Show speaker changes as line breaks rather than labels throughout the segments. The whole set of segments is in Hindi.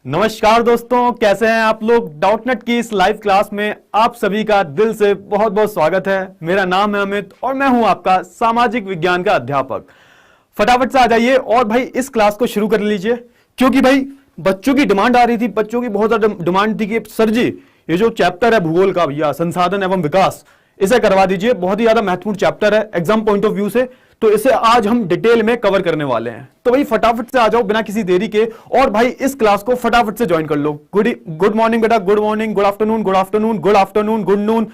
नमस्कार दोस्तों, कैसे हैं आप लोग। डाउटनेट की इस लाइव क्लास में आप सभी का दिल से बहुत बहुत स्वागत है। मेरा नाम है अमित और मैं हूं आपका सामाजिक विज्ञान का अध्यापक। फटाफट से आ जाइए और भाई इस क्लास को शुरू कर लीजिए, क्योंकि भाई बच्चों की डिमांड आ रही थी, बच्चों की बहुत ज्यादा डिमांड थी कि सर जी ये जो चैप्टर है भूगोल का भैया, संसाधन एवं विकास, इसे करवा दीजिए। बहुत ही ज्यादा महत्वपूर्ण चैप्टर है एग्जाम पॉइंट ऑफ व्यू से, तो इसे आज हम डिटेल में कवर करने वाले हैं। तो भाई फटाफट से आ जाओ बिना किसी देरी के, और भाई इस क्लास को फटाफट से ज्वाइन कर लो। गुड मॉर्निंग बेटा, good morning, good afternoon, good afternoon, good afternoon, good noon,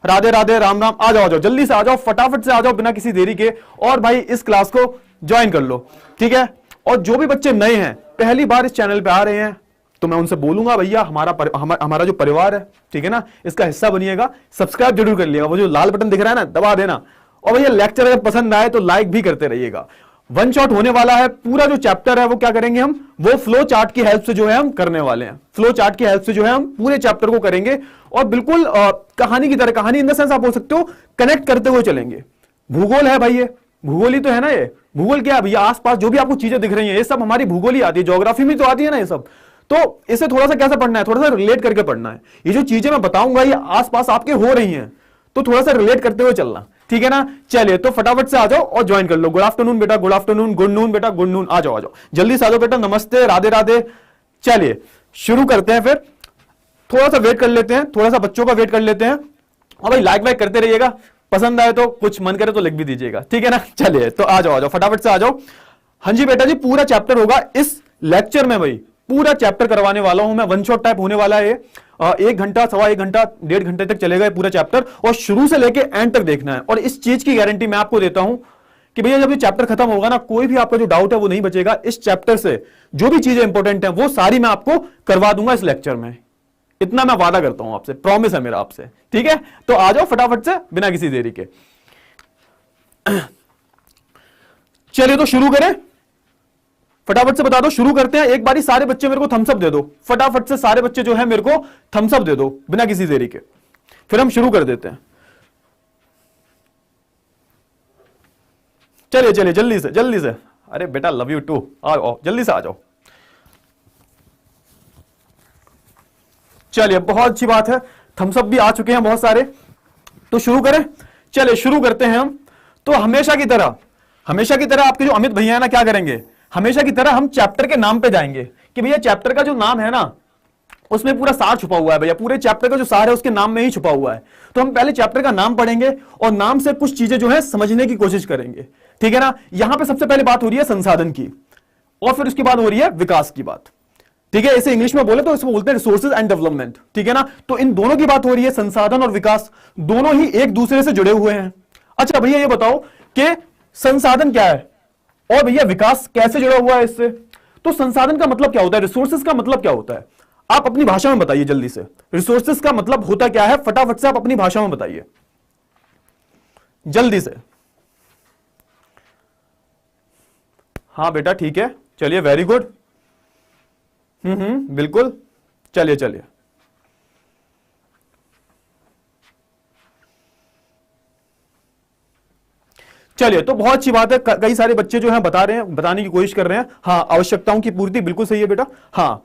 Radhe Radhe, Ram Ram. आ जाओ जल्दी से आ जाओ, फटाफट से आ जाओ बिना किसी देरी के, और भाई इस क्लास को ज्वाइन कर लो, ठीक है। और जो भी बच्चे नए हैं, पहली बार इस चैनल पे आ रहे हैं, तो मैं उनसे बोलूंगा भैया हमारा जो परिवार है, ठीक है ना, इसका हिस्सा बनिएगा। सब्सक्राइब जरूर कर लिएगा, वो जो लाल बटन दिख रहा है ना, दबा देना। और भैया लेक्चर अगर पसंद आए तो लाइक भी करते रहिएगा। वन शॉट होने वाला है। पूरा जो चैप्टर है वो क्या करेंगे हम, वो फ्लो चार्ट की हेल्प से जो है हम करने वाले हैं। फ्लो चार्ट की हेल्प से जो है हम पूरे चैप्टर को करेंगे, और बिल्कुल कहानी की तरह, कहानी इन द सेंस आप बोल सकते हो, कनेक्ट करते हुए चलेंगे। भूगोल है भाई, ये भूगोल ही तो है ना। ये भूगोल क्या है भैया, आसपास जो भी आपको चीजें दिख रही हैं, ये सब हमारी भूगोल ही आती है। ज्योग्राफी में तो आती है ना ये सब। तो इसे थोड़ा सा कैसे पढ़ना है, थोड़ा सा रिलेट करके पढ़ना है। ये जो चीजें मैं बताऊंगा ये आसपास आपके हो रही हैं, तो थोड़ा सा रिलेट करते हुए चलना, ठीक है ना। चलिए तो फटाफट से आ जाओ और ज्वाइन कर लो। गुड आफ्टरनून बेटा, गुड आफ्टरनून, गुड नून बेटा, गुड नून। आ जाओ जल्दी से आ जाओ बेटा, नमस्ते, राधे राधे। चलिए शुरू करते हैं। फिर थोड़ा सा वेट कर लेते हैं, थोड़ा सा बच्चों का वेट कर लेते हैं। और भाई लाइक वाइक करते रहिएगा, पसंद आए तो, कुछ मन करे तो लिख भी दीजिएगा, ठीक है ना। चलिए तो आ जाओ फटाफट से आ जाओ। हाँ जी बेटा जी, पूरा चैप्टर होगा इस लेक्चर में। भाई पूरा चैप्टर करवाने वाला हूं मैं, वन शॉट टाइप होने वाला है। 1 घंटा, सवा 1 घंटा, 1.5 घंटे तक चलेगा पूरा चैप्टर, और शुरू से लेके एंड तक देखना है। और इस चीज की गारंटी मैं आपको देता हूं कि भैया जब ये चैप्टर खत्म होगा ना, कोई भी आपका जो डाउट है वो नहीं बचेगा। इस चैप्टर से जो भी चीजें इंपॉर्टेंट है वो सारी मैं आपको करवा दूंगा इस लेक्चर में। इतना मैं वादा करता हूं आपसे, प्रॉमिस है मेरा आपसे, ठीक है। तो आ जाओ फटाफट से बिना किसी देरी के। चलिए तो शुरू करें, फटाफट से बता दो, शुरू करते हैं। एक बारी सारे बच्चे मेरे को थम्स अप दे दो, फटाफट से सारे बच्चे जो है मेरे को थम्स अप दे दो बिना किसी देरी के, फिर हम शुरू कर देते हैं। चलिए चलिए जल्दी से जल्दी से। अरे बेटा लव यू टू, आओ जल्दी से आ जाओ। चलिए बहुत अच्छी बात है, थम्स अप भी आ चुके हैं बहुत सारे, तो शुरू करें। चलिए शुरू करते हैं हम। तो हमेशा की तरह आपके जो अमित भैया है ना, क्या करेंगे, हमेशा की तरह हम चैप्टर के नाम पे जाएंगे कि भैया चैप्टर का जो नाम है ना, उसमें पूरा सार छुपा हुआ है। भैया पूरे चैप्टर का जो सार है उसके नाम में ही छुपा हुआ है। तो हम पहले चैप्टर का नाम पढ़ेंगे और नाम से कुछ चीजें जो है समझने की कोशिश करेंगे, ठीक है ना। यहां पे सबसे पहले बात हो रही है संसाधन की, और फिर उसके बाद हो रही है विकास की बात, ठीक है। इसे इंग्लिश में बोले तो इसको बोलते हैं रिसोर्सेज एंड डेवलपमेंट, ठीक है ना। तो इन दोनों की बात हो रही है, संसाधन और विकास दोनों ही एक दूसरे से जुड़े हुए हैं। अच्छा भैया ये बताओ कि संसाधन क्या है और भैया विकास कैसे जुड़ा हुआ है इससे। तो संसाधन का मतलब क्या होता है, रिसोर्सेज का मतलब क्या होता है, आप अपनी भाषा में बताइए जल्दी से। रिसोर्सेज का मतलब होता क्या है, फटाफट से आप अपनी भाषा में बताइए जल्दी से। हाँ बेटा ठीक है, चलिए वेरी गुड। बिल्कुल, चलिए चलिए। चलिए तो बहुत अच्छी बात है, कई सारे बच्चे जो हैं बता रहे हैं, बताने की कोशिश कर रहे हैं। हाँ आवश्यकताओं की पूर्ति, बिल्कुल सही है बेटा। हाँ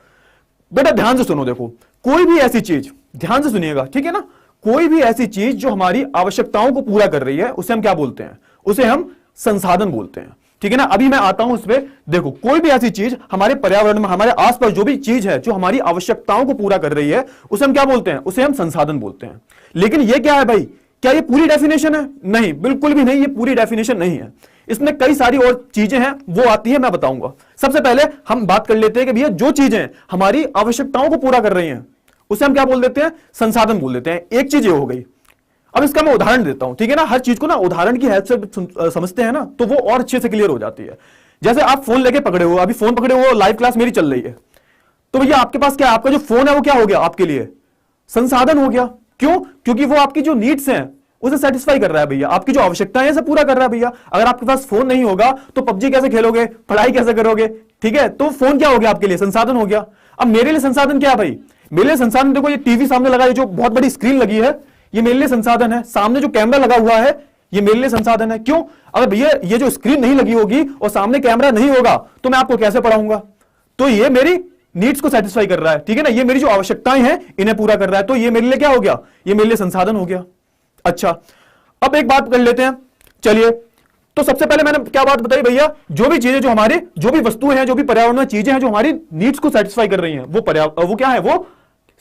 बेटा ध्यान से सुनो, देखो कोई भी ऐसी चीज, ध्यान से सुनिएगा, ठीक है ना। कोई भी ऐसी चीज जो हमारी आवश्यकताओं को पूरा कर रही है, उसे हम क्या बोलते हैं, उसे हम संसाधन बोलते हैं, ठीक है ना। अभी मैं आता हूं इसमें, देखो कोई भी ऐसी चीज हमारे पर्यावरण में, हमारे आसपास जो भी चीज है जो हमारी आवश्यकताओं को पूरा कर रही है, उसे हम क्या बोलते हैं, उसे हम संसाधन बोलते हैं। लेकिन ये क्या है भाई, क्या ये पूरी डेफिनेशन है, नहीं बिल्कुल भी नहीं, ये पूरी डेफिनेशन नहीं है। इसमें कई सारी और चीजें हैं, वो आती है, मैं बताऊंगा। सबसे पहले हम बात कर लेते हैं कि भैया जो चीजें हमारी आवश्यकताओं को पूरा कर रही हैं, उसे हम क्या बोल देते हैं, संसाधन बोल देते हैं। एक चीज ये हो गई। अब इसका मैं उदाहरण देता हूं, ठीक है ना। हर चीज को ना उदाहरण की हेल्प से समझते हैं ना, तो वो और अच्छे से क्लियर हो जाती है। जैसे आप फोन लेके पकड़े हो, अभी फोन पकड़े हो, लाइव क्लास मेरी चल रही है, तो भैया आपके पास क्या है, आपका जो फोन है वो क्या हो गया, आपके लिए संसाधन हो गया। क्यों, क्योंकि वो आपकी जो नीड्स हैं उसे सेटिस्फाई कर रहा है भैया, आपकी जो आवश्यकताएं हैं पूरा कर रहा है भैया। अगर आपके पास फोन नहीं होगा तो पबजी कैसे खेलोगे, पढ़ाई कैसे करोगे, ठीक है। तो फोन क्या हो गया आपके लिए, संसाधन हो गया। अब मेरे लिए संसाधन क्या है भाई, मेरे लिए संसाधन देखो, ये टीवी सामने लगा है, जो बहुत बड़ी स्क्रीन लगी है, ये मेरे लिए संसाधन है। सामने जो कैमरा लगा हुआ है, ये मेरे लिए संसाधन है। क्यों, अगर भैया ये जो स्क्रीन नहीं लगी होगी और सामने कैमरा नहीं होगा तो मैं आपको कैसे पढ़ाऊंगा। तो ये मेरी नीड्स को सेटिस्फाई कर रहा है, ठीक है ना, ये मेरी जो आवश्यकताएं हैं इन्हें पूरा कर रहा है, तो ये मेरे लिए क्या हो गया, ये मेरे लिए संसाधन हो गया। अच्छा, अब एक बात कर लेते हैं, चलिए, तो सबसे पहले मैंने क्या बात बताई भैया, जो भी चीजें, जो हमारे, जो भी वस्तुएं हैं, जो भी पर्यावरण में चीजें हैं जो हमारी नीड्स को सेटिस्फाई कर रही हैं, वो क्या है, वो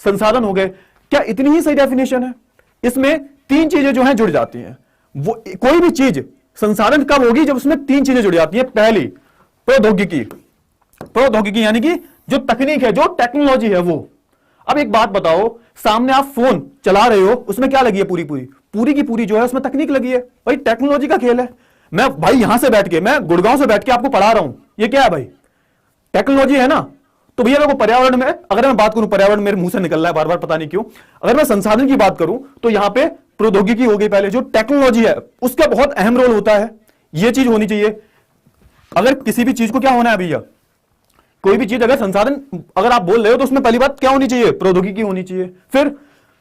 संसाधन हो गए। क्या इतनी ही सही डेफिनेशन है? इसमें तीन चीजें जो हैं जुड़ जाती हैं। वो कोई भी चीज संसाधन कब होगी, जब उसमें तीन चीजें जुड़ जाती हैं। पहली, प्रौद्योगिकी, प्रौद्योगिकी यानी कि जो तकनीक है, जो टेक्नोलॉजी है वो। अब एक बात बताओ, सामने आप फोन चला रहे हो, उसमें क्या लगी है, पूरी की पूरी जो है उसमें तकनीक लगी है, भाई टेक्नोलॉजी का खेल है। मैं भाई यहां से बैठ के, मैं गुड़गांव से बैठ के आपको पढ़ा रहा हूं, ये क्या है भाई, टेक्नोलॉजी है ना। तो भैया देखो, पर्यावरण में अगर मैं बात करूं, पर्यावरण मेरे मुंह से निकल रहा है बार बार, पता नहीं क्यों। अगर मैं संसाधन की बात करूं तो यहां पे प्रौद्योगिकी हो गई पहले, जो टेक्नोलॉजी है उसका बहुत अहम रोल होता है, ये चीज होनी चाहिए। अगर किसी भी चीज को क्या होना है भैया, कोई भी चीज अगर संसाधन अगर आप बोल रहे हो तो उसमें पहली बात क्या होनी चाहिए, प्रौद्योगिकी होनी चाहिए। फिर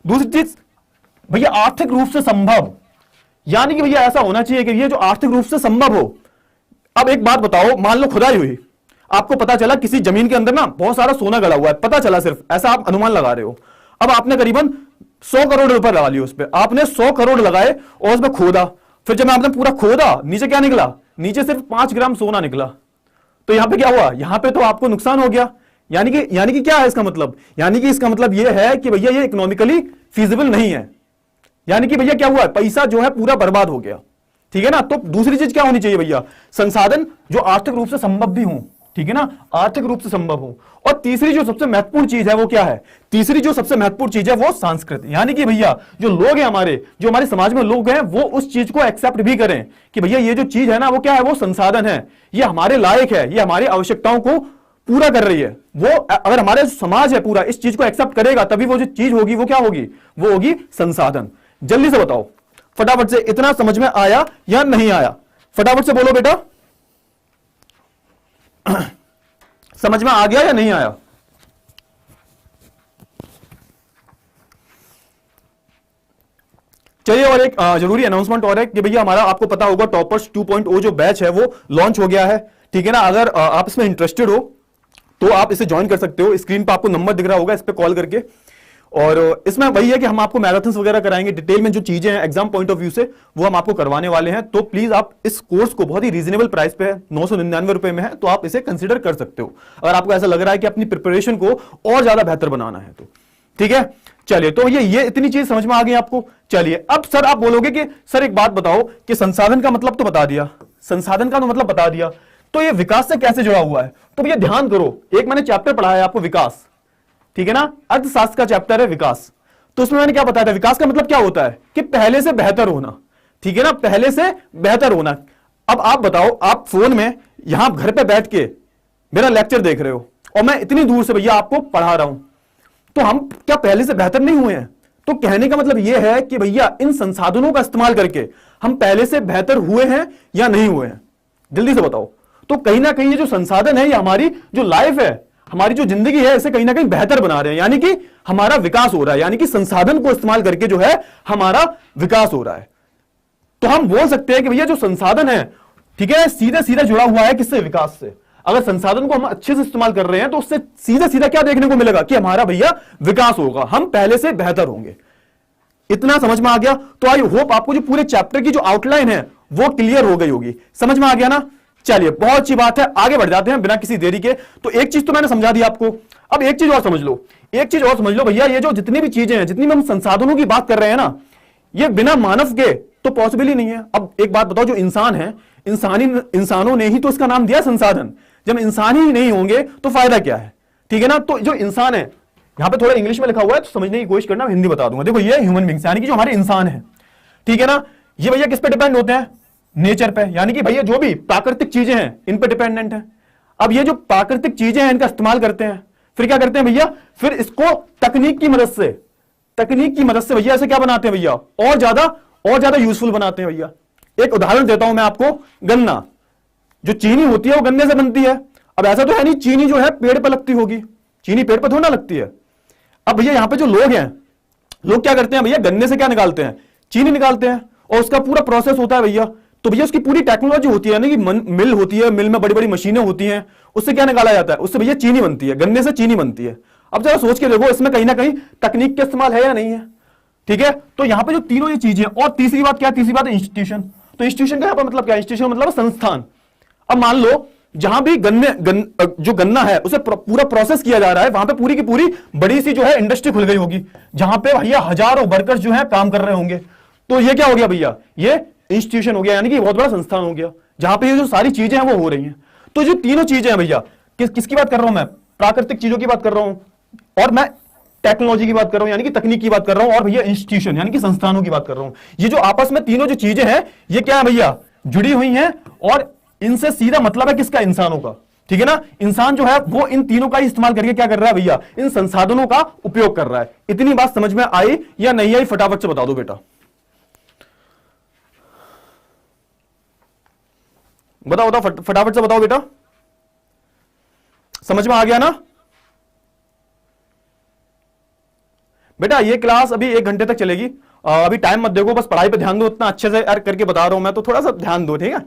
दूसरी चीज भैया आर्थिक रूप से संभव, यानी कि भैया ऐसा होना चाहिए कि ये जो आर्थिक रूप से संभव हो। अब एक बात बताओ, मान लो खुदाई हुई, आपको पता चला किसी जमीन के अंदर ना बहुत सारा सोना गड़ा हुआ है, पता चला, सिर्फ ऐसा आप अनुमान लगा रहे हो। अब आपने करीबन 100 करोड़ रुपए लगा लिए उस पर, आपने 100 करोड़ लगाए और उसमें खोदा। फिर जब आपने पूरा खोदा, नीचे क्या निकला, नीचे सिर्फ 5 ग्राम सोना निकला। तो यहां पे क्या हुआ, यहां पे तो आपको नुकसान हो गया। यानी कि क्या है इसका मतलब, यानी कि इसका मतलब यह है कि भैया ये इकोनॉमिकली फीजिबल नहीं है। यानी कि भैया क्या हुआ, पैसा जो है पूरा बर्बाद हो गया, ठीक है ना। तो दूसरी चीज क्या होनी चाहिए भैया, संसाधन जो आर्थिक रूप से संभव भी हो, ठीक है ना, आर्थिक रूप से संभव हो। और तीसरी जो सबसे महत्वपूर्ण चीज है वो क्या है, तीसरी जो सबसे महत्वपूर्ण चीज है वो सांस्कृतिक, यानी कि भैया जो लोग हैं हमारे, जो हमारे समाज में लोग हैं, वो उस चीज को एक्सेप्ट भी करें कि भैया ये जो चीज है ना वो क्या है, वो संसाधन है, ये हमारे लायक है, ये हमारी आवश्यकताओं को पूरा कर रही है। वो अगर हमारे समाज है पूरा इस चीज को एक्सेप्ट करेगा, तभी वो जो चीज होगी वो क्या होगी, वो होगी संसाधन। जल्दी से बताओ फटाफट से, इतना समझ में आया या नहीं आया, फटाफट से बोलो बेटा, समझ में आ गया या नहीं आया। चलिए, और एक जरूरी अनाउंसमेंट और है कि भैया हमारा, आपको पता होगा, टॉपर्स 2.0 जो बैच है वो लॉन्च हो गया है, ठीक है ना। अगर आप इसमें इंटरेस्टेड हो तो आप इसे ज्वाइन कर सकते हो, स्क्रीन पर आपको नंबर दिख रहा होगा, इस पर कॉल करके। और इसमें वही है कि हम आपको मैराथन्स वगैरह कराएंगे, डिटेल में जो चीजें हैं एग्जाम पॉइंट ऑफ व्यू से वो हम आपको करवाने वाले हैं। तो प्लीज आप इस कोर्स को, बहुत ही रीजनेबल प्राइस पे है, 999 रुपए में है, तो आप इसे कंसीडर कर सकते हो अगर आपको ऐसा लग रहा है कि अपनी प्रिपरेशन को और ज्यादा बेहतर बनाना है तो, ठीक है। चलिए, तो ये इतनी चीज समझ में आ गई आपको। चलिए, अब सर आप बोलोगे कि सर एक बात बताओ कि संसाधन का मतलब तो बता दिया, संसाधन का तो मतलब बता दिया, तो ये विकास से कैसे जुड़ा हुआ है। तो भैया ध्यान करो, एक मैंने चैप्टर पढ़ा है आपको, विकास, ठीक है ना, अर्थशास्त्र का चैप्टर है विकास। तो उसमें मैंने क्या बताया था, विकास का मतलब क्या होता है कि पहले से बेहतर होना, ठीक है ना, पहले से बेहतर होना। अब आप बताओ, आप फोन में यहां घर पे बैठ के मेरा लेक्चर देख रहे हो और मैं इतनी दूर से भैया आपको पढ़ा रहा हूं, तो हम क्या पहले से बेहतर नहीं हुए हैं। तो कहने का मतलब यह है कि भैया इन संसाधनों का इस्तेमाल करके हम पहले से बेहतर हुए हैं या नहीं हुए हैं, जल्दी से बताओ। तो कहीं ना कहीं ये जो संसाधन है, ये हमारी जो लाइफ है, हमारी जो जिंदगी है, इसे कहीं ना कहीं बेहतर बना रहे हैं, यानी कि हमारा विकास हो रहा है, यानी कि संसाधन को इस्तेमाल करके जो है हमारा विकास हो रहा है। तो हम बोल सकते हैं कि भैया जो संसाधन है, ठीक है, सीधे सीधे जुड़ा हुआ है किससे, विकास से। अगर संसाधन को हम अच्छे से इस्तेमाल कर रहे हैं तो उससे सीधा सीधा क्या देखने को मिलेगा कि हमारा भैया विकास होगा, हम पहले से बेहतर होंगे। इतना समझ में आ गया। तो आई होप आपको जो पूरे चैप्टर की जो आउटलाइन है वो क्लियर हो गई होगी, समझ में आ गया ना। चलिए, बहुत अच्छी बात है, आगे बढ़ जाते हैं बिना किसी देरी के। तो एक चीज तो मैंने समझा दी आपको, अब एक चीज और समझ लो, एक चीज और समझ लो भैया, ये जो जितनी भी चीजें हैं, जितनी भी हम संसाधनों की बात कर रहे हैं ना, ये बिना मानव के तो पॉसिबल ही नहीं है। अब एक बात बताओ, जो इंसान है, इंसानों ने ही तो इसका नाम दिया संसाधन। जब इंसान ही नहीं होंगे तो फायदा क्या है, ठीक है ना। तो जो इंसान है, यहां पे थोड़ा इंग्लिश में लिखा हुआ है तो समझने की कोशिश करना, हिंदी बता दूंगा। देखो, ये ह्यूमन बींग्स यानी कि जो हमारे इंसान है, ठीक है ना, ये भैया किस पे डिपेंड होते हैं, नेचर पे, यानी कि भैया जो भी प्राकृतिक चीजें हैं इन पे डिपेंडेंट है। अब ये जो प्राकृतिक चीजें हैं इनका इस्तेमाल करते हैं, फिर क्या करते हैं भैया, फिर इसको तकनीक की मदद से भैया ऐसे क्या बनाते हैं भैया, और ज्यादा यूजफुल बनाते हैं भैया। एक उदाहरण देता हूं मैं आपको, गन्ना, जो चीनी होती है वो गन्ने से बनती है। अब ऐसा तो है नहीं चीनी जो है पेड़ पर लगती होगी, चीनी पेड़ पर थोड़ा ना लगती है। अब भैया यहां पे जो लोग हैं, लोग क्या करते हैं भैया, गन्ने से क्या निकालते हैं, चीनी निकालते हैं, और उसका पूरा प्रोसेस होता है भैया, तो भैया उसकी पूरी टेक्नोलॉजी होती है ना, कि मिल होती है, मिल में बड़ी बड़ी मशीनें होती हैं, उससे क्या निकाला जाता है, उससे भैया चीनी बनती है, गन्ने से चीनी बनती है। अब जरा सोच के देखो इसमें कहीं ना कहीं तकनीक का इस्तेमाल है या नहीं है, ठीक है। तो यहां पे जो तीनों ये चीजें, और तीसरी बात क्या है, तीसरी बात है इंस्टीट्यूशन। तो इंस्टीट्यूशन का यहां पर मतलब क्या है, इंस्टीट्यूशन मतलब संस्थान। अब मान लो जहां भी जो गन्ना है उसे पूरा प्रोसेस किया जा रहा है, वहां पे पूरी की पूरी बड़ी सी जो है इंडस्ट्री खुल गई होगी, जहां पे भैया हजारों वर्कर्स जो है काम कर रहे होंगे। तो ये क्या हो गया भैया, ये इंस्टीट्यूशन हो गया, यानी कि बहुत बड़ा संस्थान हो गया, जहां पे ये जो सारी चीजें हैं वो हो रही हैं। तो जो तीनों चीजें हैं भैया, किसकी बात कर रहा हूं मैं, प्राकृतिक चीजों की बात कर रहा हूं, और मैं टेक्नोलॉजी की बात कर रहा हूं यानी कि तकनीक की बात कर रहा हूं, और भैया इंस्टीट्यूशन यानी कि संस्थानों की बात कर रहा हूं। ये जो आपस में तीनों जो चीजें हैं ये क्या है भैया, जुड़ी हुई हैं, और इनसे सीधा मतलब है किसका, इंसानों का, ठीक है ना। इंसान जो है वो इन तीनों का इस्तेमाल करके क्या कर रहा है भैया, इन संसाधनों का उपयोग कर रहा है। इतनी बात समझ में आई या नहीं आई, फटाफट से बता दो बेटा, बताओ बताओ, फटाफट से बताओ बेटा, समझ में आ गया ना बेटा। ये क्लास अभी 1 घंटे तक चलेगी, अभी टाइम मत देखो, बस पढ़ाई पे ध्यान दो, इतना अच्छे से यार करके बता रहा हूं मैं, तो थोड़ा सा ध्यान दो, ठीक है।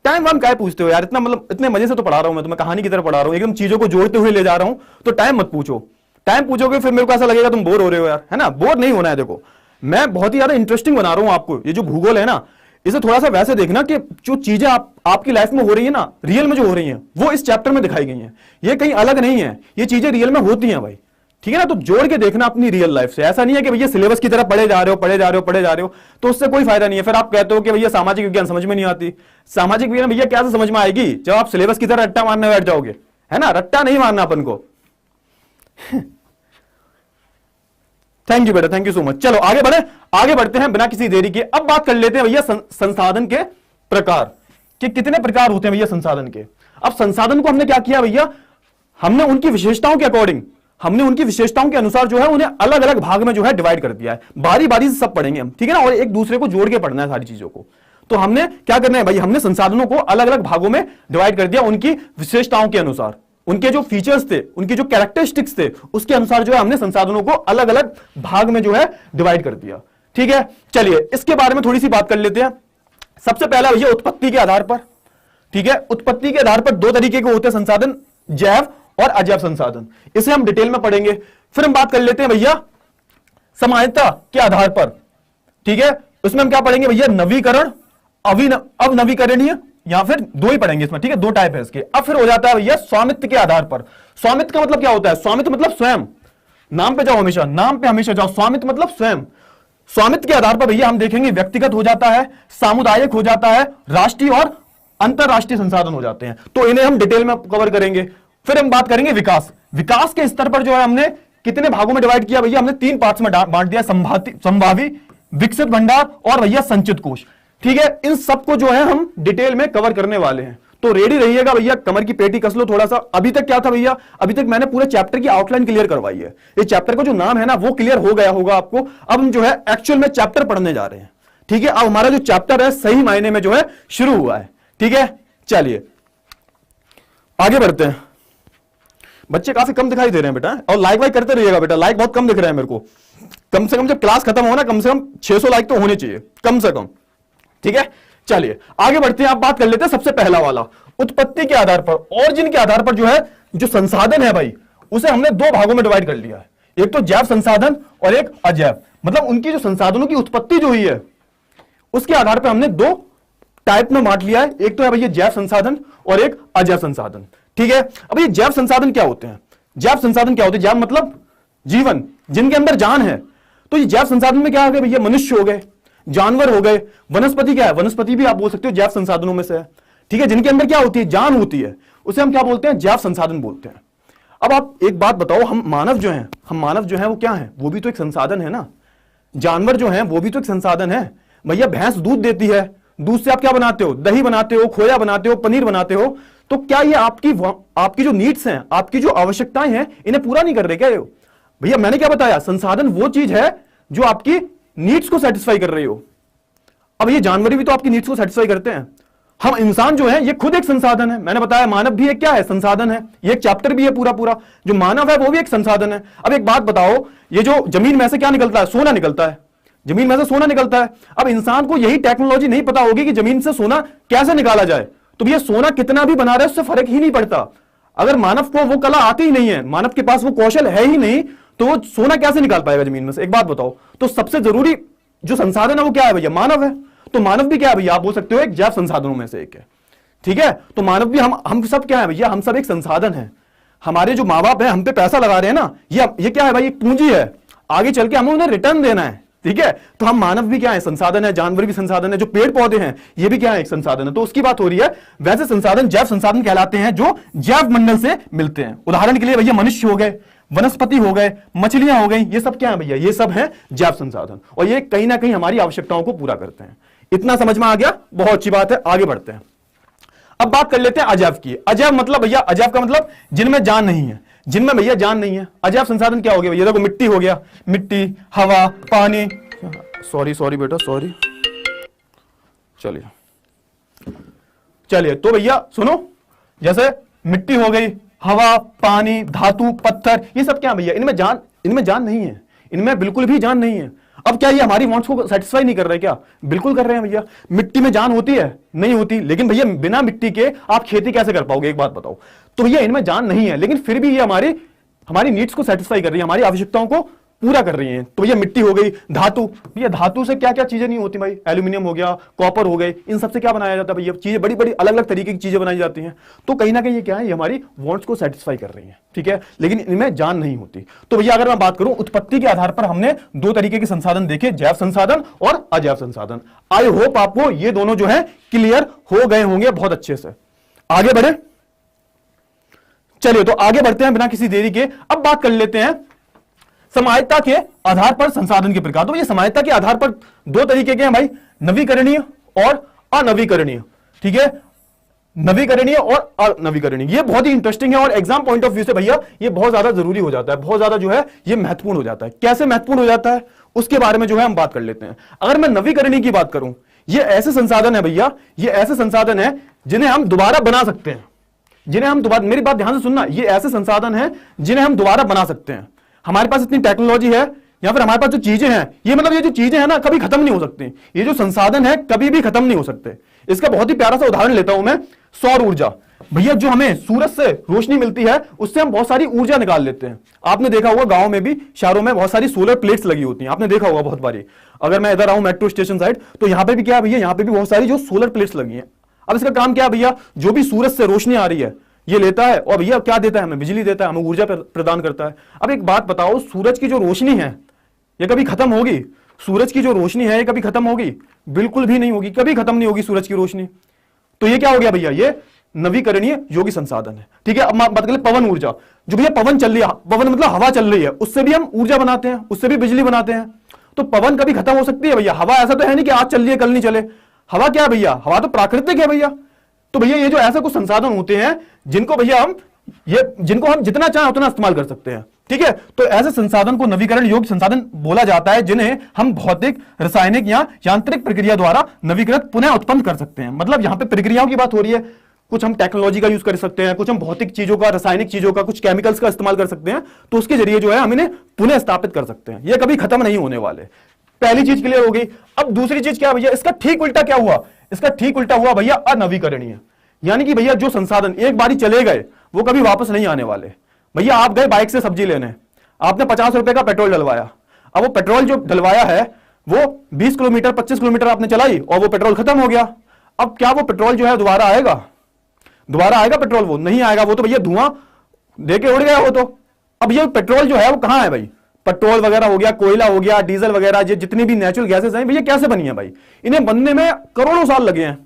टाइम वाम क्या पूछते हो यार, इतना मतलब इतने मजे से तो पढ़ा रहा हूं मैं तुम्हें, कहानी की तरह पढ़ा रहा हूं, एकदम चीजों को जोड़ते हुए ले जा रहा हूं, तो टाइम मत पूछो। टाइम पूछोगे फिर मेरे को ऐसा लगेगा तुम बोर हो रहे हो यार, है ना। बोर नहीं होना है, देखो मैं बहुत ही ज्यादा इंटरेस्टिंग बना रहा हूं आपको। ये जो भूगोल है ना, इसे थोड़ा सा वैसे देखना कि जो चीजें आपकी लाइफ में हो रही है ना, रियल में जो हो रही हैं वो इस चैप्टर में दिखाई गई हैं, ये कहीं अलग नहीं है, ये चीजें रियल में होती हैं भाई, ठीक है ना। तो जोड़ के देखना अपनी रियल लाइफ से, ऐसा नहीं है कि भैया सिलेबस की तरह पढ़े जा रहे हो पढ़े जा रहे हो पढ़े जा रहे हो, तो उससे कोई फायदा नहीं है। फिर आप कहते हो कि भैया सामाजिक विज्ञान समझ में नहीं आती। सामाजिक विज्ञान भैया क्या से समझ में आएगी, जब आप सिलेबस की तरह रट्टा मारने बैठ जाओगे, है ना। रट्टा नहीं मारना अपन को। थैंक यू बेटा, थैंक यू सो मच। चलो आगे बढ़ते हैं बिना किसी देरी के। अब बात कर लेते हैं भैया संसाधन के प्रकार, कि कितने प्रकार होते हैं भैया संसाधन के। अब संसाधन को हमने क्या किया भैया, हमने उनकी विशेषताओं के अकॉर्डिंग, हमने उनकी विशेषताओं के अनुसार जो है उन्हें अलग अलग भाग में जो है डिवाइड कर दिया है। बारी बारी से सब पढ़ेंगे हम, ठीक है ना, और एक दूसरे को जोड़ के पढ़ना है सारी चीजों को। तो हमने क्या करना है भाई, हमने संसाधनों को अलग अलग भागों में डिवाइड कर दिया, उनकी विशेषताओं के अनुसार, उनके जो फीचर्स थे, उनके जो कैरेक्टरिस्टिक्स थे, उसके अनुसार जो है हमने संसाधनों को अलग अलग भाग में जो है डिवाइड कर दिया, ठीक है। चलिए इसके बारे में थोड़ी सी बात कर लेते हैं। सबसे पहला भैया उत्पत्ति के आधार पर, ठीक है। उत्पत्ति के आधार पर 2 तरीके के होते हैं संसाधन, जैव और अजैव संसाधन, इसे हम डिटेल में पढ़ेंगे। फिर हम बात कर लेते हैं भैया समानता के आधार पर, ठीक है। उसमें हम क्या पढ़ेंगे भैया, नवीकरण, अवनवीकरणीय, या फिर 2 ही पढ़ेंगे इसमें, ठीक है, 2 टाइप है इसके। अब फिर हो जाता है भैया स्वामित्व के आधार पर। स्वामित्व का मतलब क्या होता है, स्वामित्व मतलब स्वयं, नाम पे जाओ हमेशा, नाम पे हमेशा जाओ, स्वामित्व मतलब स्वयं। स्वामित्व के आधार पर भैया हम देखेंगे व्यक्तिगत हो जाता है, सामुदायिक हो जाता है, राष्ट्रीय और अंतरराष्ट्रीय संसाधन हो जाते हैं। तो इन्हें हम डिटेल में कवर करेंगे। फिर हम बात करेंगे विकास। विकास के स्तर पर जो है हमने कितने भागों में डिवाइड किया भैया, हमने 3 पार्ट्स में बांट दिया, संभावी, विकसित भंडार और भैया संचित कोश, ठीक है। इन सबको जो है हम डिटेल में कवर करने वाले हैं, तो रेडी रहिएगा भैया, कमर की पेटी कस लो थोड़ा सा। अभी तक क्या था भैया, अभी तक मैंने पूरे चैप्टर की आउटलाइन क्लियर करवाई है, इस चैप्टर का जो नाम है ना वो क्लियर हो गया होगा आपको। अब हम जो है एक्चुअल में चैप्टर पढ़ने जा रहे हैं, ठीक है। अब हमारा जो चैप्टर है सही मायने में जो है शुरू हुआ है, ठीक है। चलिए आगे बढ़ते हैं। बच्चे काफी कम दिखाई दे रहे हैं बेटा, और लाइक वाइक करते रहिएगा बेटा, लाइक बहुत कम दिख रहे हैं मेरे को। कम से कम जब क्लास खत्म हो ना, कम से कम 600 लाइक तो होने चाहिए, कम से कम, ठीक है। चलिए आगे बढ़ते हैं। आप बात कर लेते हैं सबसे पहला वाला, उत्पत्ति के आधार पर, ऑरिजिन के आधार पर जो है जो संसाधन है भाई, उसे हमने 2 भागों में डिवाइड कर लिया है, एक तो जैव संसाधन और एक अजैव। मतलब उनकी जो संसाधनों की उत्पत्ति जो हुई है उसके आधार पर हमने 2 टाइप में बांट लिया है, एक तो है भैया जैव संसाधन और एक अजैव संसाधन, ठीक है। अब ये जैव संसाधन क्या होते हैं, जैव संसाधन क्या होते हैं, जैव मतलब जीवन, जिनके अंदर जान है। तो ये जैव संसाधन में क्या आ गए भैया, मनुष्य हो गए, जानवर हो गए, वनस्पति क्या है, वनस्पति भी आप बोल सकते हो जैव संसाधनों में से है, ठीक है। जिनके अंदर क्या होती है, जान होती है, उसे हम क्या बोलते हैं, जैव संसाधन बोलते हैं। अब आप एक बात बताओ, हम मानव जो है वो क्या है, वो भी तो एक संसाधन है ना। जानवर जो है वो भी तो एक संसाधन है भैया। भैंस दूध देती है, दूध से आप क्या बनाते हो, दही बनाते हो, खोया बनाते हो, पनीर बनाते हो। तो क्या ये आपकी जो नीड्स हैं, आपकी जो आवश्यकताएं हैं, इन्हें पूरा नहीं कर रहे क्या ये भैया। मैंने क्या बताया, संसाधन वो चीज है जो आपकी नीड्स को सेटिस्फाई कर रही हो। अब ये जानवर भी तो आपकी नीड्स को सेटिस्फाई करते हैं। हम इंसान जो है ये खुद एक संसाधन है, मैंने बताया मानव भी एक क्या है, संसाधन है। ये एक चैप्टर भी है पूरा पूरा, जो मानव है वो भी एक संसाधन है। अब एक बात बताओ, ये जो जमीन में से क्या निकलता है, सोना निकलता है। जमीन में से सोना निकलता है। अब इंसान को यही टेक्नोलॉजी नहीं पता होगी कि जमीन से सोना कैसे निकाला जाए, तो भैया सोना कितना भी बना रहे उससे फर्क ही नहीं पड़ता। अगर मानव को वो कला आती ही नहीं है, मानव के पास वो कौशल है ही नहीं, तो वो सोना कैसे निकाल पाएगा जमीन में से? एक बात बताओ, तो सबसे जरूरी जो संसाधन है वो क्या है भैया? मानव है। तो मानव भी क्या है भैया? आप बोल सकते हो एक जैव संसाधनों में से एक है, ठीक है। तो मानव भी हम सब क्या है भैया? हम सब एक संसाधन है। हमारे जो माँ बाप है हम पे पैसा लगा रहे हैं ना, ये क्या है भाई? एक पूंजी है, आगे चल के हमें उन्हें रिटर्न देना है, ठीक है। तो हम मानव भी क्या है? संसाधन है। जानवर भी संसाधन है, जो पेड़ पौधे हैं ये भी क्या है? एक संसाधन है। तो उसकी बात हो रही है। वैसे संसाधन जैव संसाधन कहलाते हैं जो जैव मंडल से मिलते हैं। उदाहरण के लिए भैया मनुष्य हो गए, वनस्पति हो गए, मछलियां हो गई, ये सब क्या है भैया? ये सब है जैव संसाधन, और ये कहीं ना कहीं हमारी आवश्यकताओं को पूरा करते हैं। इतना समझ में आ गया? बहुत अच्छी बात है, आगे बढ़ते हैं। अब बात कर लेते हैं अजैव की। अजैव मतलब भैया, अजैव का मतलब जिनमें जान नहीं है, जिनमें भैया जान नहीं है। अजैव संसाधन क्या हो गया भैया? देखो मिट्टी हो गया, मिट्टी, हवा, पानी, सॉरी बेटा सॉरी, चलिए तो भैया सुनो, जैसे मिट्टी हो गई, हवा, पानी, धातु, पत्थर, ये सब क्या भैया? इनमें जान नहीं है, इनमें बिल्कुल भी जान नहीं है। अब क्या ये हमारी वांट्स को सेटिस्फाई नहीं कर रहे? क्या बिल्कुल कर रहे हैं भैया। मिट्टी में जान होती है? नहीं होती। लेकिन भैया बिना मिट्टी के आप खेती कैसे कर पाओगे? एक बात बताओ। तो भैया इनमें जान नहीं है, लेकिन फिर भी ये हमारी नीड्स को सेटिस्फाई कर रही है, हमारी आवश्यकताओं को पूरा कर रही है। तो भैया मिट्टी हो गई, धातु, भैया धातु से क्या क्या चीजें नहीं होती भाई? एल्यूमिनियम हो गया, कॉपर हो गए, इन सबसे क्या बनाया जाता है भैया? चीजें बड़ी बड़ी अलग अलग तरीके की चीजें बनाई जाती हैं। तो कहीं ना कहीं ये क्या है? ये हमारी वांट्स को सेटिस्फाई कर रही है, ठीक है, लेकिन इनमें जान नहीं होती। तो भैया अगर मैं बात करूं उत्पत्ति के आधार पर, हमने दो तरीके के संसाधन देखे, जैव संसाधन और अजैव संसाधन। आई होप आपको ये दोनों जो है क्लियर हो गए होंगे बहुत अच्छे से। आगे बढ़े, चलिए तो आगे बढ़ते हैं बिना किसी देरी के। अब बात कर लेते हैं समायत्ता के आधार पर संसाधन के प्रकार। तो ये समायत्ता के आधार पर दो तरीके के हैं भाई, नवीकरणीय और अनवीकरणीय, ठीक है। नवीकरणीय और अनवीकरणीय, ये बहुत ही इंटरेस्टिंग है और एग्जाम पॉइंट ऑफ व्यू से भैया ये बहुत ज्यादा जरूरी हो जाता है, बहुत ज्यादा जो है ये महत्वपूर्ण हो जाता है। कैसे महत्वपूर्ण हो जाता है उसके बारे में जो है हम बात कर लेते हैं। अगर मैं नवीकरणीय की बात करूं, ये ऐसे संसाधन है भैया, ये ऐसे संसाधन है जिन्हें हम दोबारा बना सकते हैं, जिन्हें हम दोबारा, मेरी बात ध्यान से सुनना, ये ऐसे संसाधन है जिन्हें हम दोबारा बना सकते हैं। हमारे पास इतनी टेक्नोलॉजी है या फिर हमारे पास जो चीजें हैं, ये मतलब ये जो चीजें हैं ना कभी खत्म नहीं हो सकती, ये जो संसाधन है कभी भी खत्म नहीं हो सकते। इसका बहुत ही प्यारा सा उदाहरण लेता हूं मैं, सौर ऊर्जा। भैया जो हमें सूरज से रोशनी मिलती है उससे हम बहुत सारी ऊर्जा निकाल लेते हैं। आपने देखा होगा गांव में भी, शहरों में बहुत सारी सोलर प्लेट्स लगी होती हैं, आपने देखा होगा बहुत बारी। अगर मैं इधर आऊं मेट्रो स्टेशन साइड, तो यहां पे भी क्या है भैया, यहां पे भी बहुत सारी जो सोलर प्लेट्स लगी हैं। अब इसका काम क्या है भैया, जो भी सूरज से रोशनी आ रही है ये लेता है और भैया क्या देता है हमें? बिजली देता है, हमें ऊर्जा प्रदान करता है। अब एक बात बताओ, सूरज की जो रोशनी है ये कभी खत्म होगी? सूरज की जो रोशनी है ये कभी खत्म होगी? बिल्कुल भी नहीं होगी, कभी खत्म नहीं होगी सूरज की रोशनी। तो ये क्या हो गया भैया, ये नवीकरणीय योगी संसाधन है, ठीक है। अब बात करें पवन ऊर्जा, जो भैया पवन चल रही है, पवन मतलब हवा चल रही है, उससे भी हम ऊर्जा बनाते हैं, उससे भी बिजली बनाते हैं। तो पवन कभी खत्म हो सकती है भैया? हवा ऐसा तो है नहीं कि आज चल रही है कल नहीं चले। हवा क्या है भैया? हवा तो प्राकृतिक है भैया। तो भैया ये जो ऐसे कुछ संसाधन होते हैं जिनको भैया जिनको हम जितना चाहें उतना इस्तेमाल कर सकते हैं, ठीक है। तो ऐसे संसाधन को नवीकरण योग्य संसाधन बोला जाता है जिन्हें हम भौतिक, रासायनिक या यांत्रिक प्रक्रिया द्वारा नवीकृत पुनः उत्पन्न कर सकते हैं। मतलब यहां पे प्रक्रियाओं की बात हो रही है, कुछ हम टेक्नोलॉजी का यूज कर सकते हैं, कुछ हम भौतिक चीजों का, रासायनिक चीजों का, कुछ केमिकल्स का इस्तेमाल कर सकते हैं, तो उसके जरिए जो है हम इन्हें पुनः स्थापित कर सकते हैं। ये कभी खत्म नहीं होने वाले। पहली चीज क्लियर हो गई। अब दूसरी चीज क्या भैया, इसका ठीक उल्टा क्या हुआ? इसका ठीक उल्टा हुआ भैया अनवीकरणीय। यानी कि भैया जो संसाधन एक बारी चले गए वो कभी वापस नहीं आने वाले। भैया आप गए बाइक से सब्जी लेने, आपने 50 रुपए का पेट्रोल डलवाया, अब वो पेट्रोल जो डलवाया है वो 20 किलोमीटर 25 किलोमीटर आपने चलाई और वो पेट्रोल खत्म हो गया। अब क्या वो पेट्रोल जो है दोबारा आएगा? दोबारा आएगा पेट्रोल? वो नहीं आएगा, वो तो भैया धुआं देके उड़ गया वो तो। अब ये पेट्रोल जो है वो कहां है भाई? पेट्रोल वगैरह हो गया, कोयला हो गया, डीजल वगैरह, जितनी भी नेचुरल गैसेस हैं भैया कैसे बनी है भाई? इन्हें बनने में करोड़ों साल लगे हैं,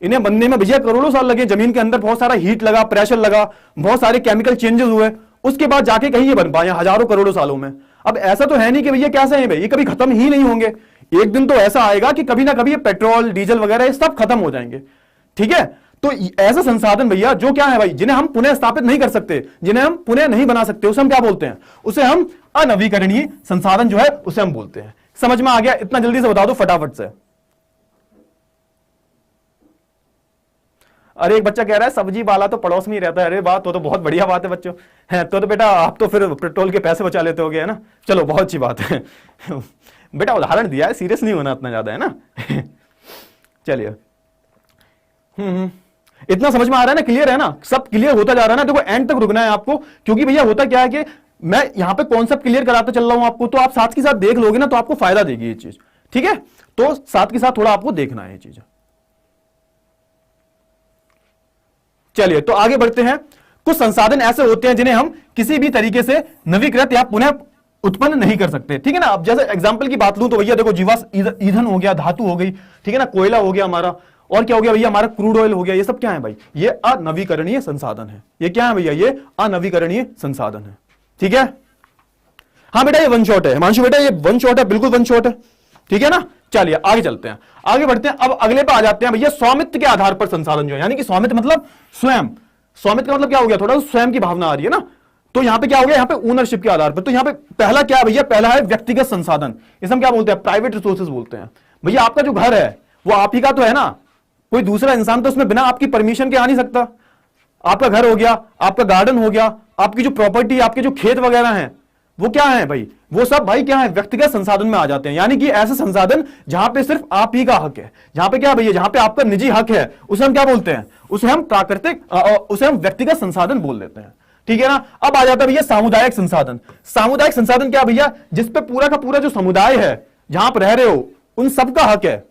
इन्हें बनने में भैया करोड़ों साल लगे। जमीन के अंदर बहुत सारा हीट लगा, प्रेशर लगा, बहुत सारे केमिकल चेंजेस हुए, उसके बाद जाके कहीं ये बन पाए हजारों करोड़ों सालों में। अब ऐसा तो है नहीं कि भैया कैसे हैं भाई, ये कभी खत्म ही नहीं होंगे। एक दिन तो ऐसा आएगा कि कभी ना कभी ये पेट्रोल, डीजल वगैरह ये सब खत्म हो जाएंगे, ठीक है। तो ऐसे संसाधन भैया जो क्या है भाई, जिन्हें हम पुनः स्थापित नहीं कर सकते, जिन्हें हम पुनः नहीं बना सकते, उसे हम क्या बोलते हैं? उसे हम अनवीकरणीय संसाधन जो है उसे हम बोलते हैं। समझ में आ गया? इतना जल्दी से बता दो फटाफट से। अरे एक बच्चा कह रहा है सब्जी वाला तो पड़ोस में ही रहता है। अरे बात तो बहुत बढ़िया बात है बच्चों, है तो बेटा आप तो फिर पेट्रोल के पैसे बचा लेते होगे, है ना। चलो बहुत अच्छी बात है बेटा उदाहरण दिया है, सीरियस नहीं होना इतना ज्यादा, है ना चलिए इतना समझ में आ रहा है ना, क्लियर है ना, सब क्लियर होता जा रहा है ना। देखो एंड तक रुकना है आपको, क्योंकि भैया होता क्या है कि मैं यहां पे कॉन्सेप्ट क्लियर कराता चल रहा हूं आपको, तो आप साथ के साथ देख लोगे ना तो आपको फायदा देगी ये चीज, ठीक है। तो साथ के साथ थोड़ा आपको देखना है ये चीज। चलिए तो आगे बढ़ते हैं। कुछ संसाधन ऐसे होते हैं जिन्हें हम किसी भी तरीके से नवीकृत या पुनः उत्पन्न नहीं कर सकते, ठीक है ना। अब जैसे एग्जांपल की बात लूं तो भैया देखो जीवाश्म ईंधन हो गया, धातु हो गई, ठीक है ना, कोयला हो गया हमारा, और क्या हो गया भैया हमारा क्रूड ऑयल हो गया। ये सब क्या है भाई, ये अनवीकरणीय संसाधन है। ये क्या है भैया, ये अनवीकरणीय संसाधन है, ठीक है। हाँ बेटा ये वन शॉट है, हिमांशु बेटा ये वन शॉट है, बिल्कुल वन शॉट है, ठीक है ना। चलिए आगे चलते हैं, आगे बढ़ते हैं। अब अगले पे आ जाते हैं भैया, स्वामित्व के आधार पर संसाधन जो है, यानी कि स्वामित्व मतलब स्वयं, स्वामित्व का मतलब क्या हो गया, थोड़ा स्वयं की भावना आ रही है ना। तो यहां पे क्या हो गया, यहां पे ओनरशिप के आधार पर। तो यहां पे पहला क्या है भैया, पहला है व्यक्तिगत संसाधन, इसे हम क्या बोलते हैं, प्राइवेट रिसोर्सेज बोलते हैं। भैया आपका जो घर है वो आप ही का तो है ना, कोई दूसरा इंसान तो उसमें बिना आपकी परमिशन के आ नहीं सकता। आपका घर हो गया, आपका गार्डन हो गया, आपकी जो प्रॉपर्टी, आपके जो खेत वगैरह हैं वो क्या है भाई, वो सब भाई क्या है, व्यक्तिगत संसाधन में आ जाते हैं। यानी कि ऐसे संसाधन जहां पे सिर्फ आप ही का हक है, जहां पे क्या भैया, जहां पे आपका निजी हक है, उसे हम क्या बोलते हैं, उसे हम प्राकृतिक, उसे हम व्यक्तिगत संसाधन बोल देते हैं, ठीक है ना। अब आ जाता है भैया सामुदायिक संसाधन। सामुदायिक संसाधन क्या भैया, जिसपे पूरा का पूरा जो समुदाय है जहां पर रह रहे हो उन सबका हक है,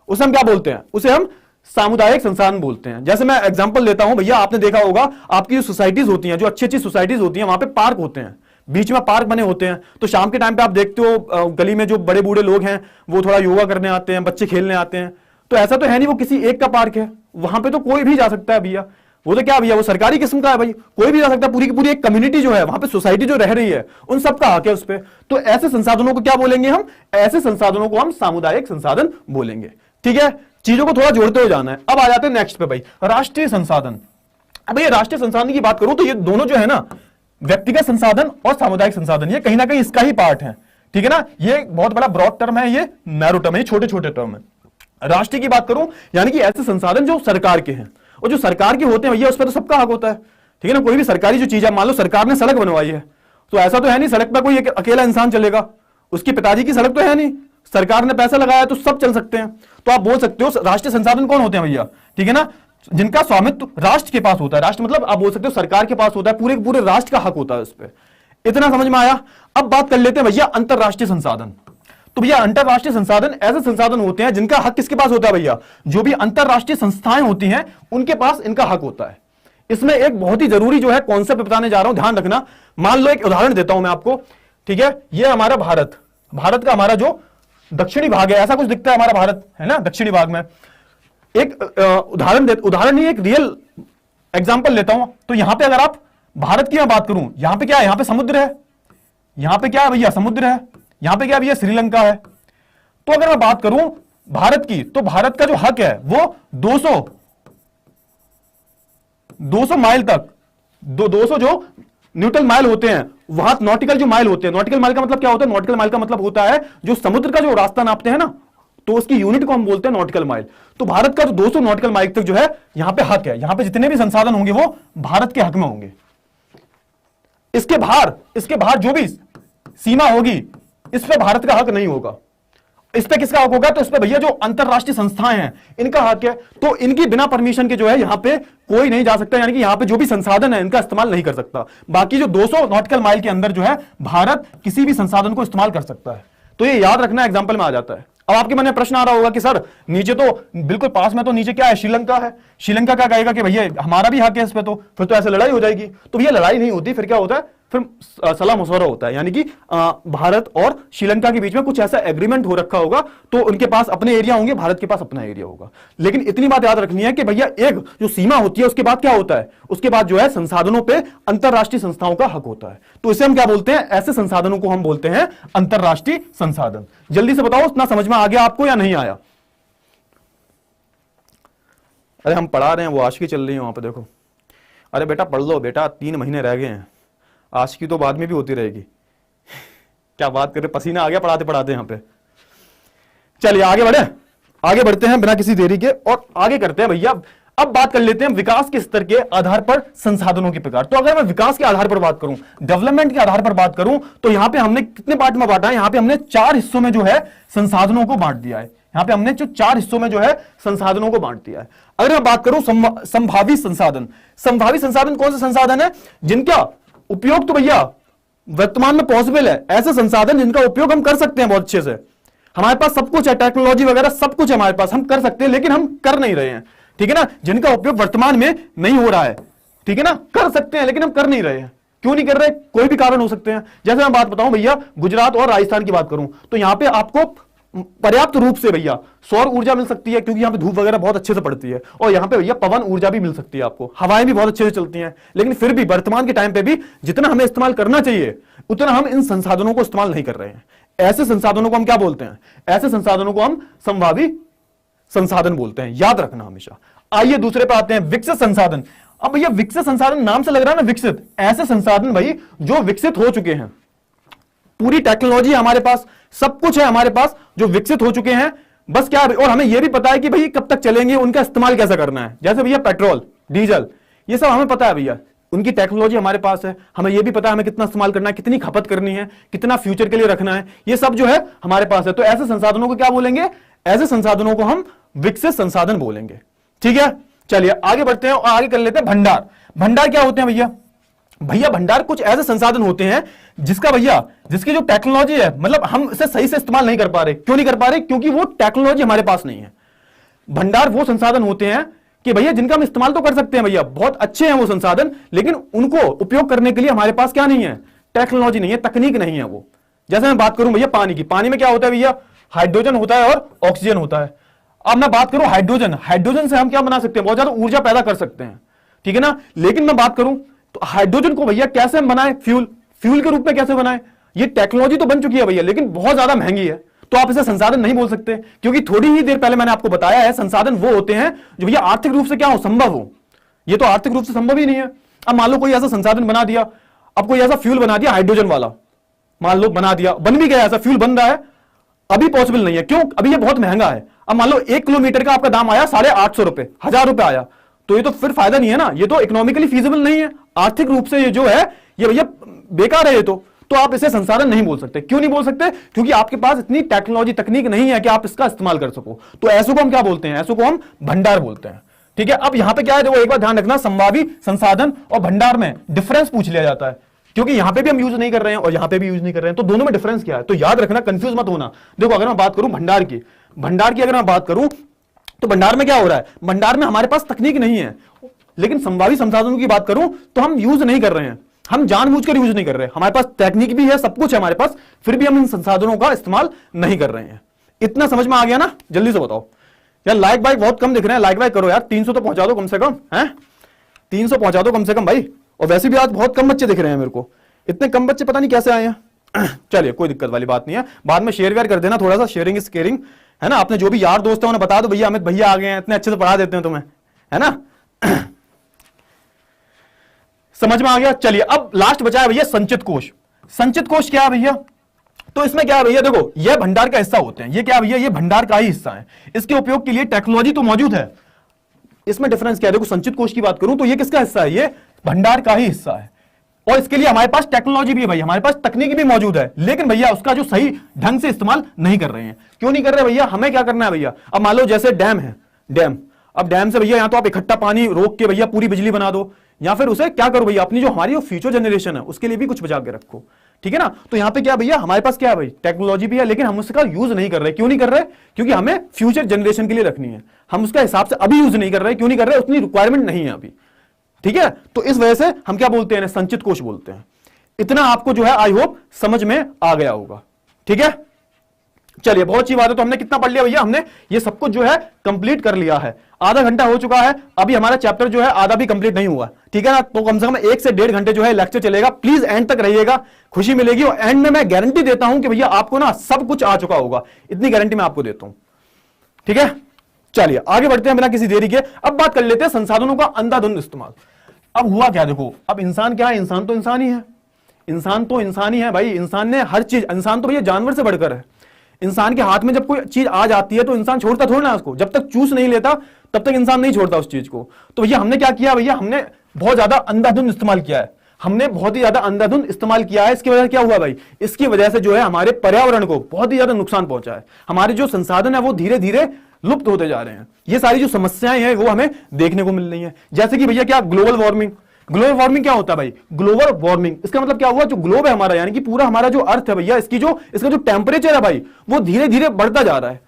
उसे हम क्या बोलते हैं, उसे हम सामुदायिक संसाधन बोलते हैं। जैसे मैं एग्जांपल देता हूं भैया, आपने देखा होगा आपकी जो सोसाइटीज होती हैं, जो अच्छी अच्छी सोसाइटीज होती हैं, वहां पे पार्क होते हैं, बीच में पार्क बने होते हैं। तो शाम के टाइम पे आप देखते हो गली में जो बड़े बूढ़े लोग हैं वो थोड़ा योगा करने आते हैं, बच्चे खेलने आते हैं। तो ऐसा तो है नहीं वो किसी एक का पार्क है, वहां पे तो कोई भी जा सकता है भैया। वो तो क्या भैया, वो सरकारी किस्म का है भाई, कोई भी जा सकता है। पूरी की पूरी एक कम्युनिटी जो है वहां पे, सोसाइटी जो रह रही है, उन सबका हक है उस पर। तो ऐसे संसाधनों को क्या बोलेंगे हम, ऐसे संसाधनों को हम सामुदायिक संसाधन बोलेंगे, ठीक है। चीजों को थोड़ा जोड़ते हुए जाना है। अब आ जाते हैं नेक्स्ट पे भाई, राष्ट्रीय संसाधन। अब ये राष्ट्रीय संसाधन की बात करूं तो ये दोनों जो है ना, व्यक्तिगत संसाधन और सामुदायिक संसाधन, ये कहीं ना कहीं इसका ही पार्ट है, ठीक है ना। ये बहुत बड़ा ब्रॉड टर्म है, ये नैरो टर्म है, ये छोटे छोटे टर्म है। राष्ट्रीय की बात करूं यानी कि ऐसे संसाधन जो सरकार के हैं, और जो सरकार के होते हैं भैया उस पर तो सबका हक होता है, ठीक है ना। कोई भी सरकारी जो चीज है, मान लो सरकार ने सड़क बनवाई है, तो ऐसा तो है नहीं सड़क पर कोई एक अकेला इंसान चलेगा, उसके पिताजी की सड़क तो है नहीं, सरकार ने पैसा लगाया तो सब चल सकते हैं। तो आप बोल सकते हो राष्ट्रीय संसाधन कौन होते हैं भैया, ठीक है ना, जिनका स्वामित्व राष्ट्र के पास होता है। राष्ट्र मतलब आप बोल सकते हो सरकार के पास होता है, पूरे पूरे राष्ट्र का हक होता है उस पर। इतना समझ में आया। अब बात कर लेते हैं भैया अंतरराष्ट्रीय संसाधन। तो भैया अंतरराष्ट्रीय संसाधन ऐसे संसाधन होते हैं जिनका हक किसके पास होता है भैया, जो भी अंतरराष्ट्रीय संस्थाएं होती हैं उनके पास इनका हक होता है। इसमें एक बहुत ही जरूरी जो है कॉन्सेप्ट बताने जा रहा हूं, ध्यान रखना। मान लो एक उदाहरण देता हूं मैं आपको, ठीक है। ये हमारा भारत, भारत का हमारा जो दक्षिणी भाग है, ऐसा कुछ दिखता है हमारा भारत, है ना, दक्षिणी भाग में। एक उदाहरण नहीं, एक रियल एग्जांपल लेता हूं। तो यहां पे अगर आप भारत की मैं बात करूं, यहां पे क्या है, यहां पे समुद्र है, यहां पे क्या है भैया, समुद्र है। यहां पे क्या भैया, श्रीलंका है। तो अगर मैं बात करूं भारत की, तो भारत का जो हक है वो 200 माइल तक, 200 जो न्यूटन माइल होते हैं, वहां नॉटिकल जो माइल होते हैं, नॉटिकल माइल का मतलब क्या होता है, नॉटिकल माइल का मतलब होता है जो समुद्र का जो रास्ता नापते हैं ना, तो उसकी यूनिट को हम बोलते हैं नॉटिकल माइल। तो भारत का जो 200 नॉटिकल माइल तक जो है यहां पे हक है, यहां पे जितने भी संसाधन होंगे वो भारत के हक में होंगे। इसके बाहर जो भी सीमा होगी इस पे भारत का हक नहीं होगा। इस पे किसका हक होगा, तो इस पे भैया जो अंतरराष्ट्रीय संस्थाएं हैं इनका हक है। तो इनकी बिना परमिशन के जो है यहां पे कोई नहीं जा सकता, यानी कि यहां पे जो भी संसाधन है इनका इस्तेमाल नहीं कर सकता। बाकी जो 200 नॉटिकल माइल के अंदर जो है भारत किसी भी संसाधन को इस्तेमाल कर सकता है। तो ये याद रखना, एग्जाम्पल में आ जाता है। अब आपके मन में प्रश्न आ रहा होगा कि सर नीचे तो बिल्कुल पास में तो नीचे क्या है, श्रीलंका है। श्रीलंका क्या कहेगा कि भैया हमारा भी हक है इस पे, तो फिर तो ऐसे लड़ाई हो जाएगी। तो भैया लड़ाई नहीं होती, फिर क्या होता है, फिर सलाह मशवरा होता है। यानी कि भारत और श्रीलंका के बीच में कुछ ऐसा एग्रीमेंट हो रखा होगा, तो उनके पास अपने एरिया होंगे, भारत के पास अपना एरिया होगा। लेकिन इतनी बात याद रखनी है कि भैया एक जो सीमा होती है उसके बाद क्या होता है, उसके बाद जो है संसाधनों पे अंतरराष्ट्रीय संस्थाओं का हक होता है। तो इसे हम क्या बोलते हैं, ऐसे संसाधनों को हम बोलते हैं अंतरराष्ट्रीय संसाधन। जल्दी से बताओ इतना समझ में आ गया आपको या नहीं आया। अरे हम पढ़ा रहे हैं, वो आशिकी चल रही है वहां पे, देखो। अरे बेटा पढ़ लो बेटा, 3 महीने रह गए हैं, आशिकी तो बाद में भी होती रहेगी। क्या बात कर रहे, पसीना आ गया पढ़ाते पढ़ाते यहां पे। चलिए आगे बढ़ते हैं बिना किसी देरी के, और आगे करते हैं भैया अब बात कर लेते हैं विकास के स्तर के आधार पर संसाधनों के प्रकार। तो अगर मैं विकास के आधार पर बात करूं, डेवलपमेंट के आधार पर बात करूं, तो यहां पे हमने कितने पार्ट में बांटा है? यहां पे हमने 4 हिस्सों में जो है संसाधनों को बांट दिया है। यहां पे हमने जो 4 हिस्सों में जो है संसाधनों को बांट दिया है। अगर मैं बात करूं संभावी संसाधन, संभावी संसाधन कौन से संसाधन है? जिनका उपयोग तो भैया वर्तमान में पॉसिबल है, ऐसे संसाधन जिनका उपयोग हम कर सकते हैं बहुत अच्छे से। हमारे पास सब कुछ है, टेक्नोलॉजी वगैरह सब कुछ है हमारे पास, हम कर सकते हैं, लेकिन हम कर नहीं रहे हैं। ठीक है ना, जिनका उपयोग वर्तमान में नहीं हो रहा है। ठीक है ना, कर सकते हैं लेकिन हम कर नहीं रहे हैं। क्यों नहीं कर रहे? कोई भी कारण हो सकते हैं। जैसे मैं बात बताऊं भैया, गुजरात और राजस्थान की बात करूं तो यहां पे आपको पर्याप्त रूप से भैया सौर ऊर्जा मिल सकती है, क्योंकि यहां पे धूप वगैरह बहुत अच्छे से पड़ती है, और यहां पे भैया पवन ऊर्जा भी मिल सकती है आपको, हवाएं भी बहुत अच्छे से चलती हैं। लेकिन फिर भी वर्तमान के टाइम पे भी जितना हमें इस्तेमाल करना चाहिए उतना हम इन संसाधनों को इस्तेमाल नहीं कर रहे हैं। ऐसे संसाधनों को हम क्या बोलते हैं? ऐसे संसाधनों को हम संभावी संसाधन बोलते हैं, याद रखना हमेशा। आइए दूसरे पे आते हैं, विकसित संसाधन। अब भैया विकसित संसाधन नाम से लग रहा है ना विकसित, ऐसे संसाधन भाई जो विकसित हो चुके हैं, पूरी टेक्नोलॉजी हमारे पास, सब कुछ है हमारे पास, जो विकसित हो चुके हैं। बस क्या, और हमें यह भी पता है कि भाई कब तक चलेंगे, उनका इस्तेमाल कैसे करना है। जैसे भैया पेट्रोल, डीजल, ये सब हमें पता है भैया, उनकी टेक्नोलॉजी हमारे पास है, हमें यह भी पता है हमें कितना इस्तेमाल करना है, कितनी खपत करनी है, कितना फ्यूचर के लिए रखना है, ये सब जो है हमारे पास है। तो ऐसे संसाधनों को क्या बोलेंगे? ऐसे संसाधनों को हम विकसित संसाधन बोलेंगे। ठीक है, चलिए आगे बढ़ते हैं और आगे कर लेते हैं भंडार। भंडार क्या होते हैं भैया? भैया भंडार कुछ ऐसे संसाधन होते हैं जिसका भैया, जिसकी जो टेक्नोलॉजी है, मतलब हम इसे सही से इस्तेमाल नहीं कर पा रहे। क्यों नहीं कर पा रहे? क्योंकि वो टेक्नोलॉजी हमारे पास नहीं है। भंडार वो संसाधन होते हैं कि भैया जिनका हम इस्तेमाल तो कर सकते हैं भैया, बहुत अच्छे हैं वो संसाधन, लेकिन उनको उपयोग करने के लिए हमारे पास क्या नहीं है? टेक्नोलॉजी नहीं है, तकनीक नहीं है वो। जैसे मैं बात करूं भैया पानी की, पानी में क्या होता है भैया? हाइड्रोजन होता है और ऑक्सीजन होता है। अब मैं बात करूं हाइड्रोजन, हाइड्रोजन से हम क्या बना सकते हैं? बहुत ज्यादा ऊर्जा पैदा कर सकते हैं। ठीक है ना, लेकिन मैं बात करूं तो हाइड्रोजन को भैया कैसे हम बनाए? फ्यूल के रूप में कैसे बनाए? ये टेक्नोलॉजी तो बन चुकी है भैया, लेकिन बहुत ज्यादा महंगी है, तो आप इसे संसाधन नहीं बोल सकते, क्योंकि थोड़ी ही देर पहले मैंने आपको बताया है संसाधन वो होते हैं जो भैया आर्थिक रूप से क्या हो, संभव हो। ये तो आर्थिक रूप से संभव ही नहीं है। अब मान लो कोई ऐसा संसाधन बना दिया, अब कोई ऐसा फ्यूल बना दिया हाइड्रोजन वाला, मान लो बना दिया, बन भी गया, ऐसा फ्यूल बन रहा है, अभी पॉसिबल नहीं है। क्यों? अभी ये बहुत महंगा है। अब मान लो 1 किलोमीटर का आपका दाम आया 850 रुपए, 1000 रुपए आया, तो ये तो फिर फायदा नहीं है ना, ये तो इकोनॉमिकली फीजिबल नहीं है, आर्थिक रूप से ये जो है ये भैया बेकार है ये तो आप इसे संसाधन नहीं बोल सकते। क्यों नहीं बोल सकते? क्योंकि आपके पास इतनी टेक्नोलॉजी तकनीक नहीं है कि आप इसका इस्तेमाल कर सको। तो ऐसो को हम क्या बोलते हैं? ऐसो को हम भंडार बोलते हैं। ठीक है, अब यहां पे क्या है, देखो एक बार ध्यान रखना, संभावी संसाधन और भंडार में डिफरेंस पूछ लिया जाता है, क्योंकि यहां पे भी हम यूज नहीं कर रहे हैं और यहां पे भी यूज नहीं कर रहे हैं, तो दोनों में डिफरेंस क्या है, तो याद रखना, कंफ्यूज मत होना। देखो अगर मैं बात करूं भंडार की अगर मैं बात करूं तो भंडार में क्या हो रहा है? भंडार में हमारे पास तकनीक नहीं है, लेकिन संभावी संसाधनों की बात करूं तो हम यूज नहीं कर रहे हैं, हम जानबूझकर यूज नहीं कर रहे हैं। हमारे पास टेक्निक भी है, सब कुछ है हमारे पास, फिर भी हम इन संसाधनों का इस्तेमाल नहीं कर रहे हैं। इतना समझ में आ गया ना? जल्दी से बताओ यार, लाइक बाइक बहुत कम दिख रहे हैं, लाइक बाइक करो यार, 300 तो पहुंचा दो कम से कम, है 300 पहुंचा दो कम से कम भाई। और वैसे भी आज बहुत कम बच्चे दिख रहे हैं मेरे को, इतने कम बच्चे पता नहीं कैसे आए हैं। चलिए कोई दिक्कत वाली बात नहीं है, बाद में शेयर वेयर कर देना, थोड़ा सा शेयरिंग इज केयरिंग, है ना। अपने जो भी यार दोस्त है उन्हें बता दो भैया अमित भैया आ गए हैं, इतने अच्छे से पढ़ा देते हैं तुम्हें, है ना। समझ में आ गया। चलिए अब लास्ट बचा है भैया संचित कोष। संचित कोष क्या है भैया? तो इसमें क्या है भैया, देखो ये भंडार का हिस्सा होते हैं, ये क्या भैया, ये भंडार का ही हिस्सा है। इसके उपयोग के लिए टेक्नोलॉजी तो मौजूद है, इसमें डिफरेंस क्या है? देखो संचित कोष की बात करूं तो ये किसका हिस्सा है? ये भंडार का ही हिस्सा है, और इसके लिए हमारे पास टेक्नोलॉजी भी है भाई, हमारे पास तकनीक भी मौजूद है, लेकिन भैया उसका जो सही ढंग से इस्तेमाल नहीं कर रहे हैं। क्यों नहीं कर रहे भैया? हमें क्या करना है भैया, अब मान लो जैसे डैम है, डैम, अब डैम से भैया या तो आप इकट्ठा पानी रोक के भैया पूरी बिजली बना दो, या फिर उसे क्या करो भैया, अपनी जो हमारी फ्यूचर जनरेशन है उसके लिए भी कुछ बचा के रखो। ठीक है ना। तो यहां पे क्या भैया, हमारे पास क्या है भाई, टेक्नोलॉजी भी है, लेकिन हम उसका यूज नहीं कर रहे। क्यों नहीं कर रहे? क्योंकि हमें फ्यूचर जनरेशन के लिए रखनी है, हम उसका हिसाब से अभी यूज नहीं कर रहे। क्यों नहीं कर रहे? उतनी रिक्वायरमेंट नहीं है अभी। ठीक है, तो इस वजह से हम क्या बोलते हैं, संचित कोष बोलते हैं। इतना आपको जो है आई होप समझ में आ गया होगा। ठीक है, चलिए बहुत अच्छी बात है। तो हमने कितना पढ़ लिया भैया, हमने ये सब कुछ जो है कंप्लीट कर लिया है। आधा घंटा हो चुका है, अभी हमारा चैप्टर जो है आधा भी कंप्लीट नहीं हुआ। ठीक है ना, तो कम से कम 1 से 1.5 घंटे जो है लेक्चर चलेगा। प्लीज एंड तक रहिएगा, खुशी मिलेगी, और एंड में मैं गारंटी देता हूं कि भैया आपको ना सब कुछ आ चुका होगा, इतनी गारंटी मैं आपको देता हूं। ठीक है, चलिए आगे बढ़ते हैं बिना किसी देरी के। अब बात कर लेते हैं संसाधनों का अंधाधुंध इस्तेमाल। अब हुआ क्या, देखो अब इंसान क्या है, इंसान तो इंसान ही है, इंसान तो इंसान ही है भाई। इंसान ने हर चीज, इंसान तो भैया जानवर से बढ़कर है। इंसान के हाथ में जब कोई चीज आ जाती है तो इंसान छोड़ता थोड़ा ना उसको, जब तक चूस नहीं लेता तब तक इंसान नहीं छोड़ता उस चीज को। तो भैया हमने क्या किया, भैया हमने बहुत ज्यादा अंधाधुंध इस्तेमाल किया है, हमने बहुत ही ज्यादा अंधाधुंध इस्तेमाल किया है। इसकी वजह से क्या हुआ भाई, इसकी वजह से जो है हमारे पर्यावरण को बहुत ही ज्यादा नुकसान पहुंचा है, हमारे जो संसाधन है वो धीरे धीरे लुप्त होते जा रहे हैं। ये सारी जो समस्याएं हैं वो हमें देखने को मिल रही हैं। जैसे कि भैया क्या ग्लोबल वार्मिंग, ग्लोबल वार्मिंग क्या होता है भाई, ग्लोबल वार्मिंग इसका मतलब क्या हुआ, जो ग्लोब है हमारा यानी कि पूरा हमारा जो अर्थ है भैया, इसका जो टेम्परेचर है भाई वो धीरे धीरे बढ़ता जा रहा है।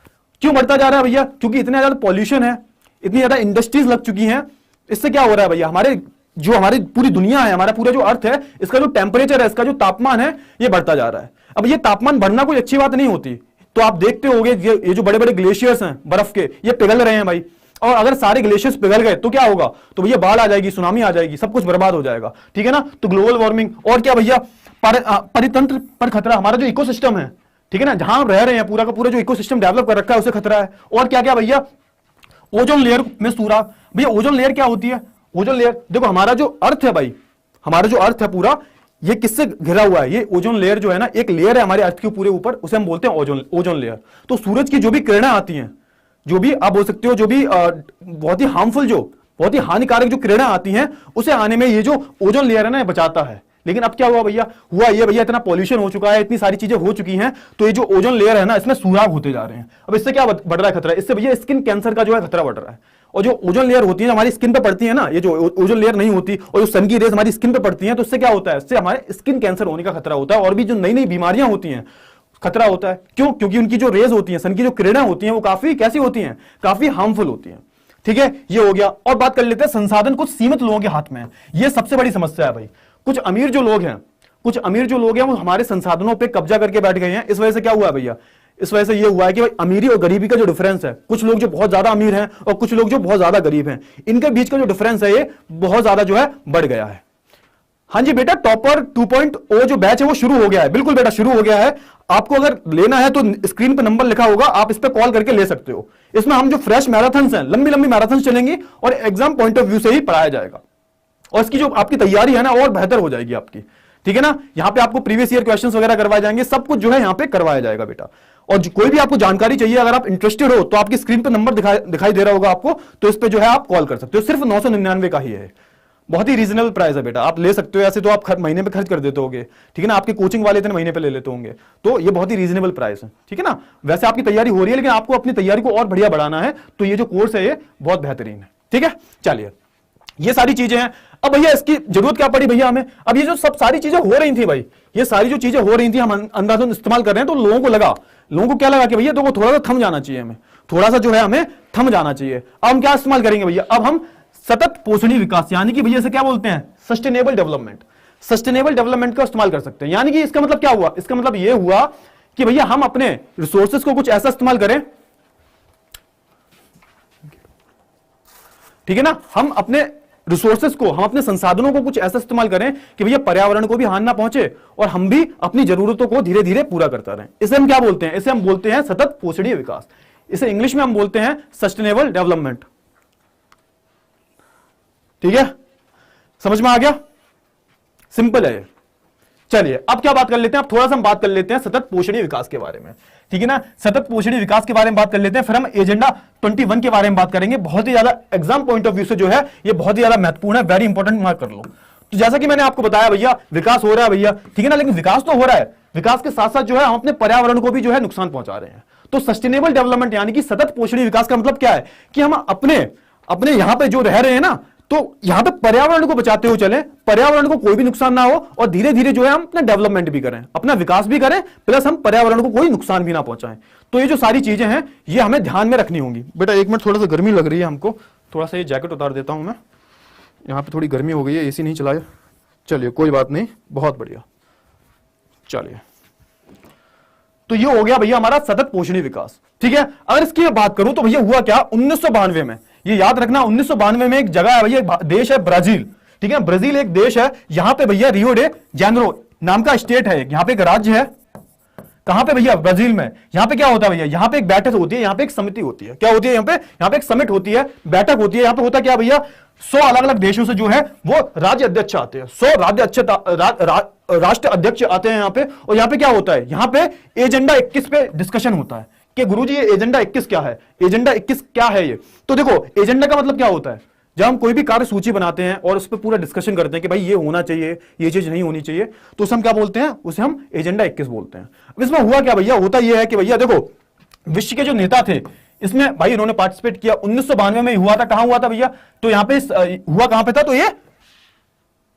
क्यों बढ़ता जा रहा है भैया, क्योंकि इतने ज्यादा पॉल्यूशन है, इतनी ज्यादा इंडस्ट्रीज लग चुकी हैं। इससे क्या हो रहा है भैया, हमारी पूरी दुनिया है, हमारा पूरा जो अर्थ है, इसका जो टेम्परेचर है, इसका जो तापमान है ये बढ़ता जा रहा है। अब ये तापमान बढ़ना कोई अच्छी बात नहीं होती। तो आप देखते होंगे ये जो बड़े बड़े ग्लेशियर्स हैं बर्फ के, ये पिघल रहे हैं भाई, और अगर सारे ग्लेशियर्स पिघल गए तो क्या होगा, तो भैया बाढ़ आ जाएगी, सुनामी आ जाएगी, सब कुछ बर्बाद हो जाएगा। ठीक है ना। तो ग्लोबल वार्मिंग और क्या भैया, परितंत्र पर खतरा, हमारा जो इकोसिस्टम है, ठीक है ना, जहां हम रह रहे हैं पूरा का पूरा जो इकोसिस्टम डेवलप कर रखा है उसे खतरा है। और क्या क्या भैया, ओजोन लेयर में सूरा। भैया ओजोन लेयर क्या होती है, ओजोन लेयर देखो हमारा जो अर्थ है भाई, हमारा जो अर्थ है पूरा ये किससे घिरा हुआ है, ये ओजोन लेयर जो है ना, एक लेयर है हमारे अर्थ के पूरे ऊपर, उसे हम बोलते हैं ओजोन लेयर। तो सूरज की जो भी किरणें आती हैं, जो भी आप बोल सकते हो, जो भी बहुत ही हार्मफुल, जो बहुत ही हानिकारक जो किरणें आती हैं, उसे आने में ये जो ओजोन लेयर है ना, ये बचाता है। लेकिन अब क्या हुआ भैया, हुआ ये भैया, इतना पॉल्यूशन हो चुका है, इतनी सारी चीजें हो चुकी हैं, तो ये जो ओजोन लेयर है ना, इसमें सुराग होते जा रहे हैं। अब इससे क्या बढ़ रहा है खतरा, इससे भैया स्किन कैंसर का जो है खतरा बढ़ रहा है। और जो ओजोन लेयर होती है हमारी स्किन पे पड़ती है ना, ये जो ओजोन लेयर नहीं होती और जो सन की रेज हमारी स्किन पे पड़ती हैं, तो इससे क्या होता है, इससे हमारे स्किन कैंसर होने का खतरा होता है, और भी जो नई नई बीमारियां होती हैं खतरा होता है। क्यों, क्योंकि उनकी जो रेज होती हैं, सन की जो किरणें होती हैं, वो काफी कैसी होती हैं, काफी हार्मफुल होती हैं। ठीक है, ये हो गया। और बात कर लेते हैं, संसाधन कुछ सीमित लोगों के हाथ में है, ये सबसे बड़ी समस्या है भाई। कुछ अमीर जो लोग हैं वो हमारे संसाधनों पे कब्जा करके बैठ गए हैं। इस वजह से क्या हुआ है भैया, इस वजह से ये हुआ है कि भाई अमीरी और गरीबी का जो डिफरेंस है, कुछ लोग जो बहुत ज्यादा अमीर हैं और कुछ लोग जो बहुत ज्यादा गरीब हैं, इनके बीच का जो डिफरेंस है ये बहुत ज्यादा जो है बढ़ गया है। हाँ जी बेटा, टॉपर 2.0 जो बैच है वो शुरू हो गया है। बिल्कुल बेटा, शुरू हो गया है। आपको अगर लेना है तो स्क्रीन पे नंबर लिखा होगा, आप इस पे कॉल करके ले सकते हो। इसमें हम जो फ्रेश मैराथन्स हैं, लंबी लंबी मैराथन्स चलेंगी और एग्जाम पॉइंट ऑफ व्यू से ही पढ़ाया जाएगा, और इसकी जो आपकी तैयारी है ना और बेहतर हो जाएगी आपकी। ठीक है ना। यहाँ पे आपको प्रीवियस ईयर क्वेश्चंस वगैरह करवाए जाएंगे, सब कुछ जो है यहाँ पे करवाया जाएगा बेटा। और कोई भी आपको जानकारी चाहिए, अगर आप इंटरेस्टेड हो तो आपकी स्क्रीन पे नंबर दिखाई दे रहा होगा आपको, तो इस पे जो है आप कॉल कर सकते हो। सिर्फ 999 का ही है, बहुत ही रीजनेबल प्राइस है बेटा, आप ले सकते हो। ऐसे तो आप महीने पे खर्च कर देते होंगे, ठीक है ना, आपके कोचिंग वाले इतने महीने पे ले लेते होंगे, तो ये बहुत ही रीजनेबल प्राइस है। ठीक है ना। वैसे आपकी तैयारी हो रही है, लेकिन आपको अपनी तैयारी को और बढ़िया बढ़ाना है, तो ये जो कोर्स है ये बहुत बेहतरीन है। ठीक है, चलिए ये सारी चीजें हैं। अब भैया इसकी जरूरत क्या पड़ी भैया हमें, अब ये जो सब सारी चीजें हो रही थी भाई, ये सारी जो चीजें हो रही थी, हम अंधाधुंध इस्तेमाल कर रहे हैं, तो लोगों को क्या लगा कि भैया तो थोड़ा सा थम जाना चाहिए, हमें थोड़ा सा जो है हमें थम जाना चाहिए। अब हम क्या इस्तेमाल करेंगे भैया, अब हम सतत पोषणीय विकास, यानी कि भैया इसे क्या बोलते हैं, सस्टेनेबल डेवलपमेंट का इस्तेमाल कर सकते हैं। यानी कि इसका मतलब क्या हुआ, इसका मतलब ये हुआ कि भैया हम अपने रिसोर्सेज को कुछ ऐसा इस्तेमाल करें, ठीक है ना, हम अपने रिसोर्सेज को, हम अपने संसाधनों को कुछ ऐसा इस्तेमाल करें कि भैया पर्यावरण को भी हानि ना पहुंचे और हम भी अपनी जरूरतों को धीरे धीरे पूरा करता रहें। इसे हम क्या बोलते हैं, इसे हम बोलते हैं सतत पोषणीय विकास। इसे इंग्लिश में हम बोलते हैं सस्टेनेबल डेवलपमेंट। ठीक है, समझ में आ गया, सिंपल है ये। चलिए अब क्या बात कर लेते हैं, अब थोड़ा सा हम बात कर लेते हैं सतत पोषणीय विकास के बारे में। ठीक है ना, सतत पोषणीय विकास के बारे में बात कर लेते हैं, फिर हम एजेंडा 21 के बारे में बात करेंगे। बहुत ही ज्यादा एग्जाम पॉइंट ऑफ व्यू से जो है ये बहुत ही ज्यादा महत्वपूर्ण है, वेरी इंपॉर्टेंट, मार्क कर लो। तो जैसा कि मैंने आपको बताया भैया, विकास हो रहा है भैया, ठीक है ना, लेकिन विकास तो हो रहा है, विकास के साथ साथ जो है हम अपने पर्यावरण को भी जो है नुकसान पहुंचा रहे हैं। तो सस्टेनेबल डेवलपमेंट यानी कि सतत पोषणीय विकास का मतलब क्या है कि हम अपने यहां पे जो रह रहे हैं ना, तो यहां पे पर्यावरण को बचाते हुए चलें, पर्यावरण को कोई भी नुकसान ना हो, और धीरे धीरे जो है हम अपना डेवलपमेंट भी करें, अपना विकास भी करें, प्लस हम पर्यावरण को कोई नुकसान भी ना पहुंचाएं। तो ये जो सारी चीजें हैं ये हमें ध्यान में रखनी होंगी। बेटा एक मिनट, थोड़ा सा गर्मी लग रही है हमको, थोड़ा सा ये जैकेट उतार देता हूं मैं, यहां पे थोड़ी गर्मी हो गई है, एसी नहीं चलाया। चलिए कोई बात नहीं, बहुत बढ़िया। चलिए तो ये हो गया भैया हमारा सतत पोषणीय विकास। ठीक है, अगर इसकी मैं बात करूं तो भैया हुआ क्या, 1992 में, ये याद रखना, 1992 में एक जगह है भैया, एक देश है ब्राजील। ठीक है, ब्राजील एक देश है, यहां पे भैया रियो डे जेनेरो नाम का स्टेट है, यहां पे एक राज्य है। कहां पे भैया, ब्राजील में। यहां पे क्या होता है भैया, यहां पे एक बैठक होती है, यहां पे एक समिति होती है। क्या होती है यहां पे एक समिट होती है, बैठक होती है। यहां पे होता क्या भैया, 100 अलग अलग देशों से जो है वो राज्य अध्यक्ष आते हैं, 100 राष्ट्र अध्यक्ष आते हैं यहाँ पे, और यहाँ पे क्या होता है, यहाँ पे एजेंडा 21 पे डिस्कशन होता है कि गुरुजी ये एजेंडा 21 क्या है, एजेंडा 21 क्या है ये। तो देखो एजेंडा का मतलब क्या होता है, जब हम कोई भी कार्य सूची बनाते हैं और उस पर पूरा डिस्कशन करते हैं कि भाई ये होना चाहिए, ये चीज नहीं होनी चाहिए, तो उसे हम क्या बोलते हैं, उसे हम एजेंडा 21 बोलते हैं। अब इसमें हुआ क्या भैया, होता यह है कि भैया देखो विश्व के जो नेता थे इसमें भाई इन्होंने पार्टिसिपेट किया, 1992 में हुआ था। कहां हुआ था भैया, तो यहां पे हुआ कहां पे था, तो ये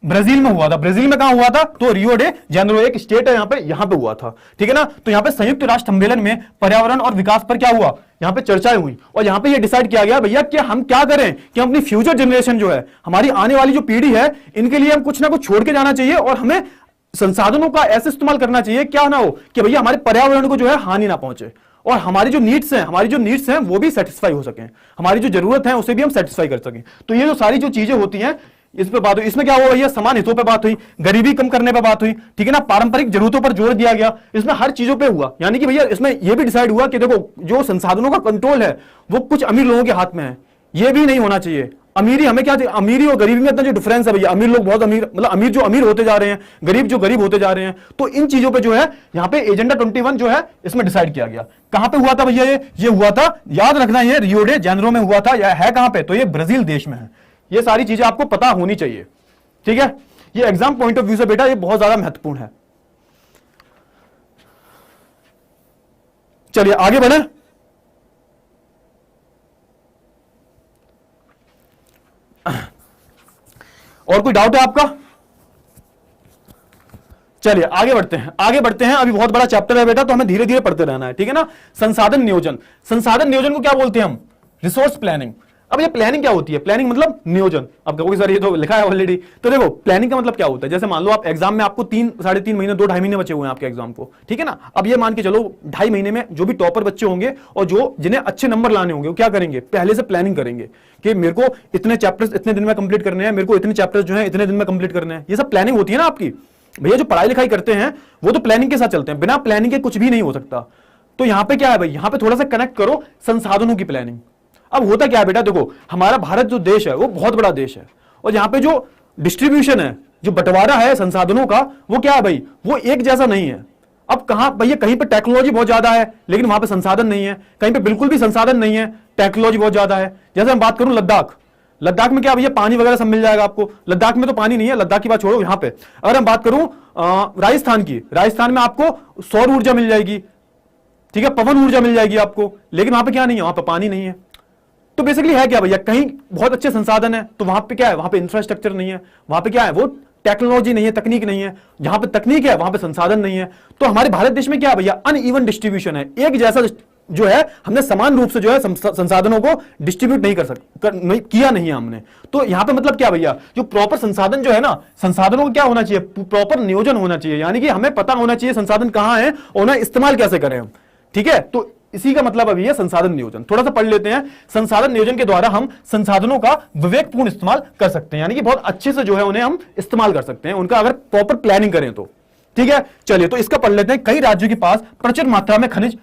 ब्राजील में हुआ था। ब्राजील में कहां हुआ था, तो रियो डे जेनेरो एक स्टेट है यहां पे हुआ था, ठीक है ना। तो यहां पे संयुक्त राष्ट्र सम्मेलन में पर्यावरण और विकास पर क्या हुआ, यहां पे चर्चाएं हुई, और यहां पे ये डिसाइड किया गया भैया कि हम क्या करें कि हम अपनी फ्यूचर जनरेशन जो है, हमारी आने वाली जो पीढ़ी है, इनके लिए हम कुछ ना कुछ छोड़ के जाना चाहिए, और हमें संसाधनों का ऐसे इस्तेमाल करना चाहिए क्या ना हो कि भैया हमारे पर्यावरण को जो है हानि ना पहुंचे, और हमारी जो नीड्स हैं वो भी सेटिस्फाई हो सकें, हमारी जो जरूरत है उसे भी हम सेटिस्फाई कर सकें। तो ये जो सारी जो चीजें होती हैं इस पे बात हुई। इसमें क्या हुआ भैया, समान हितों पे बात हुई, गरीबी कम करने पे बात हुई, ठीक है ना, पारंपरिक जरूरतों पर जोर दिया गया, इसमें हर चीजों पे हुआ। यानी कि भैया इसमें यह भी डिसाइड हुआ कि देखो जो संसाधनों का कंट्रोल है वो कुछ अमीर लोगों के हाथ में है, ये भी नहीं होना चाहिए। अमीरी हमें क्या, अमीरी और गरीबी में इतना जो डिफरेंस है भैया, अमीर लोग बहुत अमीर, मतलब अमीर जो अमीर होते जा रहे हैं, गरीब जो गरीब होते जा रहे हैं, तो इन चीजों पे जो है यहाँ पे एजेंडा 21 जो है इसमें डिसाइड किया गया। कहां पे हुआ था भैया, ये हुआ था, याद रखना, ये रियो डे जेनेरो में हुआ था, या है कहां पे, तो ये ब्राजील देश में है। ये सारी चीजें आपको पता होनी चाहिए, ठीक है। ये एग्जाम पॉइंट ऑफ व्यू से बेटा ये बहुत ज्यादा महत्वपूर्ण है। चलिए आगे बढ़े। और कोई डाउट है आपका? चलिए आगे बढ़ते हैं। अभी बहुत बड़ा चैप्टर है बेटा, तो हमें धीरे धीरे पढ़ते रहना है, ठीक है ना। संसाधन नियोजन, संसाधन नियोजन को क्या बोलते हैं हम, रिसोर्स प्लानिंग। अब ये प्लानिंग क्या होती है, प्लानिंग मतलब नियोजन। अब कहोगे सर ये तो लिखा है ऑलरेडी, तो देखो प्लानिंग का मतलब क्या होता है, जैसे मान लो आप एग्जाम में आपको 3-3.5 महीने, 2-2.5 महीने बचे हुए हैं आपके एग्जाम को, ठीक है ना। अब ये मान के चलो 2.5 महीने में जो भी टॉपर बच्चे होंगे और जो जिन्हें अच्छे नंबर लाने होंगे वो क्या करेंगे, पहले से प्लानिंग करेंगे कि मेरे को इतने चैप्टर्स इतने दिन में कंप्लीट करने हैं, मेरे को इतने चैप्टर्स जो है इतने दिन में कंप्लीट करने हैं। ये सब प्लानिंग होती है ना आपकी। भैया जो पढ़ाई लिखाई करते हैं वो तो प्लानिंग के साथ चलते हैं, बिना प्लानिंग के कुछ भी नहीं हो सकता। तो यहां पे क्या है भाई, यहां पे थोड़ा सा कनेक्ट करो संसाधनों की प्लानिंग। अब होता क्या है बेटा, देखो हमारा भारत जो देश है वो बहुत बड़ा देश है, और यहाँ पे जो डिस्ट्रीब्यूशन है, जो बंटवारा है संसाधनों का, वो क्या है भाई, वो एक जैसा नहीं है। अब कहां भैया, कहीं पे टेक्नोलॉजी बहुत ज्यादा है लेकिन वहां पे संसाधन नहीं है, कहीं पे बिल्कुल भी संसाधन नहीं है, टेक्नोलॉजी बहुत ज्यादा है। जैसे मैं बात करूं लद्दाख में क्या भैया, पानी वगैरह सब मिल जाएगा आपको। लद्दाख में तो पानी नहीं है, लद्दाख की बात छोड़ो। यहाँ पे अगर हम बात करूं राजस्थान की, राजस्थान में आपको सौर ऊर्जा मिल जाएगी, ठीक है, पवन ऊर्जा मिल जाएगी आपको, लेकिन वहां पे क्या नहीं है, वहां पे पानी नहीं है। तो बेसिकली है क्या भैया, कहीं बहुत अच्छे संसाधन है तो वहां पे क्या है, वहां पे इंफ्रास्ट्रक्चर नहीं है, वहां पे क्या है, वो टेक्नोलॉजी नहीं है, तकनीक नहीं है। जहां पे तकनीक है वहां पे संसाधन नहीं है। तो हमारे भारत देश में क्या है भैया, अनइवन डिस्ट्रीब्यूशन है, एक जैसा जो है हमने समान रूप से जो है संसाधनों को डिस्ट्रीब्यूट नहीं किया नहीं है हमने। तो यहां पे मतलब क्या भैया, जो प्रॉपर संसाधन जो है ना, संसाधनों को क्या होना चाहिए, प्रॉपर नियोजन होना चाहिए, यानी कि हमें पता होना चाहिए संसाधन कहां है और उन्हें इस्तेमाल कैसे करें हम, ठीक है। तो इसी का मतलब अभी है संसाधन नियोजन। थोड़ा सा पढ़ लेते हैं। संसाधन नियोजन के द्वारा हम संसाधनों का विवेकपूर्ण इस्तेमाल कर सकते हैं, यानी कि बहुत अच्छे से जो है उन्हें हम इस्तेमाल कर सकते हैं, उनका अगर प्रॉपर प्लानिंग करें तो, ठीक है। चलिए तो इसका पढ़ लेते हैं। कई राज्यों के पास प्रचुर मात्रा में खनिज,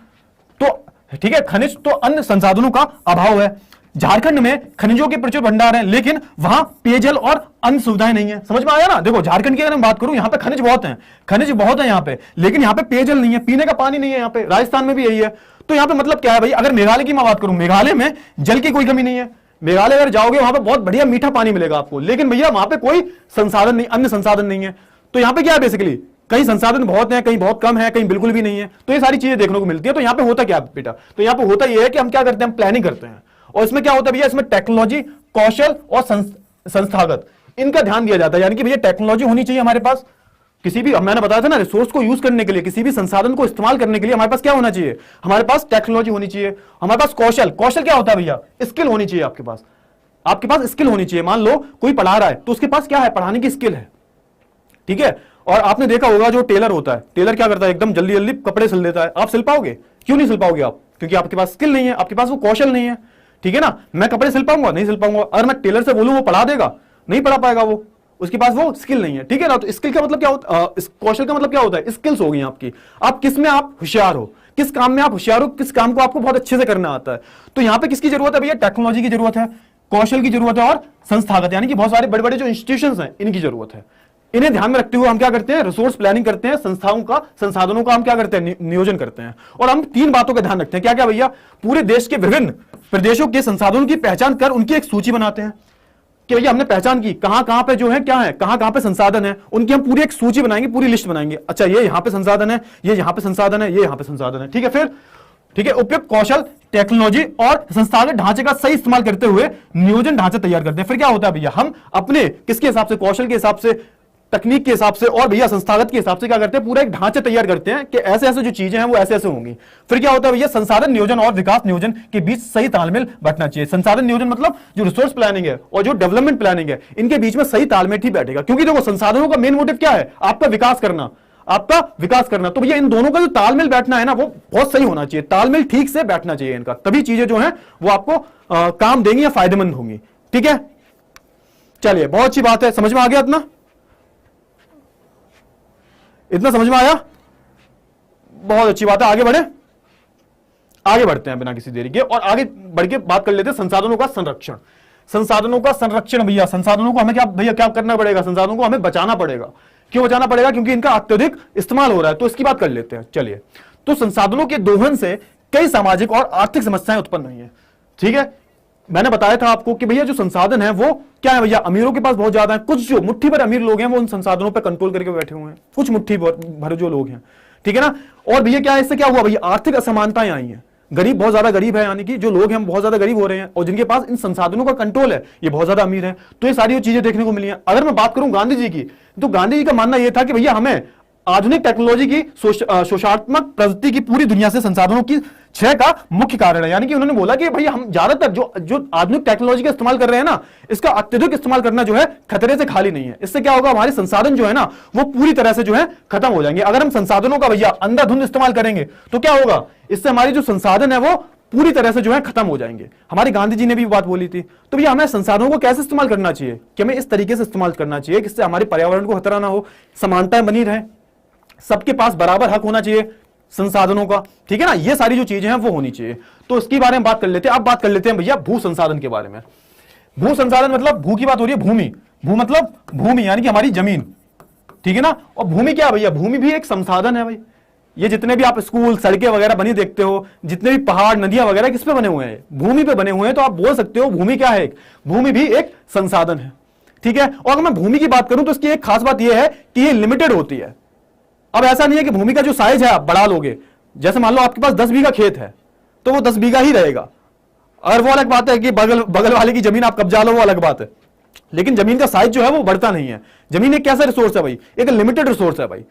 तो ठीक है, खनिज तो अन्य संसाधनों का अभाव है। झारखंड में खनिजों के प्रचुर भंडार हैं, लेकिन वहां पेयजल और अन्य सुविधाएं नहीं है। समझ में आया ना। देखो झारखंड की अगर मैं बात करूं, यहां पे खनिज बहुत है यहाँ पे, लेकिन यहाँ पे पेयजल नहीं है, पीने का पानी नहीं है। यहाँ पे राजस्थान में भी यही है। तो यहाँ पे मतलब क्या है भाई, अगर मेघालय की मैं बात करूं, मेघालय में जल की कोई कमी नहीं है। मेघालय अगर जाओगे वहां पे बहुत बढ़िया मीठा पानी मिलेगा आपको, लेकिन भैया वहां पे कोई संसाधन नहीं, अन्य संसाधन नहीं है। तो यहाँ पे क्या है, बेसिकली कहीं संसाधन बहुत है, कहीं बहुत कम है, कहीं बिल्कुल भी नहीं है। तो ये सारी चीजें देखने को मिलती है। तो यहाँ पे होता क्या बेटा, तो यहाँ पे होता यह है कि हम क्या करते हैं, हम प्लानिंग करते हैं। और इसमें क्या होता है भैया, इसमें टेक्नोलॉजी, कौशल और संस्थागत, इनका ध्यान दिया जाता है। यानी कि भैया टेक्नोलॉजी होनी चाहिए हमारे पास, किसी भी, मैंने बताया था ना, रिसोर्स को यूज करने के लिए, किसी भी संसाधन को इस्तेमाल करने के लिए हमारे पास क्या होना चाहिए, हमारे पास टेक्नोलॉजी होनी चाहिए, हमारे पास कौशल क्या होता है भैया, स्किल होनी चाहिए आपके पास स्किल होनी चाहिए। मान लो कोई पढ़ा रहा है तो उसके पास क्या है, पढ़ाने की स्किल है, ठीक है। और आपने देखा होगा जो टेलर होता है, टेलर क्या करता है, एकदम जल्दी जल्दी कपड़े सिल देता है। आप सिल पाओगे? क्यों नहीं सिल पाओगे आप? क्योंकि आपके पास स्किल नहीं है, आपके पास वो कौशल नहीं है, ठीक है ना। मैं कपड़े सिल पाऊंगा? नहीं सिल पाऊंगा। अगर मैं टेलर से बोलूं वो पढ़ा देगा, नहीं पढ़ा पाएगा वो, उसके पास वो स्किल नहीं है, ठीक है ना। तो स्किल का मतलब क्या होता है, कौशल का मतलब क्या होता है, स्किल्स हो गई आपकी, आप किस में आप होशियार हो, किस काम में आप होशियार हो, किस काम को आपको बहुत अच्छे से करना आता है। तो यहां पे किसकी जरूरत है भैया, टेक्नोलॉजी की जरूरत है, कौशल की जरूरत है और संस्थागत, यानी कि बहुत सारे बड़े बड़े जो इंस्टीट्यूशंस हैं इनकी जरूरत है। इन्हें ध्यान में रखते हुए हम क्या करते हैं, रिसोर्स प्लानिंग करते हैं, संसाधनों का हम क्या करते हैं, नियोजन करते हैं। और हम तीन बातों का ध्यान रखते हैं, क्या क्या भैया, पूरे देश के विभिन्न प्रदेशों के संसाधनों की पहचान कर उनकी एक सूची बनाते हैं कि भैया हमने पहचान की कहां कहां पे जो है क्या है, कहां कहां पे संसाधन है, उनकी हम पूरी एक सूची बनाएंगे, पूरी लिस्ट बनाएंगे। अच्छा ये यहां पे संसाधन है, ये यहां पे संसाधन है, ये यहां पे संसाधन है, ठीक है। फिर ठीक है, उपयुक्त कौशल, टेक्नोलॉजी और संसाधन ढांचे का सही इस्तेमाल करते हुए नियोजन ढांचा तैयार करते हैं। फिर क्या होता है भैया, हम अपने किसके हिसाब से, कौशल के हिसाब से, तकनीक के हिसाब से और भैया संस्थागत के हिसाब से क्या करते हैं, पूरा एक ढांचा तैयार करते हैं कि ऐसे ऐसे जो चीजें हैं वो ऐसे ऐसे होंगी। फिर क्या होता है भैया, संसाधन नियोजन और विकास नियोजन के बीच सही तालमेल बैठना चाहिए। संसाधन नियोजन मतलब जो रिसोर्स प्लानिंग है और जो डेवलपमेंट प्लानिंग है, इनके बीच में सही तालमेल ही बैठेगा। क्योंकि देखो संसाधनों का मेन मोटिव क्या है, आपका विकास करना, आपका विकास करना। तो भैया इन दोनों का जो तालमेल बैठना है ना, वो बहुत सही होना चाहिए, तालमेल ठीक से बैठना चाहिए इनका, तभी चीजें जो है वो आपको काम देंगी या फायदेमंद होंगी। ठीक है, चलिए बहुत अच्छी बात है, समझ में आ गया इतना, इतना समझ में आया, बहुत अच्छी बात है। आगे बढ़े, आगे बढ़ते हैं बिना किसी देरी के, और आगे बढ़ के बात कर लेते हैं संसाधनों का संरक्षण। संसाधनों का संरक्षण भैया, संसाधनों को हमें क्या भैया क्या करना पड़ेगा, संसाधनों को हमें बचाना पड़ेगा। क्यों बचाना पड़ेगा, क्योंकि इनका अत्यधिक इस्तेमाल हो रहा है। तो इसकी बात कर लेते हैं, चलिए। तो संसाधनों के दोहन से कई सामाजिक और आर्थिक समस्याएं उत्पन्न हुई है। ठीक है, मैंने बताया था आपको कि भैया जो संसाधन है वो क्या है भैया, अमीरों के पास बहुत ज्यादा है, कुछ जो मुट्ठी भर अमीर लोग हैं वो उन संसाधनों पर कंट्रोल करके बैठे हुए हैं, कुछ मुट्ठी भर जो लोग हैं। ठीक है ना, और भैया क्या है, इससे क्या हुआ भैया, आर्थिक असमानताएं आई हैं, गरीब बहुत ज्यादा गरीब है, यानी कि जो लोग हैं बहुत ज्यादा गरीब हो रहे हैं, और जिनके पास इन संसाधनों का कंट्रोल है ये बहुत ज्यादा अमीर है। तो ये सारी चीजें देखने को मिली हैं। अगर मैं बात करूं गांधी जी की, तो गांधी जी का मानना यह था कि भैया हमें आधुनिक टेक्नोलॉजी की शोषात्मक प्रवृत्ति की पूरी दुनिया से संसाधनों की क्षय का मुख्य कारण है। यानी कि उन्होंने बोला कि भैया हम ज्यादातर जो आधुनिक टेक्नोलॉजी का इस्तेमाल कर रहे हैं ना, इसका अत्यधिक इस्तेमाल करना जो है खतरे से खाली नहीं है। इससे क्या होगा, हमारे संसाधन जो है ना वो पूरी तरह से जो है खत्म हो जाएंगे। अगर हम संसाधनों का भैया अंधाधुंध इस्तेमाल करेंगे तो क्या होगा, इससे हमारी जो संसाधन है वो पूरी तरह से जो है खत्म हो जाएंगे। हमारे गांधी जी ने भी बात बोली थी। तो भैया हमें संसाधनों को कैसे इस्तेमाल करना चाहिए, कि हमें इस तरीके से इस्तेमाल करना चाहिए कि इससे हमारे पर्यावरण को खतरा ना हो, समानताएं बनी रहे, सबके पास बराबर हक होना चाहिए संसाधनों का। ठीक है ना, ये सारी जो चीजें हैं वो होनी चाहिए। तो इसके बारे में बात कर लेते हैं। अब बात कर लेते हैं भैया भू संसाधन के बारे में। भू संसाधन मतलब भू की बात हो रही है, भूमि, भू मतलब भूमि यानी कि हमारी जमीन। ठीक है ना, और भूमि क्या भैया, भूमि भी एक संसाधन है भाई। ये जितने भी आप स्कूल सड़कें वगैरह बनी देखते हो, जितने भी पहाड़ नदियां वगैरह किस पे बने हुए हैं, भूमि पे बने हुए हैं। तो आप बोल सकते हो भूमि क्या है, भूमि भी एक संसाधन है। ठीक है, और अगर मैं भूमि की बात करूं तो इसकी एक खास बात यह है कि ये लिमिटेड होती है। अब ऐसा नहीं है कि भूमि का जो साइज है आप बढ़ा लोगे, जैसे मान लो आपके पास 10 बीघा खेत है तो वो 10 बीघा ही रहेगा। और वो अलग बात है कि बगल वाले की जमीन आप कब्जा लो, वो अलग बात है, लेकिन जमीन का साइज जो है वो बढ़ता नहीं है। जमीन एक कैसा रिसोर्स है भाई, एक लिमिटेड रिसोर्स है भाई,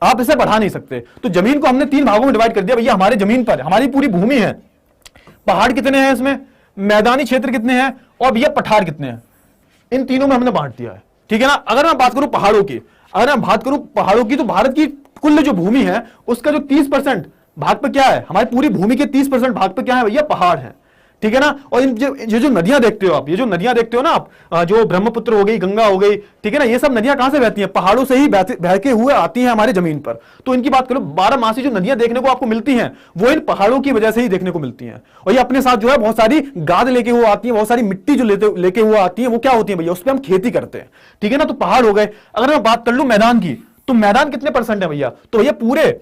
आप इसे बढ़ा नहीं सकते। तो जमीन को हमने 3 भागों में डिवाइड कर दिया भैया। हमारे जमीन पर हमारी पूरी भूमि है, पहाड़ कितने हैं इसमें, मैदानी क्षेत्र कितने हैं, और भैया पठार कितने हैं, इन तीनों में हमने बांट दिया है। ठीक है ना, अगर मैं बात करूं पहाड़ों की, अगर मैं बात करूं पहाड़ों की, तो भारत की कुल जो भूमि है उसका जो 30% भाग पे क्या है, हमारी पूरी भूमि के 30% भाग पे क्या है भैया, पहाड़ है। ठीक है ना, और इन जो नदियां देखते हो आप, ये जो नदियां देखते हो ना आप, जो ब्रह्मपुत्र हो गई, गंगा हो गई, ठीक है ना, ये सब नदियां कहां से बहती हैं, पहाड़ों से ही बह के हुए आती हैं हमारी जमीन पर। तो इनकी बात करो, 12 मासी जो नदियां देखने को आपको मिलती हैं वो इन पहाड़ों की वजह से ही देखने को मिलती हैं। और ये अपने साथ जो है बहुत सारी गाद लेके हुए आती है, बहुत सारी मिट्टी जो लेके हुए आती है, वो क्या होती है भैया, उस पर हम खेती करते हैं। ठीक है ना, तो पहाड़ हो गए। अगर मैं बात कर लूं मैदान की, तो मैदान कितने परसेंट है भैया, तो भैया पूरे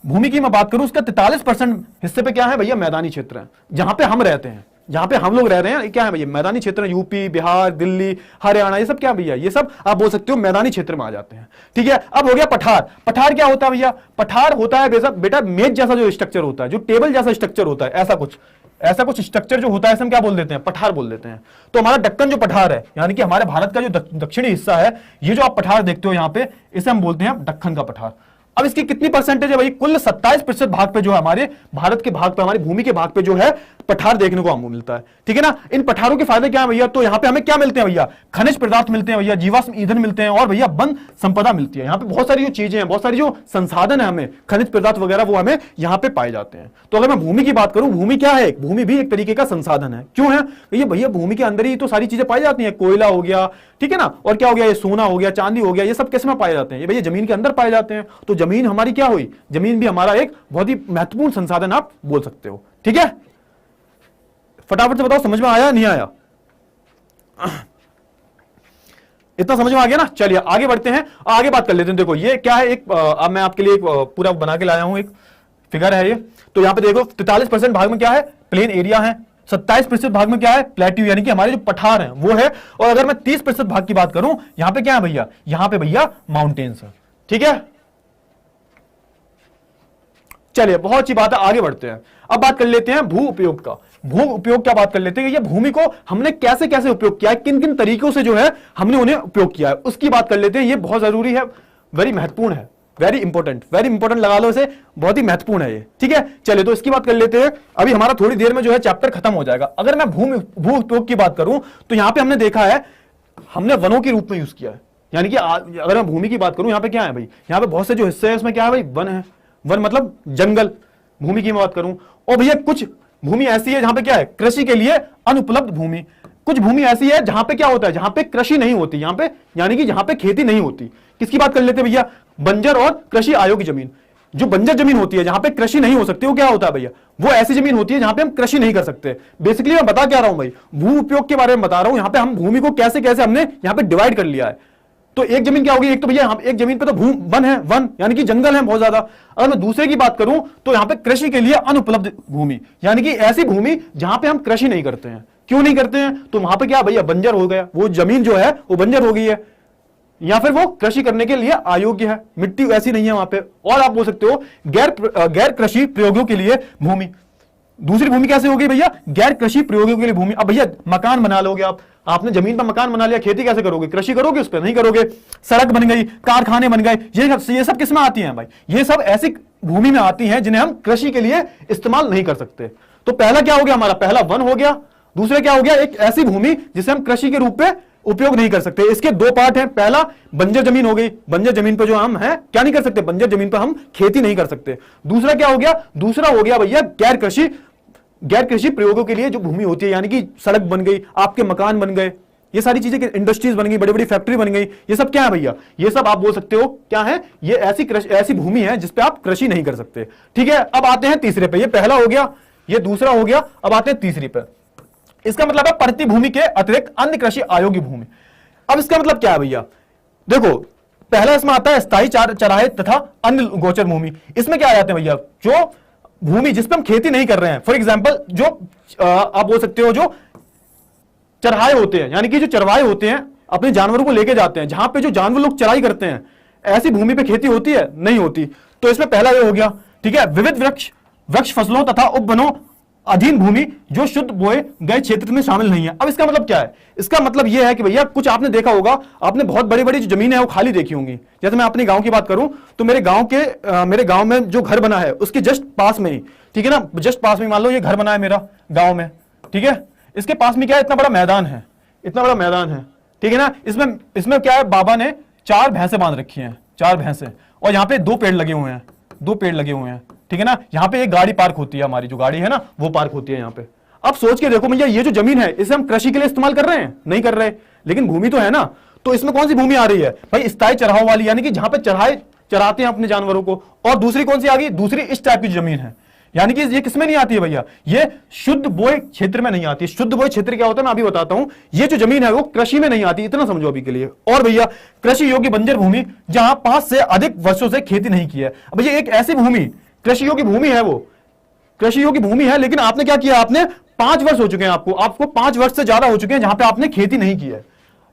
भूमि की मैं बात करूं उसका 43% हिस्से पे क्या है भैया, मैदानी क्षेत्र है, जहां पे हम रहते हैं, जहां पे हम लोग रह रहे हैं, क्या है भैया, मैदानी क्षेत्र। यूपी, बिहार, दिल्ली, हरियाणा, ये सब क्या भैया, ये सब आप बोल सकते हो मैदानी क्षेत्र में आ जाते हैं। ठीक है, अब हो गया पठार। पठार क्या होता है भैया, पठार होता है बेटा मेज जैसा जो स्ट्रक्चर होता है, जो टेबल जैसा स्ट्रक्चर होता है, ऐसा कुछ स्ट्रक्चर जो होता है, इसे हम क्या बोल देते हैं, पठार बोल देते हैं। तो हमारा दक्कन जो पठार है, यानी कि हमारे भारत का जो दक्षिणी हिस्सा है, ये जो आप पठार देखते हो यहां पे, इसे हम बोलते हैं दक्कन का पठार। अब इसकी कितनी परसेंटेज है भाई, कुल 27% भाग पे जो है हमारे भारत के भाग पे, हमारी भूमि के भाग पे जो है पठार देखने को हमको मिलता है। ठीक है ना, इन पठारों के फायदे क्या है भैया, तो यहाँ पे हमें क्या मिलते हैं भैया, खनिज पदार्थ मिलते हैं भैया, जीवाश्म ईंधन मिलते हैं, और भैया वन संपदा मिलती है। यहाँ पे बहुत सारी जो चीजें हैं, बहुत सारी जो संसाधन है हमें, खनिज पदार्थ वगैरह, वो हमें यहाँ पे पाए जाते हैं। तो अगर मैं भूमि की बात करूं, भूमि क्या है, भूमि भी एक तरीके का संसाधन है। क्यों है भैया, भूमि के अंदर ही तो सारी चीजें पाई जाती है, कोयला हो गया, ठीक है ना, और क्या हो गया, ये सोना हो गया, चांदी हो गया, ये सब किस में पाए जाते हैं, ये भैया जमीन के अंदर पाए जाते हैं। तो जमीन हमारी क्या हुई, जमीन भी हमारा एक बहुत ही महत्वपूर्ण संसाधन आप बोल सकते हो। ठीक है, फटाफट से बताओ समझ में आया नहीं आया। इतना समझ में आ गया ना। चलिए आगे बढ़ते हैं, आगे बात कर लेते हैं। देखो ये क्या है, एक अब मैं आपके लिए एक पूरा बना के लाया हूं, एक फिगर है ये। तो यहां पे देखो 43% भाग में क्या है, प्लेन एरिया है, 27% भाग में क्या है, प्लेट्यू यानी कि हमारे जो पठार हैं वो है, और अगर मैं 30% भाग की बात करूं, यहां पे क्या है भैया, यहां पे भैया माउंटेन्स है। ठीक है, चलिए बहुत अच्छी बात है, आगे बढ़ते हैं। अब बात कर लेते हैं भू उपयोग का। भू उपयोग क्या बात कर लेते हैं, ये भूमि को हमने कैसे कैसे उपयोग किया है, किन किन तरीकों से जो है हमने उन्हें उपयोग किया है, उसकी बात कर लेते हैं। ये बहुत जरूरी है, वेरी महत्वपूर्ण है, वेरी इंपॉर्टेंट लगा लो इसे, बहुत ही महत्वपूर्ण है ये। ठीक है, चलिए तो इसकी बात कर लेते हैं। अभी हमारा थोड़ी देर में जो है चैप्टर खत्म हो जाएगा। अगर मैं भू उपयोग की बात करूं तो यहां पे हमने देखा है, हमने वनों के रूप में यूज किया है। यानी कि अगर मैं भूमि की बात करूं, यहां पे क्या है भाई, यहां पे बहुत से जो हिस्से हैं उसमें क्या है भाई, वन है। वन मतलब जंगल, भूमि की बात करूं। और भैया कुछ भूमि ऐसी है जहां पे क्या है, कृषि के लिए अनुपलब्ध भूमि। कुछ भूमि ऐसी है जहां पे क्या होता है, जहां पे कृषि नहीं होती, यहां पे यानी कि जहां पे खेती नहीं होती। किसकी बात कर लेते हैं भैया, बंजर और कृषि अयोग्य जमीन। जो बंजर जमीन होती है, जहां पे कृषि नहीं हो सकती, वो क्या होता है भैया, वो ऐसी जमीन होती है जहां पे हम कृषि नहीं कर सकते। बेसिकली मैं बता क्या रहा हूं भाई, भू उपयोग के बारे में बता रहा हूं। यहां पे हम भूमि को कैसे कैसे हमने यहां पे डिवाइड कर लिया है। तो एक जमीन क्या होगी, एक तो भैया एक जमीन पे तो वन है, वन यानी कि जंगल है बहुत ज्यादा। अगर मैं दूसरे की बात करूं तो यहां पे कृषि के लिए अनुपलब्ध भूमि, यानी कि ऐसी भूमि जहां पे हम कृषि नहीं करते हैं। क्यों नहीं करते हैं, तो वहां पे क्या भैया, बंजर हो गया, वो जमीन जो है वो बंजर हो गई है, या फिर वो कृषि करने के लिए अयोग्य है, मिट्टी ऐसी नहीं है वहां पे। और आप बोल सकते हो गैर कृषि प्रयोगों के लिए भूमि। दूसरी भूमि कैसे होगी भैया, गैर कृषि प्रयोगों के लिए भूमि। अब भैया मकान बना लोगे आप, आपने जमीन पर मकान बना लिया, खेती कैसे करोगे, कृषि करोगे उस पर, नहीं करोगे। सड़क बन गई, कारखाने बन गए, ये सब किस में आती हैं भाई, ये सब ऐसी भूमि में आती हैं जिन्हें हम कृषि के लिए इस्तेमाल नहीं कर सकते। तो पहला क्या हो गया हमारा, पहला वन हो गया। दूसरा क्या हो गया, एक ऐसी भूमि जिसे हम कृषि के रूप में उपयोग नहीं कर सकते। इसके दो पार्ट हैं, पहला बंजर जमीन हो गई, बंजर जमीन पर जो हम है क्या नहीं कर सकते, बंजर जमीन पर हम खेती नहीं कर सकते। दूसरा क्या हो गया, दूसरा हो गया भैया गैर कृषि प्रयोगों के लिए जो भूमि होती है, यानी कि सड़क बन गई, आपके मकान बन गए, ये सारी चीजें, इंडस्ट्रीज बन गई, बड़ी बड़ी फैक्ट्री बन गई, ये सब क्या है भैया, ये सब आप बोल सकते हो क्या है, ये ऐसी भूमि है जिसपे आप कृषि नहीं कर सकते। ठीक है, अब आते हैं तीसरे पे, ये पहला हो गया, ये दूसरा हो गया, अब आते हैं तीसरी पे। इसका मतलब है प्रति भूमि के अतिरिक्त अन्य कृषि अयोग्य भूमि। अब इसका मतलब क्या है भैया, देखो पहला इसमें आता है स्थायी चराहे तथा अन्य गोचर भूमि। इसमें क्या आ जाते हैं भैया, जो भूमि जिसपे हम खेती नहीं कर रहे हैं। फॉर एग्जाम्पल जो आप बोल सकते हो जो चरहाए होते हैं, यानी कि जो चरवाहे होते हैं अपने जानवरों को लेके जाते हैं, जहां पे जो जानवर लोग चराई करते हैं, ऐसी भूमि पे खेती होती है, नहीं होती। तो इसमें पहला ये हो गया। ठीक है, विविध वृक्ष फसलों तथा उपवनों अधीन भूमि जो शुद्ध बोए गए क्षेत्र में शामिल नहीं है। अब इसका मतलब क्या है, इसका मतलब यह है कि भैया कुछ आपने देखा होगा, आपने बहुत बड़ी बड़ी जो जमीन है वो खाली देखी होंगी। जैसे मैं अपने गांव की बात करूं तो मेरे गांव में जो घर बना है उसके जस्ट पास में ही, ठीक है ना, जस्ट पास में मान लो ये घर बना है मेरा गांव में, ठीक है, इसके पास में क्या है, इतना बड़ा मैदान है, इतना बड़ा मैदान है, ठीक है ना। इसमें क्या है, बाबा ने 4 भैंसे बांध रखी हैं, 4 भैंसे, और यहाँ पे 2 पेड़ लगे हुए हैं, 2 पेड़ लगे हुए हैं, ठीक है ना। यहाँ पे एक गाड़ी पार्क होती है, हमारी जो गाड़ी है ना वो पार्क होती है यहाँ पे। अब सोच के देखो भैया, ये जो जमीन है इसे हम कृषि के लिए इस्तेमाल कर रहे हैं, नहीं कर रहे, लेकिन भूमि तो है ना। तो इसमें कौन सी भूमि आ रही है भाई, स्थायी चराहों वाली, यानी कि जहां पे चराते हैं अपने जानवरों को। और दूसरी कौन सी आ गई, दूसरी इस टाइप की जमीन है, यानी कि ये किसमें नहीं आती है भैया, ये शुद्ध बोए क्षेत्र में नहीं आती। शुद्ध बोए क्षेत्र क्या होता है मैं अभी बताता हूं। ये जो जमीन है वो कृषि में नहीं आती, इतना समझो अभी के लिए। और भैया कृषि योग्य बंजर भूमि, जहां 5 से अधिक वर्षों से खेती नहीं की है। अब ये एक ऐसी भूमि, कृषि योग्य भूमि है, वो कृषि योग्य भूमि है, लेकिन आपने क्या किया, आपने 5 वर्ष हो चुके हैं, आपको 5 वर्ष से ज्यादा हो चुके हैं जहां पे आपने खेती नहीं की है।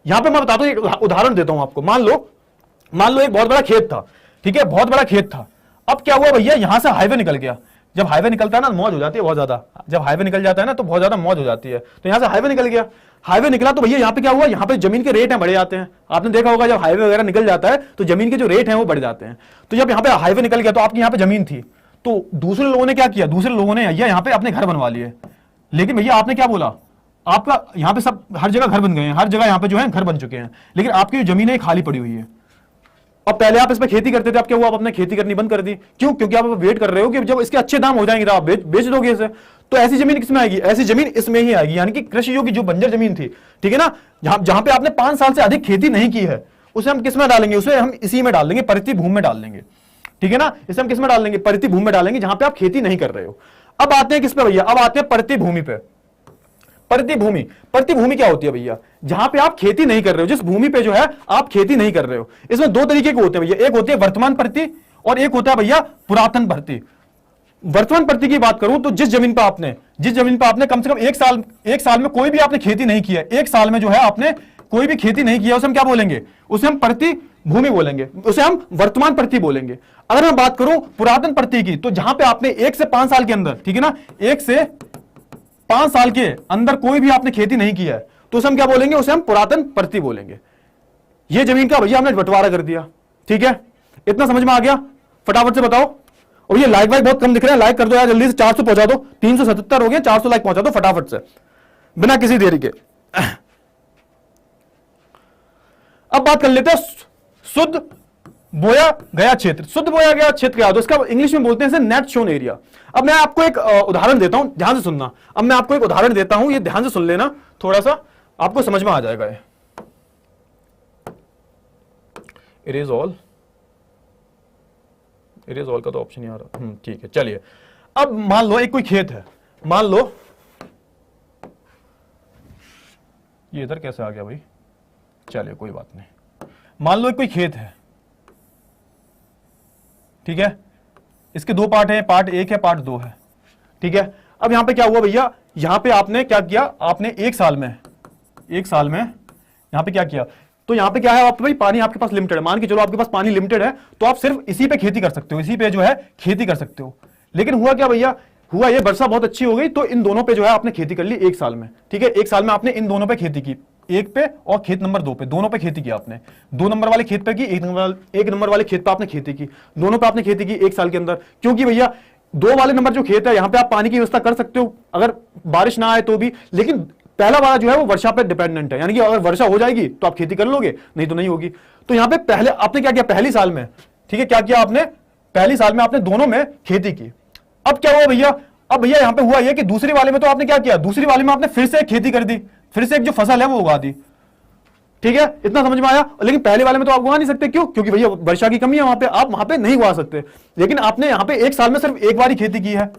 यहां पे मैं बताता हूं, एक उदाहरण देता हूं आपको। मान लो एक बहुत बड़ा खेत था, ठीक है, बहुत बड़ा खेत था। अब क्या हुआ भैया, यहां से हाईवे निकल गया। जब हाईवे निकलता है ना मौज हो जाती है बहुत ज्यादा, जब हाईवे निकल जाता है ना तो बहुत ज्यादा मौज हो जाती है। तो यहां से हाईवे निकल गया, हाईवे निकला तो भैया यहाँ पे क्या हुआ, यहाँ पे जमीन के रेट हैं बढ़े जाते हैं। आपने देखा होगा जब हाईवे वगैरह निकल जाता है तो जमीन के जो रेट हैं वो बढ़ जाते हैं। तो जब यहाँ पे हाईवे निकल गया तो आपकी यहाँ पे जमीन थी, तो दूसरे लोगों ने क्या किया, दूसरे लोगों ने यहाँ पे अपने घर बनवा लिए। लेकिन भैया आपने क्या बोला, आपका यहाँ पे सब हर जगह घर बन गए हैं, हर जगह यहाँ पे जो है घर बन चुके हैं, लेकिन आपकी जो जमीन है खाली पड़ी हुई है। अब पहले आप इस पे खेती करते थे, अब क्या हुआ, आप अपने खेती करनी बंद कर दी। क्यों, क्योंकि आप वेट कर रहे हो कि जब इसके अच्छे दाम हो जाएंगे तो आप बेच दोगे इसे। तो ऐसी जमीन किसमें आएगी, ऐसी जमीन इसमें ही आएगी, यानी कि कृषि योग्य जो बंजर जमीन थी, ठीक है ना, जहां पे आपने 5 साल से अधिक खेती नहीं की है, उसे हम किसमें डालेंगे, उसे हम इसी में डाल देंगे, परिति भूमि में डाल देंगे, ठीक है ना। इसे हम किसमें डाल देंगे, परिति भूमि में डालेंगे, जहां पे आप खेती नहीं कर रहे हो। अब आते हैं किस पे भैया, अब आते हैं परिति भूमि पे। प्रतिभूमि। प्रतिभूमि क्या होती है भैया? जहां पे आप खेती नहीं कर रहे हो, जिस भूमि पे जो है आप खेती नहीं कर रहे हो। इसमें दो तरीके के होते हैं भैया, एक होती है वर्तमान प्रति और एक होता है भैया पुरातन प्रति। वर्तमान प्रति की बात करूं तो जिस जमीन पर आपने कम से कम एक साल में कोई भी आपने खेती नहीं किया, एक साल में जो है आपने कोई भी खेती नहीं किया, उसे हम क्या बोलेंगे? उसे हम प्रति भूमि बोलेंगे, उसे हम वर्तमान प्रति बोलेंगे। अगर मैं बात करूं पुरातन प्रति की, तो जहां पे आपने 1 से 5 साल के अंदर, ठीक है ना, 1 से 5 साल के अंदर कोई भी आपने खेती नहीं किया है, तो उसे हम क्या बोलेंगे? उसे हम पुरातन प्रति बोलेंगे। ये जमीन का भैया हमने बंटवारा कर दिया, ठीक है? इतना समझ में आ गया? फटाफट से बताओ। और ये लाइक वाइक बहुत कम दिख रहे हैं, लाइक कर दो यार जल्दी से, 400 पहुंचा दो, 377 हो गए, 400 लाइक पहुंचा दो फटाफट से, बिना किसी देरी के। अब बात कर लेते हैं शुद्ध बोया गया क्षेत्र। शुद्ध बोया गया क्षेत्र क्या होता है? इसका इंग्लिश में बोलते हैं नेट शोन एरिया। अब मैं आपको एक उदाहरण देता हूं, ध्यान से सुनना। अब मैं आपको एक उदाहरण देता हूं, ये ध्यान से सुन लेना, थोड़ा सा आपको समझ में आ जाएगा। इरेज ऑल का तो ऑप्शन नहीं आ रहा, ठीक है चलिए। अब मान लो एक कोई खेत है, मान लो ये इधर कैसे आ गया भाई, चलिए कोई बात नहीं। मान लो एक कोई खेत है, ठीक है, इसके दो पार्ट हैं, पार्ट 1 है, पार्ट 2 है, ठीक है। अब यहां पे क्या हुआ भैया, यहां पे आपने क्या किया, आपने एक साल में यहां पे क्या किया, तो यहां पे क्या है, आप भाई पानी आपके पास लिमिटेड है, मान के चलो आपके पास पानी लिमिटेड है, तो आप सिर्फ इसी पे खेती कर सकते हो, इसी पे जो है खेती कर सकते हो। लेकिन हुआ क्या भैया, हुआ ये वर्षा बहुत अच्छी हो गई, तो इन दोनों पे जो है आपने खेती कर ली एक साल में, ठीक है। एक साल में आपने इन दोनों पे खेती की, एक पे और खेत नंबर 2 पे, दोनों पे खेती की आपने। 2 नंबर वाले खेत पे की, एक नंबर वाले खेत पे आपने खेती की, दोनों पे आपने खेती की एक साल के अंदर। क्योंकि भैया 2 वाले नंबर जो खेत है, यहां पे आप पानी की व्यवस्था कर सकते हो अगर बारिश ना आए तो भी, लेकिन पहला वाला जो है वो वर्षा पे डिपेंडेंट है, यानी कि अगर वर्षा हो जाएगी तो आप खेती कर लोगे, नहीं तो नहीं होगी। तो यहां पे पहले आपने क्या किया, पहली साल में, ठीक है, क्या किया आपने, पहली साल में आपने दोनों में खेती की। अब क्या हुआ भैया, अब भैया यहां पे हुआ ये कि दूसरी वाले में तो आपने क्या किया, दूसरी वाले में आपने फिर से खेती कर दी, फिर से एक जो फसल है वो उगा दी, ठीक है, इतना समझ में आया। लेकिन पहले वाले में तो आप उगा नहीं सकते, क्यों, क्योंकि भैया वर्षा की कमी है, वहां पे आप वहां पे नहीं उगा सकते। लेकिन आपने यहां पे एक साल में सिर्फ एक बार ही खेती की है,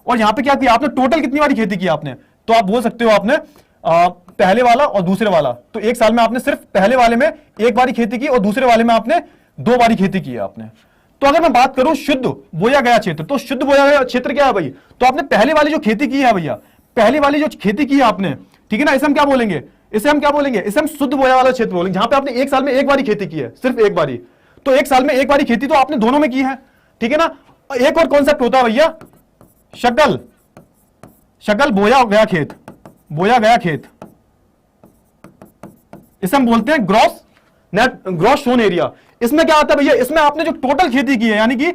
और यहां पे क्या किया आपने, टोटल कितनी बार खेती की आपने, तो आप बोल सकते हो आपने पहले वाला और दूसरे वाला, तो एक साल में आपने सिर्फ पहले वाले में एक बार खेती की और दूसरे वाले में आपने 2 बार खेती की है आपने। तो अगर मैं बात करूं शुद्ध बोया गया क्षेत्र, तो शुद्ध बोया गया क्षेत्र क्या है भाई, तो आपने पहले वाली जो खेती की है भैया, पहली वाली जो खेती की है आपने, ठीक है ना, इसे हम क्या बोलेंगे, इसे हम क्या बोलेंगे, इसे हम शुद्ध बोया वाला क्षेत्र बोलेंगे, जहां पे आपने एक साल में एक बार खेती की है, सिर्फ एक बारी। तो एक साल में एक बार खेती तो आपने दोनों में की है, ठीक है ना। एक और कॉन्सेप्ट होता है भैया शकल बोया गया खेत, बोया गया खेत, इसे हम बोलते हैं ग्रॉस शोन एरिया। इसमें क्या आता है भैया, इसमें आपने जो टोटल खेती की है, यानी कि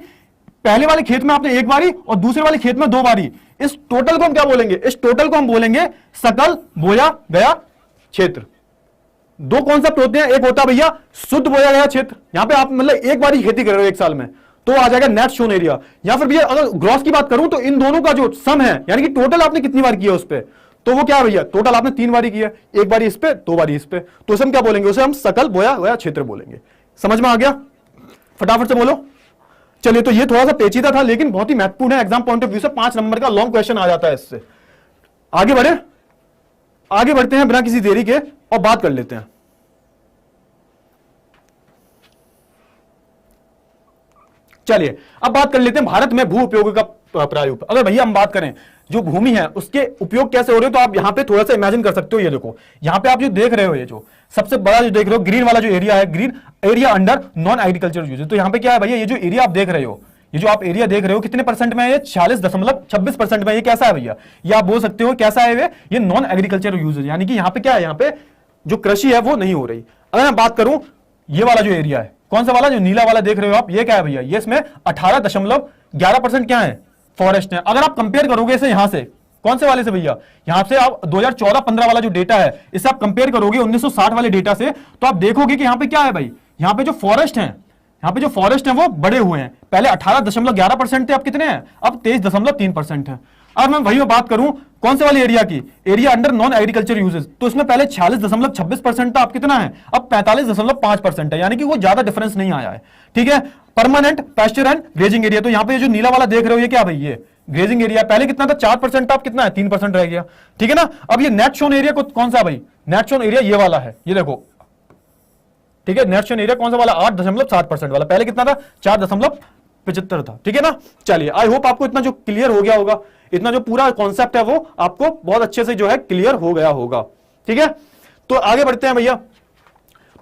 पहले वाले खेत में आपने एक बारी और दूसरे वाले खेत में 2 बारी, इस टोटल को हम क्या बोलेंगे, इस टोटल को हम बोलेंगे सकल बोया गया क्षेत्र। 2 कॉन्सेप्ट होते हैं, एक होता है भैया शुद्ध बोया गया क्षेत्र, यहां पे आप मतलब एक बार ही खेती कर रहे हो एक साल में, तो आ जाएगा नेट शोन एरिया। या फिर भैया अगर ग्रॉस की बात करूं तो इन दोनों का जो सम है, यानी कि टोटल आपने कितनी बार किया उस पर, तो वो क्या है भैया, टोटल आपने 3 बारी किया, एक बारी इस पे 2 बारी इस पे, तो उसे हम क्या बोलेंगे, उसे हम सकल बोया गया क्षेत्र बोलेंगे। समझ में आ गया, फटाफट से बोलो। चलिए, तो ये थोड़ा सा पेचीदा था लेकिन बहुत ही महत्वपूर्ण है, एग्जाम पॉइंट ऑफ व्यू से 5 नंबर का लॉन्ग क्वेश्चन आ जाता है इससे। आगे बढ़ते हैं बिना किसी देरी के और बात कर लेते हैं। चलिए अब बात कर लेते हैं भारत में भू उपयोग का प्रारूप। अगर भैया हम बात करें जो भूमि है उसके उपयोग कैसे हो रहे हो, तो आप यहां पे थोड़ा सा इमेजिन कर सकते हो। ये देखो यहां पे आप जो देख रहे हो, ये जो सबसे बड़ा जो देख रहे हो ग्रीन वाला जो एरिया है, green area under non agriculture use. तो यहां पे क्या है भैया, ये जो एरिया आप देख रहे हो, ये जो आप एरिया देख रहे हो कितने परसेंट में है, 46.26% में। ये कैसा है भैया, ये आप बोल सकते हो कैसा है, ये नॉन एग्रीकल्चर यूज है, यानी कि यहां पे क्या है, यहां पे जो कृषि है वो नहीं हो रही। अगर मैं बात करूं ये वाला जो एरिया है, कौन सा वाला, जो नीला वाला देख रहे हो आप, ये क्या है भैया, ये इसमें 18.11% क्या है, फॉरेस्ट है। अगर आप कंपेयर करोगे इसे यहां से, कौन से वाले से भैया, यहां से आप 2014-15 वाला जो डेटा है इसे आप कंपेयर करोगे 1960 वाले डेटा से, तो आप देखोगे कि यहां पे क्या है भाई, यहां पे जो फॉरेस्ट है, यहां पे जो फॉरेस्ट है वो बड़े हुए हैं। पहले 18.11% थे, अब कितने हैं, अब 23.3% है। अब मैं वही बात करूं कौन से वाले एरिया की, area under non agriculture uses, तो इसमें पहले 46.26% था, अब कितना है, अब 45.5% है, यानी कि वो ज्यादा डिफरेंस नहीं आया है। ठीक है, permanent pasture and grazing area, तो यहां पे जो नीला वाला देख रहे हो ये क्या भाई, ग्रेजिंग एरिया पहले कितना था 4% था, अब कितना है 3% रह गया। ठीक है ना। अब ये नेट शोन एरिया कौन सा भाई, नेट शोन एरिया ये वाला है, ये देखो। ठीक है, नेट शोन एरिया कौन सा वाला 8.7% वाला, पहले कितना था 4.75 था। ठीक है ना। चलिए आई होप आपको इतना जो क्लियर हो गया होगा, इतना जो पूरा कॉन्सेप्ट है वो आपको बहुत अच्छे से जो है क्लियर हो गया होगा। ठीक है, तो आगे बढ़ते हैं भैया।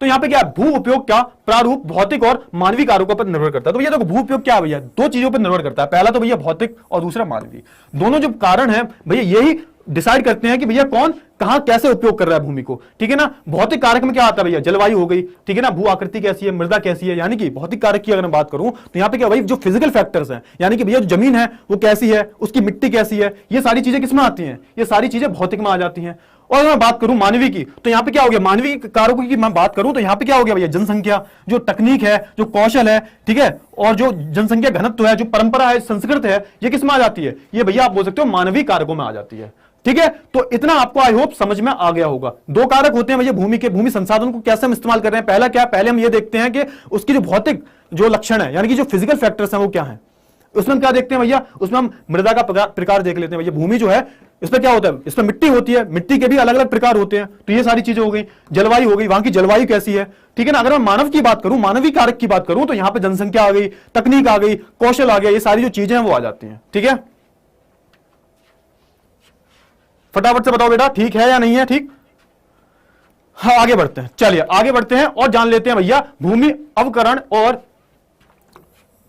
तो यहां पे क्या भू उपयोग क्या प्रारूप भौतिक और मानवीय कारकों पर निर्भर करता है। तो भैया देखो भू उपयोग क्या है भैया, दो चीजों पर निर्भर करता है, पहला तो भैया भौतिक और दूसरा मानवीय। दोनों जो कारण है भैया यही डिसाइड करते हैं कि भैया कौन कहां कैसे उपयोग कर रहा है भूमि को। ठीक है ना। भौतिक कारक में क्या आता है भैया, जलवायु हो गई। ठीक है ना, भू आकृति कैसी है, मृदा कैसी है, यानी कि भौतिक कारक की अगर मैं बात करूं तो यहां पे क्या भाई जो फिजिकल फैक्टर्स हैं, यानी कि भैया जो जमीन है वो कैसी है, उसकी मिट्टी कैसी है, ये सारी चीजें किसमें आती हैं, ये सारी चीजें भौतिक में आ जाती हैं। और मैं बात करूं मानवीय की, तो यहां पे क्या हो गया, मानवीय कारकों की मैं बात करूं तो यहां पे क्या हो गया भैया, जनसंख्या, जो तकनीक है, जो कौशल है, ठीक है, और जो जनसंख्या घनत्व है, जो परंपरा है, संस्कृत है, ये किसमें आ जाती है, ये भैया आप बोल सकते हो मानवीय कारकों में आ जाती है। ठीक है, तो इतना आपको आई होप समझ में आ गया होगा। दो कारक होते हैं भैया भूमि के, भूमि संसाधन को कैसे हम इस्तेमाल कर रहे हैं। पहला क्या, पहले हम ये देखते हैं कि उसकी जो भौतिक जो लक्षण है, यानी कि जो फिजिकल फैक्टर्स हैं वो क्या है। उसमें हम क्या देखते हैं भैया, उसमें हम मृदा का प्रकार देख लेते हैं भैया। भूमि जो है इसमें क्या होता है, इसमें मिट्टी होती है, मिट्टी के भी अलग अलग प्रकार होते हैं, तो ये सारी चीजें हो गई। जलवायु हो गई, वहां की जलवायु कैसी है। ठीक है ना। अगर मैं मानव की बात करूं, मानवीय कारक की बात करूं, तो यहां पे जनसंख्या आ गई, तकनीक आ गई, कौशल आ गया, ये सारी जो चीजें हैं वो आ जाती हैं। ठीक है, फटाफट से बताओ बेटा ठीक है या नहीं है। ठीक, हाँ आगे बढ़ते हैं। चलिए आगे बढ़ते हैं और जान लेते हैं भैया भूमि अवकरण और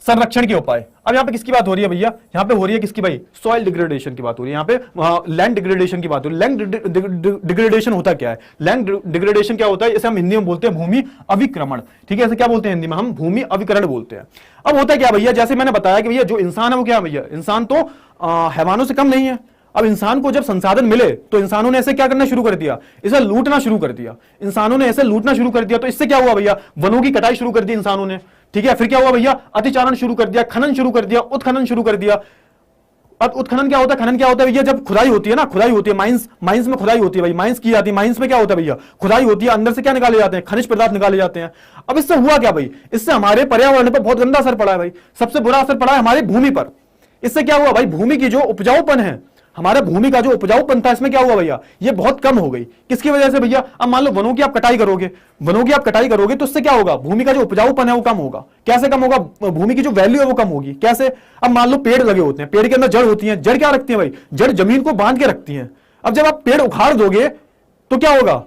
संरक्षण के उपाय। अब यहां पे किसकी बात हो रही है भैया, यहां पे हो रही है किसकी भाई, सॉइल डिग्रेडेशन की बात हो रही है, यहां पे लैंड डिग्रेडेशन की बात हो रही है। लैंड डिग्रेडेशन होता क्या है, लैंड डिग्रेडेशन क्या होता है, इसे हम हिंदी में बोलते हैं भूमि अविक्रमण। ठीक है, ऐसे क्या बोलते हैं हिंदी में, हम भूमि अविकरण बोलते हैं। अब होता क्या भैया, जैसे मैंने बताया कि भैया जो इंसान है वो क्या है भैया, इंसान तो हैवानों से कम नहीं है। अब इंसान को जब संसाधन मिले तो इंसानों ने ऐसे क्या करना शुरू कर दिया, इसे लूटना शुरू कर दिया। इंसानों ने ऐसे लूटना शुरू कर दिया तो इससे क्या हुआ भैया, वनों की कटाई शुरू कर दी इंसानों ने। ठीक है, फिर क्या हुआ भैया, अतिचारण शुरू कर दिया, खनन शुरू कर दिया, उत्खनन शुरू कर दिया। अब उत्खनन क्या होता है, खनन क्या होता है भैया, जब खुदाई होती है ना, खुदाई होती है, माइंस में खुदाई होती है भाई, माइंस की जाती है। माइंस में क्या होता है भैया, खुदाई होती है, अंदर से क्या निकाले जाते हैं, खनिज पदार्थ निकाले जाते हैं। अब इससे हुआ क्या भाई, इससे हमारे पर्यावरण पर बहुत गंदा असर पड़ा है भाई, सबसे बुरा असर पड़ा है हमारी भूमि पर। इससे क्या हुआ भाई, भूमि की जो उपजाऊपन है, हमारा भूमि का जो उपजाऊपन था, इसमें क्या हुआ भैया, ये बहुत कम हो गई। किसकी वजह से भैया, अब मान लो वनों की आप कटाई करोगे, वनों की आप कटाई करोगे तो इससे क्या होगा, भूमि का जो उपजाऊपन है वो कम होगा। कैसे कम होगा, भूमि की जो वैल्यू है वो कम होगी। कैसे, अब मान लो पेड़ लगे होते हैं, पेड़ के अंदर जड़ होती है, जड़ क्या रखती है भाई, जड़ जमीन को बांध के रखती है। अब जब आप पेड़ उखाड़ दोगे तो क्या होगा,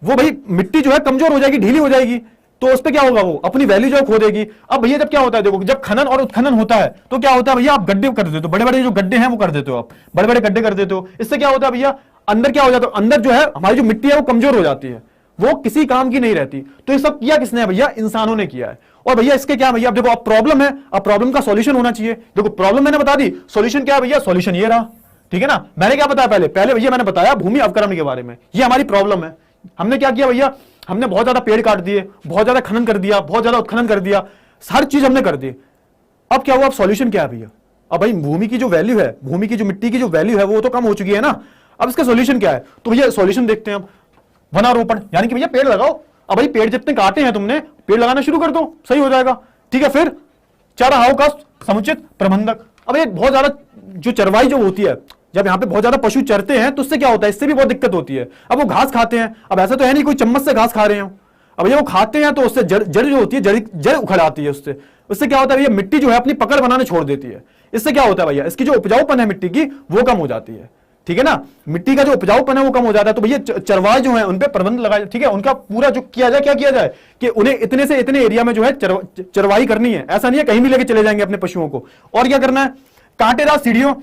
वो भाई मिट्टी जो है कमजोर हो जाएगी, ढीली हो जाएगी, तो उस पर क्या होगा, वो अपनी वैल्यू जो खो देगी। अब भैया जब क्या होता है, देखो जब खनन और उत्खनन होता है तो क्या होता है भैया, आप गड्ढे कर देते हो, बड़े बड़े जो गड्ढे हैं वो कर देते हो, आप बड़े बड़े गड्ढे कर देते हो। इससे क्या होता है भैया, अंदर क्या हो जाता है, अंदर जो है हमारी जो मिट्टी है वो कमजोर हो जाती है, वो किसी काम की नहीं रहती। तो ये सब किया किसने भैया, इंसानों ने किया है। और भैया इसके क्या भैया, अब देखो अब प्रॉब्लम है, अब प्रॉब्लम का सॉल्यूशन होना चाहिए। देखो प्रॉब्लम मैंने बता दी, सॉल्यूशन क्या है भैया, सॉल्यूशन ये रहा। ठीक है ना, मैंने क्या बताया पहले भैया मैंने बताया भूमि अवकरण के बारे में, ये हमारी प्रॉब्लम है। हमने क्या किया भैया, हमने बहुत ज्यादा पेड़ काट दिए, बहुत ज्यादा खनन कर दिया, बहुत ज्यादा उत्खनन कर दिया, हर चीज हमने कर दी। अब क्या हुआ, अब सॉल्यूशन क्या है भैया, अब भाई भूमि की जो वैल्यू है, भूमि की जो मिट्टी की जो वैल्यू है वो तो कम हो चुकी है ना। अब इसका सॉल्यूशन क्या है, तो भैया सॉल्यूशन देखते हैं। अब वनारोपण, यानी कि भैया पेड़ लगाओ। अब भाई पेड़ जितने काटे हैं तुमने, पेड़ लगाना शुरू कर दो, सही हो जाएगा। ठीक है, फिर चारागाहों का समुचित प्रबंधक। अब ये बहुत ज्यादा जो चरवाई जो होती है, जब यहाँ पे बहुत ज्यादा पशु चरते हैं तो इससे क्या होता है, इससे भी बहुत दिक्कत होती है। अब वो घास खाते हैं, अब ऐसा तो है नहीं कोई चम्मच से घास खा रहे हैं, अब ये वो खाते हैं तो उससे जड़ जो होती है, जड़ उखड़ आती है उससे क्या होता है भैया, मिट्टी जो है अपनी पकड़ बनाने छोड़ देती है। इससे क्या होता है भैया, इसकी जो उपजाऊपन है मिट्टी की वो कम हो जाती है। ठीक है ना, मिट्टी का जो उपजाऊपन है वो कम हो जाता है। तो भैया चरवाहे जो है उन पे प्रबंध लगाए, ठीक है, उनका पूरा जो किया जाए, क्या किया जाए कि उन्हें इतने से इतने एरिया में जो है चरवाही करनी है। ऐसा नहीं है कहीं भी लेके चले जाएंगे अपने पशुओं को। और क्या करना है, कांटेदार सीढ़ियों,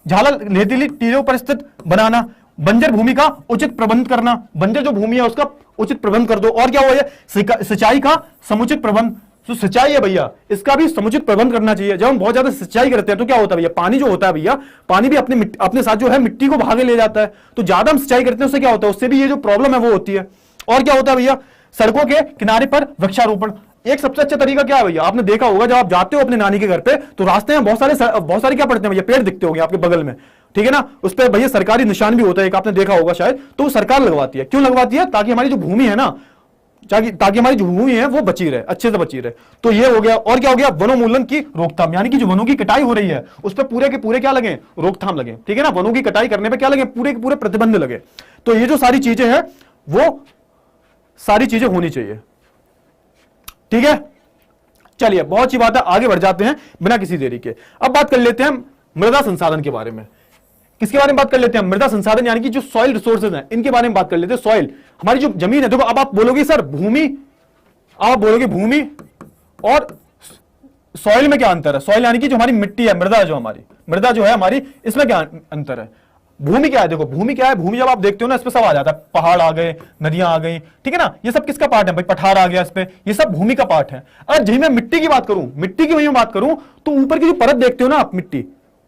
झाला रेतीली टीलों पर स्थित बनाना, बंजर भूमि का उचित प्रबंध करना, बंजर जो भूमि है उसका उचित प्रबंध कर दो। और क्या हुआ है, सिंचाई का समुचित प्रबंध, जो सिंचाई है भैया इसका भी समुचित प्रबंध करना चाहिए। जब हम बहुत ज्यादा सिंचाई करते हैं तो क्या होता है भैया, पानी जो होता है भैया, पानी भी अपने साथ जो है मिट्टी को भागे ले जाता है। तो ज्यादा हम सिंचाई करते हैं उससे क्या होता है, उससे भी ये जो प्रॉब्लम है वो होती है। और क्या होता है भैया, सड़कों के किनारे पर वृक्षारोपण। एक सबसे अच्छा तरीका क्या है भैया, आपने देखा होगा जब आप जाते हो अपने नानी के घर पे तो रास्ते में बहुत सारे क्या पड़ते हैं भैया, पेड़ दिखते होंगे आपके बगल में। ठीक है ना, उस पर भैया सरकारी निशान भी होता है, एक आपने देखा होगा शायद, तो सरकार लगवाती है। क्यों लगवाती है, ताकि हमारी जो भूमि है ना, ताकि हमारी जो भूमि है वो बची रहे, अच्छे से बची रहे। तो ये हो गया। और क्या हो गया? वनोन्मूलन की रोकथाम, यानी कि जो वनों की कटाई हो रही है उस पर पूरे के पूरे क्या लगे? रोकथाम लगे। ठीक है ना, वनों की कटाई करने पे क्या लगे? पूरे के पूरे प्रतिबंध लगे। तो ये जो सारी चीजें हैं वो सारी चीजें होनी चाहिए। ठीक है, चलिए बहुत अच्छी बात है, आगे बढ़ जाते हैं बिना किसी देरी के। अब बात कर लेते हैं मृदा संसाधन के बारे में। किसके बारे में बात कर लेते हैं? मृदा संसाधन, यानी कि जो सॉइल रिसोर्सेज हैं इनके बारे में बात कर लेते हैं। सॉइल, हमारी जो जमीन है। देखो अब आप बोलोगे सर भूमि, आप बोलोगे भूमि और सॉइल में क्या अंतर है? सॉइल यानी कि जो हमारी मिट्टी है, मृदा, जो हमारी मृदा जो है हमारी, इसमें क्या अंतर है? भूमि क्या है? देखो भूमि क्या है? भूमि जब आप देखते हो ना, इस पे सब आ जाता है, पहाड़ आ गए, नदियां आ गई, ठीक है ना, ये सब किसका पार्ट है भाई? पठार आ गया इस पे, ये सब भूमि का पार्ट है। अगर जब मैं मिट्टी की बात करूं, मिट्टी की वही मैं बात करूं, तो ऊपर की जो परत देखते हो ना आप मिट्टी,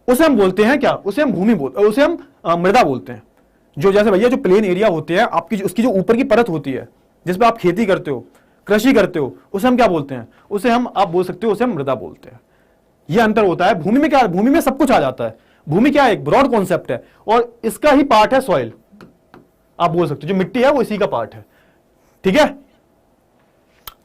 उसे हम बोलते हैं क्या? उसे हम भूमि बोलते हैं, उसे हम मृदा बोलते हैं। जो जैसे भैया जो प्लेन एरिया होते हैं आपकी, उसकी जो ऊपर की परत होती है जिसपे आप खेती करते हो, कृषि करते हो, उसे हम क्या बोलते हैं? उसे हम, आप बोल सकते हो, उसे हम मृदा बोलते हैं। यह अंतर होता है। भूमि में क्या है? भूमि में सब कुछ आ जाता है। भूमि क्या है? एक ब्रॉड कॉन्सेप्ट है और इसका ही पार्ट है सॉइल। आप बोल सकते हो जो मिट्टी है वो इसी का पार्ट है। ठीक है,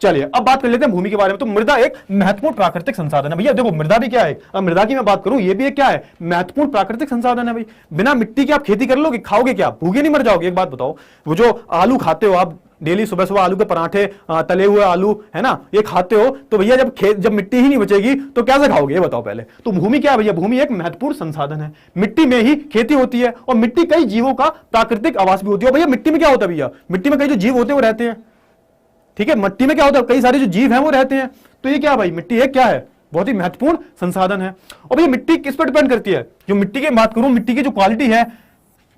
चलिए अब बात कर लेते हैं भूमि के बारे में। तो मृदा एक महत्वपूर्ण प्राकृतिक संसाधन है। भैया देखो मृदा भी क्या है? अब मृदा की मैं बात करूं, ये भी एक क्या है? महत्वपूर्ण प्राकृतिक संसाधन है भाई। बिना मिट्टी के आप खेती कर लोगे, खाओगे क्या? भूखे नहीं मर जाओगे? एक बात बताओ, वो जो आलू खाते हो आप डेली, सुबह सुबह आलू के पराठे, तले हुए आलू, है ना, ये खाते हो, तो भैया जब मिट्टी ही नहीं बचेगी तो कैसे खाओगे? ये बताओ पहले। तो भूमि क्या है भैया? भूमि एक महत्वपूर्ण संसाधन है। मिट्टी में ही खेती होती है और मिट्टी कई जीवों का प्राकृतिक आवास भी होती है। भैया मिट्टी में क्या होता है? भैया मिट्टी में कई जो जीव होते हैं वो रहते हैं। ठीक है, मिट्टी में क्या होता है? कई सारे जो जीव हैं वो रहते हैं। तो ये क्या भाई? मिट्टी एक क्या है? बहुत ही महत्वपूर्ण संसाधन है। और भैया मिट्टी किस पर डिपेंड करती है? जो मिट्टी की बात करूं, मिट्टी की जो क्वालिटी है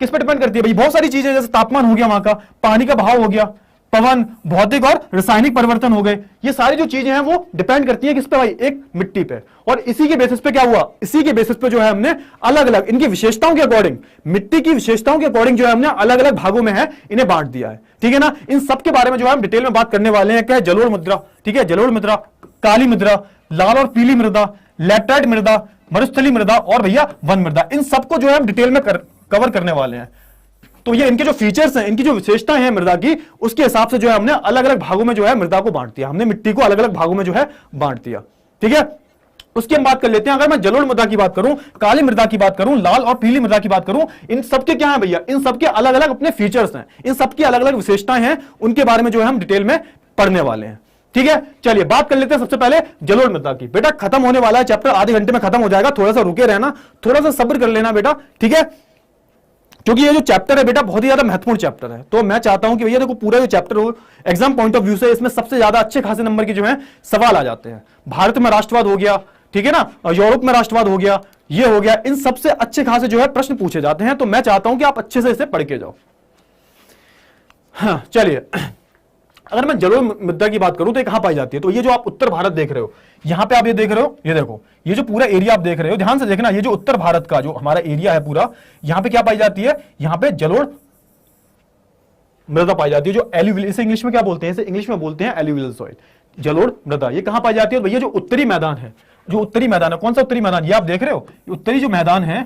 किस पर डिपेंड करती है भाई? बहुत सारी चीजें, जैसे तापमान हो गया वहां का, पानी का बहाव हो गया, पवन, भौतिक और रासायनिक परिवर्तन हो गए। ये सारी जो चीजें हैं वो डिपेंड करती है किस पे भाई? एक मिट्टी पे। और इसी के बेसिस पे क्या हुआ? इसी के बेसिस पे जो है हमने अलग अलग इनकी विशेषताओं के अकॉर्डिंग, मिट्टी की विशेषताओं के अकॉर्डिंग जो है हमने अलग अलग भागों में है इन्हें बांट दिया है। ठीक है ना, इन सब के बारे में जो है हम डिटेल में बात करने वाले हैं। क्या है? जलोढ़ मृदा, ठीक है, जलोढ़ मृदा, काली मृदा, लाल और पीली मृदा, लैटराइट मृदा, मरुस्थलीय मृदा और भैया वन मृदा। इन सबको जो है हम डिटेल में कवर करने वाले हैं। तो ये इनके जो फीचर्स हैं, इनकी जो विशेषताएं हैं मृदा की, उसके हिसाब से जो है हमने अलग अलग भागों में जो है मृदा को बांट दिया। हमने मिट्टी को अलग अलग भागों में जो है बांट दिया। ठीक है, उसकी हम बात कर लेते हैं। अगर मैं जलोढ़ मृदा की बात करूं, काली मृदा की बात करूं, लाल और पीली मृदा की बात करूं, इन सबके क्या है भैया? इन सबके अलग अलग अपने फीचर्स हैं, इन सबकी अलग अलग विशेषताएं हैं, उनके बारे में जो है हम डिटेल में पढ़ने वाले हैं। ठीक है, चलिए बात कर लेते हैं सबसे पहले जलोढ़ मृदा की। बेटा खत्म होने वाला है चैप्टर, आधे घंटे में खत्म हो जाएगा, थोड़ा सा रुके रहना, थोड़ा सा सब्र कर लेना बेटा। ठीक है, क्योंकि ये जो चैप्टर है बेटा बहुत ही ज्यादा महत्वपूर्ण चैप्टर है। तो मैं चाहता हूं कि भैया देखो पूरा जो चैप्टर हो एग्जाम पॉइंट ऑफ व्यू से, इसमें सबसे ज्यादा अच्छे खासे नंबर के जो है सवाल आ जाते हैं। भारत में राष्ट्रवाद हो गया, ठीक है ना, यूरोप में राष्ट्रवाद हो गया, ये हो गया, इन सबसे अच्छे खासे जो है प्रश्न पूछे जाते हैं। तो मैं चाहता हूं कि आप अच्छे से इसे पढ़ के जाओ। हाँ चलिए, अगर मैं जलोढ़ मृदा की बात करूं तो ये कहां पाई जाती है? तो ये जो आप उत्तर भारत देख रहे हो, यहां पे आप ये देख रहे हो, ये देखो, ये जो पूरा एरिया आप देख रहे हो, ध्यान से देखना, ये जो उत्तर भारत का जो हमारा एरिया है पूरा, यहां पे क्या पाई जाती है? यहां पे जलोढ़ मृदा पाई जाती है, जो एल्यूवियल, इसे इंग्लिश में क्या बोलते हैं? इसे इंग्लिश में बोलते हैं एल्यूवियल सॉइल, जलोढ़ मृदा। ये कहां पाई जाती है भैया? जो उत्तरी मैदान है, जो उत्तरी मैदान है, कौन सा उत्तरी मैदान? ये आप देख रहे हो, उत्तरी जो मैदान है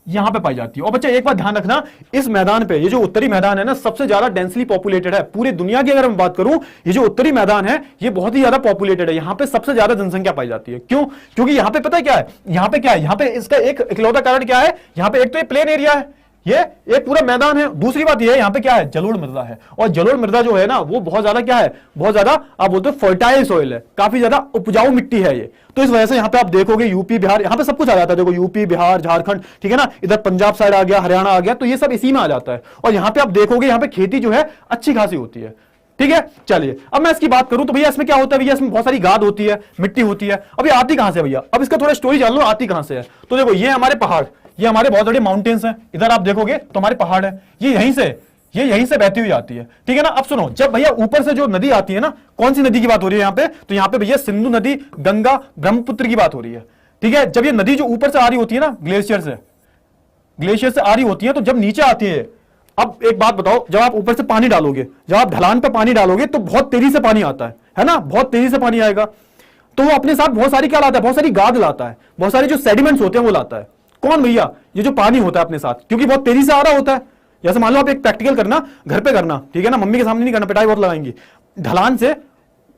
यहां पे पाई जाती है। और बच्चा एक बात ध्यान रखना, इस मैदान पे, ये जो उत्तरी मैदान है ना, सबसे ज्यादा डेंसली पॉपुलेटेड है पूरी दुनिया की। अगर हम बात करूं, ये जो उत्तरी मैदान है ये बहुत ही ज्यादा पॉपुलेटेड है, यहां पे सबसे ज्यादा जनसंख्या पाई जाती है। क्यों? क्योंकि यहां पे पता है क्या है? यहां पे क्या है? यहां पे इसका एक इकलौता कारण क्या है? यहां पे एक तो ये प्लेन एरिया है, ये एक पूरा मैदान है, दूसरी बात ये है यहां पे क्या है? जलोढ़ मृदा है। और जलोढ़ मृदा जो है ना वो बहुत ज्यादा क्या है? बहुत ज्यादा आप बोलते हो फर्टाइल सॉइल है, काफी ज्यादा उपजाऊ मिट्टी है ये। तो इस वजह से यहां पे आप देखोगे यूपी बिहार, यहां पे सब कुछ आ जाता है। देखो यूपी बिहार झारखंड, ठीक है ना, इधर पंजाब साइड आ गया, हरियाणा आ गया, तो ये सब इसी में आ जाता है। और यहां पे आप देखोगे यहां पे खेती जो है अच्छी खासी होती है। ठीक है, चलिए अब मैं इसकी बात करूं तो भैया इसमें क्या होता है? भैया इसमें बहुत सारी गाद होती है, मिट्टी होती है। अब ये आती कहां से भैया? अब इसका थोड़ा स्टोरी जान लो, आती कहां से है। तो देखो ये हमारे पहाड़, ये हमारे बहुत बड़े माउंटेन्स हैं, इधर आप देखोगे तो हमारे पहाड़ है, ये यहीं से बहती हुई आती है। ठीक है ना, अब सुनो, जब भैया ऊपर से जो नदी आती है ना, कौन सी नदी की बात हो रही है यहाँ पे? तो यहाँ पे भैया सिंधु नदी, गंगा, ब्रह्मपुत्र की बात हो रही है। ठीक है, जब ये नदी जो ऊपर से आ रही होती है ना, ग्लेशियर से आ रही होती है, तो जब नीचे आती है, अब एक बात बताओ, जब आप ऊपर से पानी डालोगे, जब आप ढलान पर पानी डालोगे तो बहुत तेजी से पानी आता है ना, बहुत तेजी से पानी आएगा। तो वो अपने साथ बहुत सारी क्या लाता है? बहुत सारी गाद लाता है, बहुत सारे जो सेडिमेंट्स होते हैं वो लाता है। कौन भैया? ये जो पानी होता है अपने साथ, क्योंकि बहुत तेजी से आ रहा होता है। जैसे मान लो आप एक प्रैक्टिकल करना, घर पे करना, ठीक है ना, मम्मी के सामने नहीं करना, पिटाई बहुत लगाएंगी। ढलान से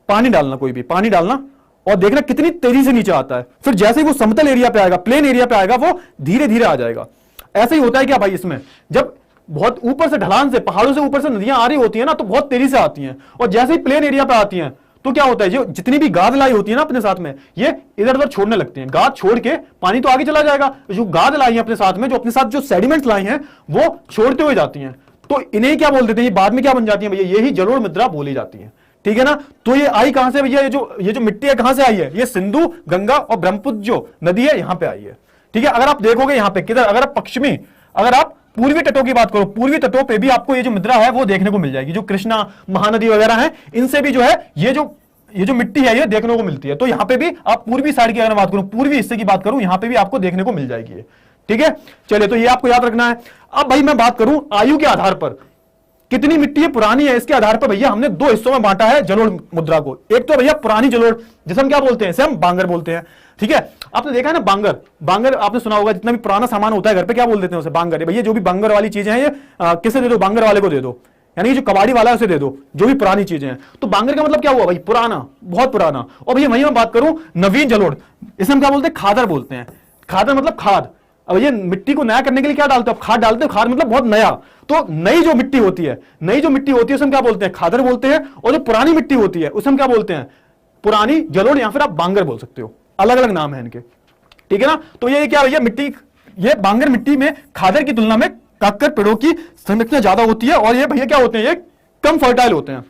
पानी डालना, कोई भी पानी डालना और देखना कितनी तेजी से नीचे आता है। फिर जैसे ही वो समतल एरिया पे आएगा, प्लेन एरिया पे आएगा, वो धीरे धीरे आ जाएगा। ऐसे ही होता है क्या भाई, इसमें जब बहुत ऊपर से ढलान से, पहाड़ों से ऊपर से नदियां आ रही होती है ना, तो बहुत तेजी से आती हैं, और जैसे ही प्लेन एरिया पे आती हैं तो क्या होता है, जो जितनी भी गाद लाई होती है ना अपने साथ में, ये इधर उधर छोड़ने लगती हैं। गाद छोड़ के पानी तो आगे चला जाएगा, जो गाद लाई है अपने साथ में, जो अपने साथ जो सेडिमेंट्स लाई हैं वो छोड़ते हुए जाती हैं। तो इन्हें क्या बोल देते हैं, ये बाद में क्या बन जाती है भैया, यही जलोढ़ मृदा बोली जाती है। ठीक है ना। तो ये आई कहां से भैया, ये जो मिट्टी है कहां से आई है, ये सिंधु, गंगा और ब्रह्मपुत्र जो नदी है यहां पे आई है। ठीक है। अगर आप देखोगे यहां पे किधर, अगर आप पश्चिमी, अगर आप पूर्वी तटों की बात करो, पूर्वी तटों पे भी आपको ये जो मृदा है वो देखने को मिल जाएगी। जो कृष्णा महानदी वगैरह है, इनसे भी जो है ये जो मिट्टी है ये देखने को मिलती है। तो यहां पे भी आप पूर्वी साइड की अगर बात करूं, पूर्वी हिस्से की बात करूं, यहां पे भी आपको देखने को मिल जाएगी। ठीक है। चलिए, तो ये आपको याद रखना है। अब भाई मैं बात करूं आयु के आधार पर, कितनी मिट्टी है पुरानी है, इसके आधार पर भैया हमने दो हिस्सों में बांटा है जलोढ़ मुद्रा को। एक तो भैया पुरानी जलोढ़, जिसे हम क्या बोलते हैं, इसे हम बांगर बोलते हैं। ठीक है। आपने देखा है ना बांगर, बांगर आपने सुना होगा, जितना भी पुराना सामान होता है घर पे क्या बोल देते हैं उसे, बांगर। भैया जो भी बांगर वाली चीजें हैं ये किसे दे दो, बांगर वाले को दे दो, यानी जो कबाड़ी वाला है उसे दे दो, जो भी पुरानी चीजें हैं। तो बांगर का मतलब क्या हुआ भाई, पुराना, बहुत पुराना। और भैया वहीं मैं बात करूं नवीन जलोढ़, इसे हम क्या बोलते हैं, खादर बोलते हैं। खादर मतलब खाद। अब ये मिट्टी को नया करने के लिए क्या डालते हो, खाद डालते हो। खाद मतलब बहुत नया। तो नई जो मिट्टी होती है, नई जो मिट्टी होती है उसे हम क्या बोलते हैं, खादर बोलते हैं। और जो पुरानी मिट्टी होती है उसे हम क्या बोलते हैं, पुरानी जलोढ़, या फिर आप बांगर बोल सकते हो। अलग अलग नाम है इनके। ठीक है ना। तो ये क्या भैया, मिट्टी, ये बांगर मिट्टी में खादर की तुलना में काकर पेड़ों की संरचना ज्यादा होती है, और ये भैया क्या होते हैं, ये कम फर्टाइल होते हैं।